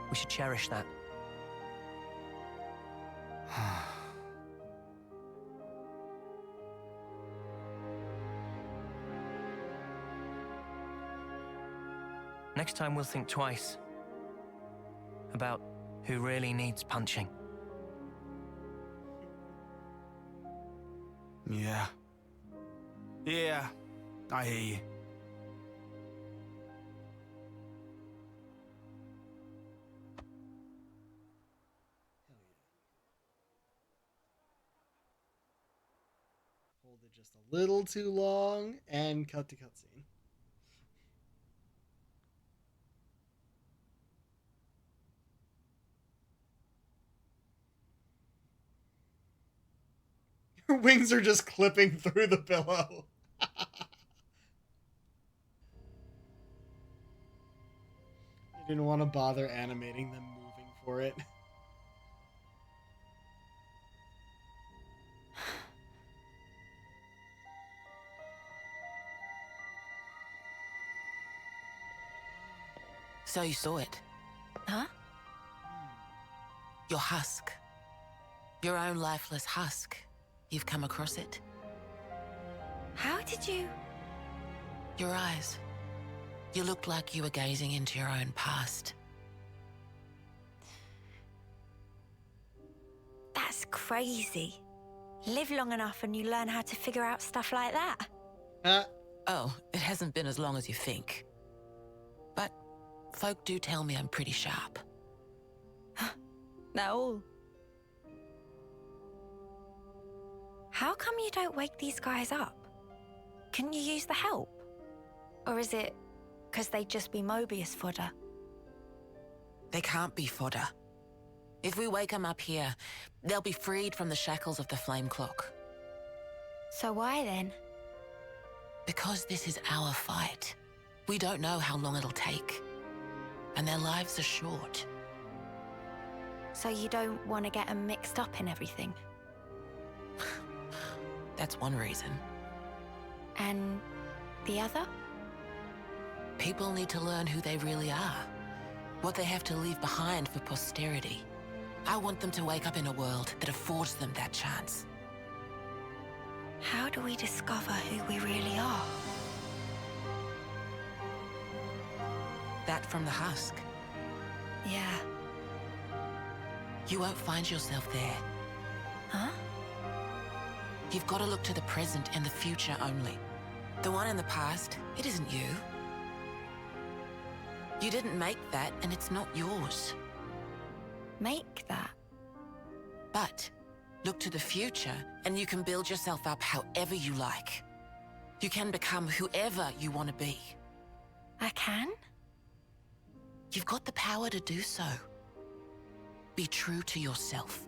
We should cherish that. Next time we'll think twice about who really needs punching. Yeah. Yeah, I hear you. Hold it just a little too long and cut to cutscene. Her wings are just clipping through the pillow. I didn't want to bother animating them moving for it. So you saw it? Huh? Your husk. Your own lifeless husk. You've come across it? How did you... Your eyes. You looked like you were gazing into your own past. That's crazy. Live long enough and you learn how to figure out stuff like that. Oh, it hasn't been as long as you think. But folk do tell me I'm pretty sharp. That all? How come you don't wake these guys up? Couldn't you use the help? Or is it because they'd just be Mobius fodder? They can't be fodder. If we wake them up here, they'll be freed from the shackles of the flame clock. So why then? Because this is our fight. We don't know how long it'll take. And their lives are short. So you don't want to get them mixed up in everything? That's one reason. And the other? People need to learn who they really are. What they have to leave behind for posterity. I want them to wake up in a world that affords them that chance. How do we discover who we really are? That from the husk. Yeah. You won't find yourself there. Huh? You've got to look to the present and the future only. The one in the past, it isn't you. You didn't make that, and it's not yours. Make that? But look to the future, and you can build yourself up however you like. You can become whoever you want to be. I can? You've got the power to do so. Be true to yourself.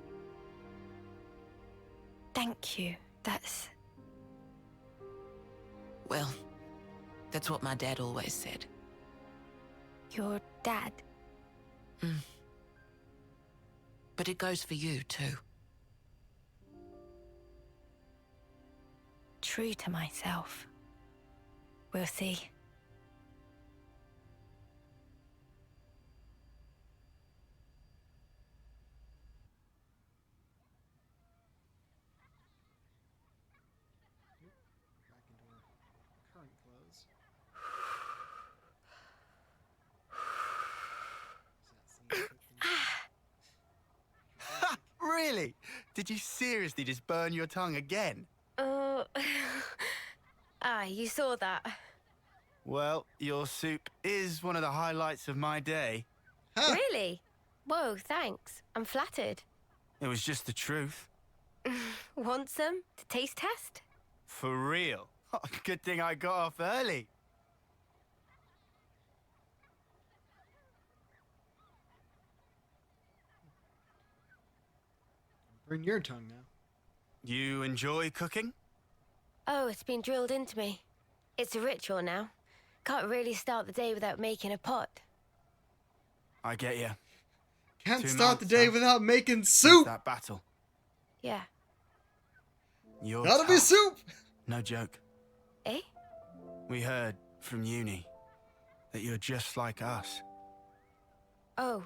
Thank you. That's... Well, that's what my dad always said. Your dad? But it goes for you, too. True to myself. We'll see. Back into her current clothes. Really? Did you seriously just burn your tongue again? You saw that. Well, your soup is one of the highlights of my day. Really? Whoa, thanks. I'm flattered. It was just the truth. Want some to taste test? For real? Good thing I got off early. Burn your tongue now. You enjoy cooking? Oh, it's been drilled into me. It's a ritual now. Can't really start the day without making a pot. I get you. Can't 2 start the months, day huh? without making Since soup. that battle. Yeah. You're Gotta be tough. soup. No joke. Eh? We heard from uni that you're just like us. Oh,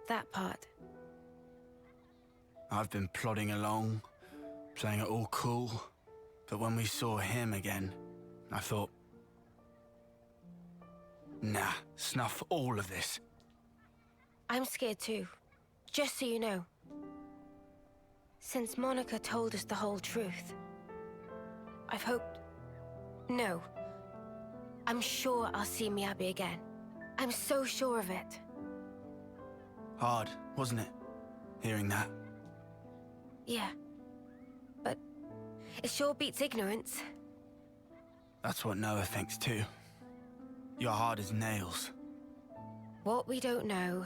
that part. I've been plodding along, playing it all cool. But when we saw him again, I thought, nah, snuff all of this. I'm scared too. Just so you know. Since Monica told us the whole truth, I've hoped... No. I'm sure I'll see Miyabi again. I'm so sure of it. Hard, wasn't it? Hearing that. Yeah. But it sure beats ignorance. That's what Noah thinks too. You're hard as nails. What we don't know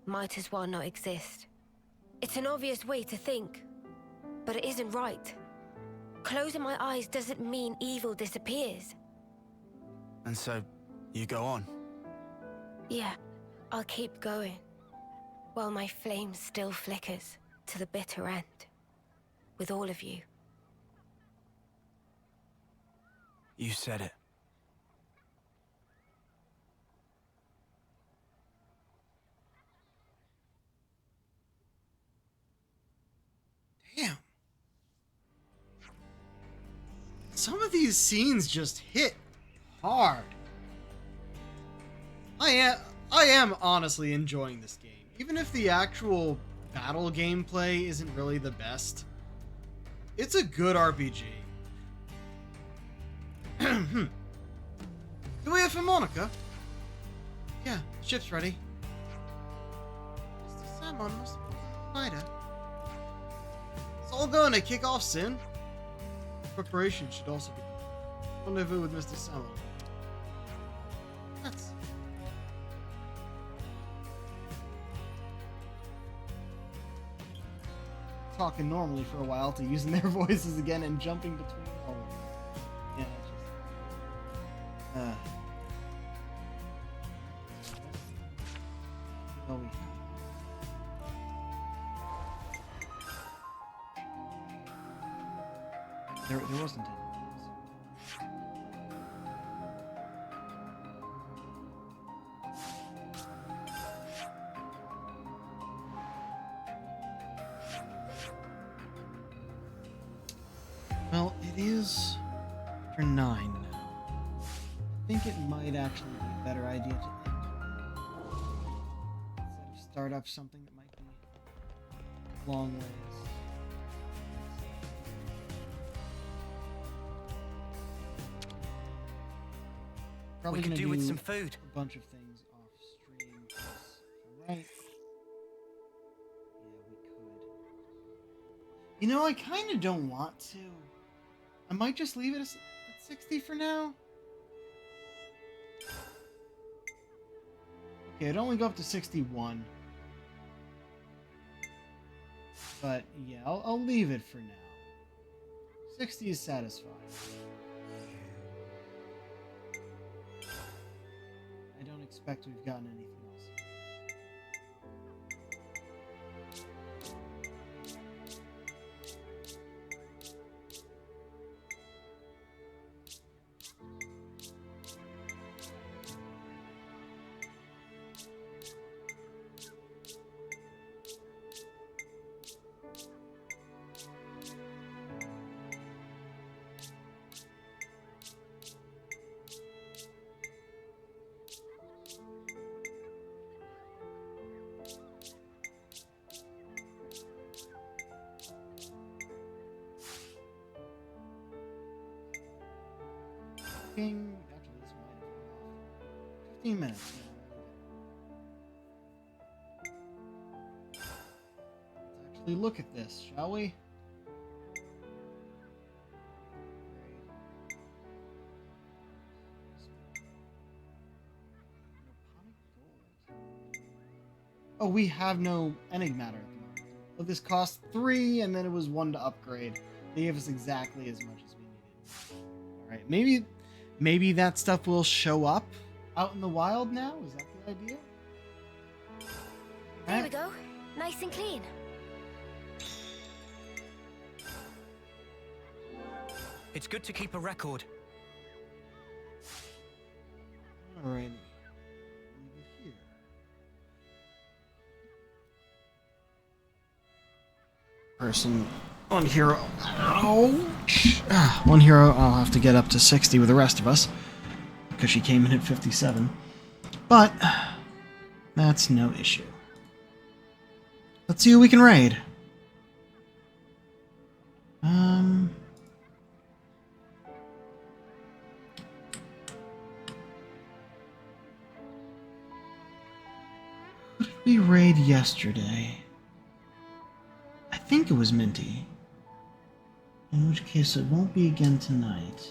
might as well not exist. It's an obvious way to think, but it isn't right. Closing my eyes doesn't mean evil disappears. And so, you go on. Yeah, I'll keep going. While my flame still flickers to the bitter end. With all of you. You said it. Damn. Some of these scenes just hit hard. I am honestly enjoying this game. Even if the actual battle gameplay isn't really the best, it's a good RPG. Do we have for Monica? Yeah, ship's ready. Mr. Salmon must have been a fighter. It's all going to kick off soon. Preparation should also be rendezvous with Mr. Salmon. That's... talking normally for a while to using their voices again and jumping between all of them. Yeah, it's just... Oh, we... There wasn't any. Well, it is after 9 now. I think it might actually be a better idea to end instead of start up something that might be a long ways. Probably we could gonna do with some food. A bunch of things off stream. Right. Yeah, we could. You know, I kind of don't want to. I might just leave it at 60 for now. Okay, it'd only go up to 61. But yeah, I'll leave it for now. 60 is satisfying. I don't expect we've gotten anything else. Actually, this might have been off. 15 minutes. Let's actually look at this, shall we? Oh, we have no enigmatter at the moment. Oh, this cost 3, and then it was 1 to upgrade. They gave us exactly as much as we needed. All right, maybe that stuff will show up out in the wild now. Is that the idea? There we go. Nice and clean. It's good to keep a record. Alrighty. Leave it here. Person. 1 hero. Ouch. 1 hero. I'll have to get up to 60 with the rest of us. Because she came in at 57. But that's no issue. Let's see who we can raid. Who did we raid yesterday? I think it was Minty. In which case it won't be again tonight.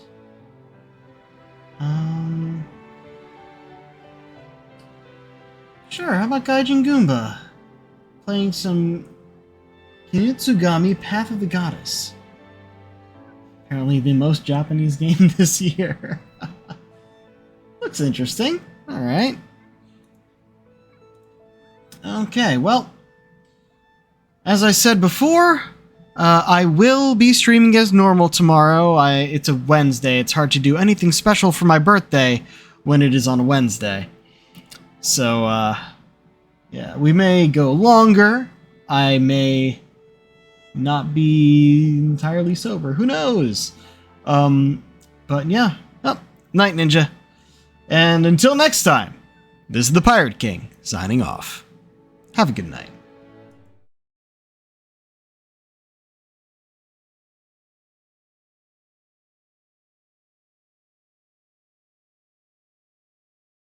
Sure, how about Gaijin Goomba? Playing some Kinutsugami Path of the Goddess. Apparently the most Japanese game this year. Looks interesting. Alright. Okay, well, as I said before, I will be streaming as normal tomorrow. It's a Wednesday. It's hard to do anything special for my birthday when it is on a Wednesday. So, yeah, we may go longer. I may not be entirely sober. Who knows? But yeah. Oh, night, Ninja. And until next time, this is the Pirate King, signing off. Have a good night.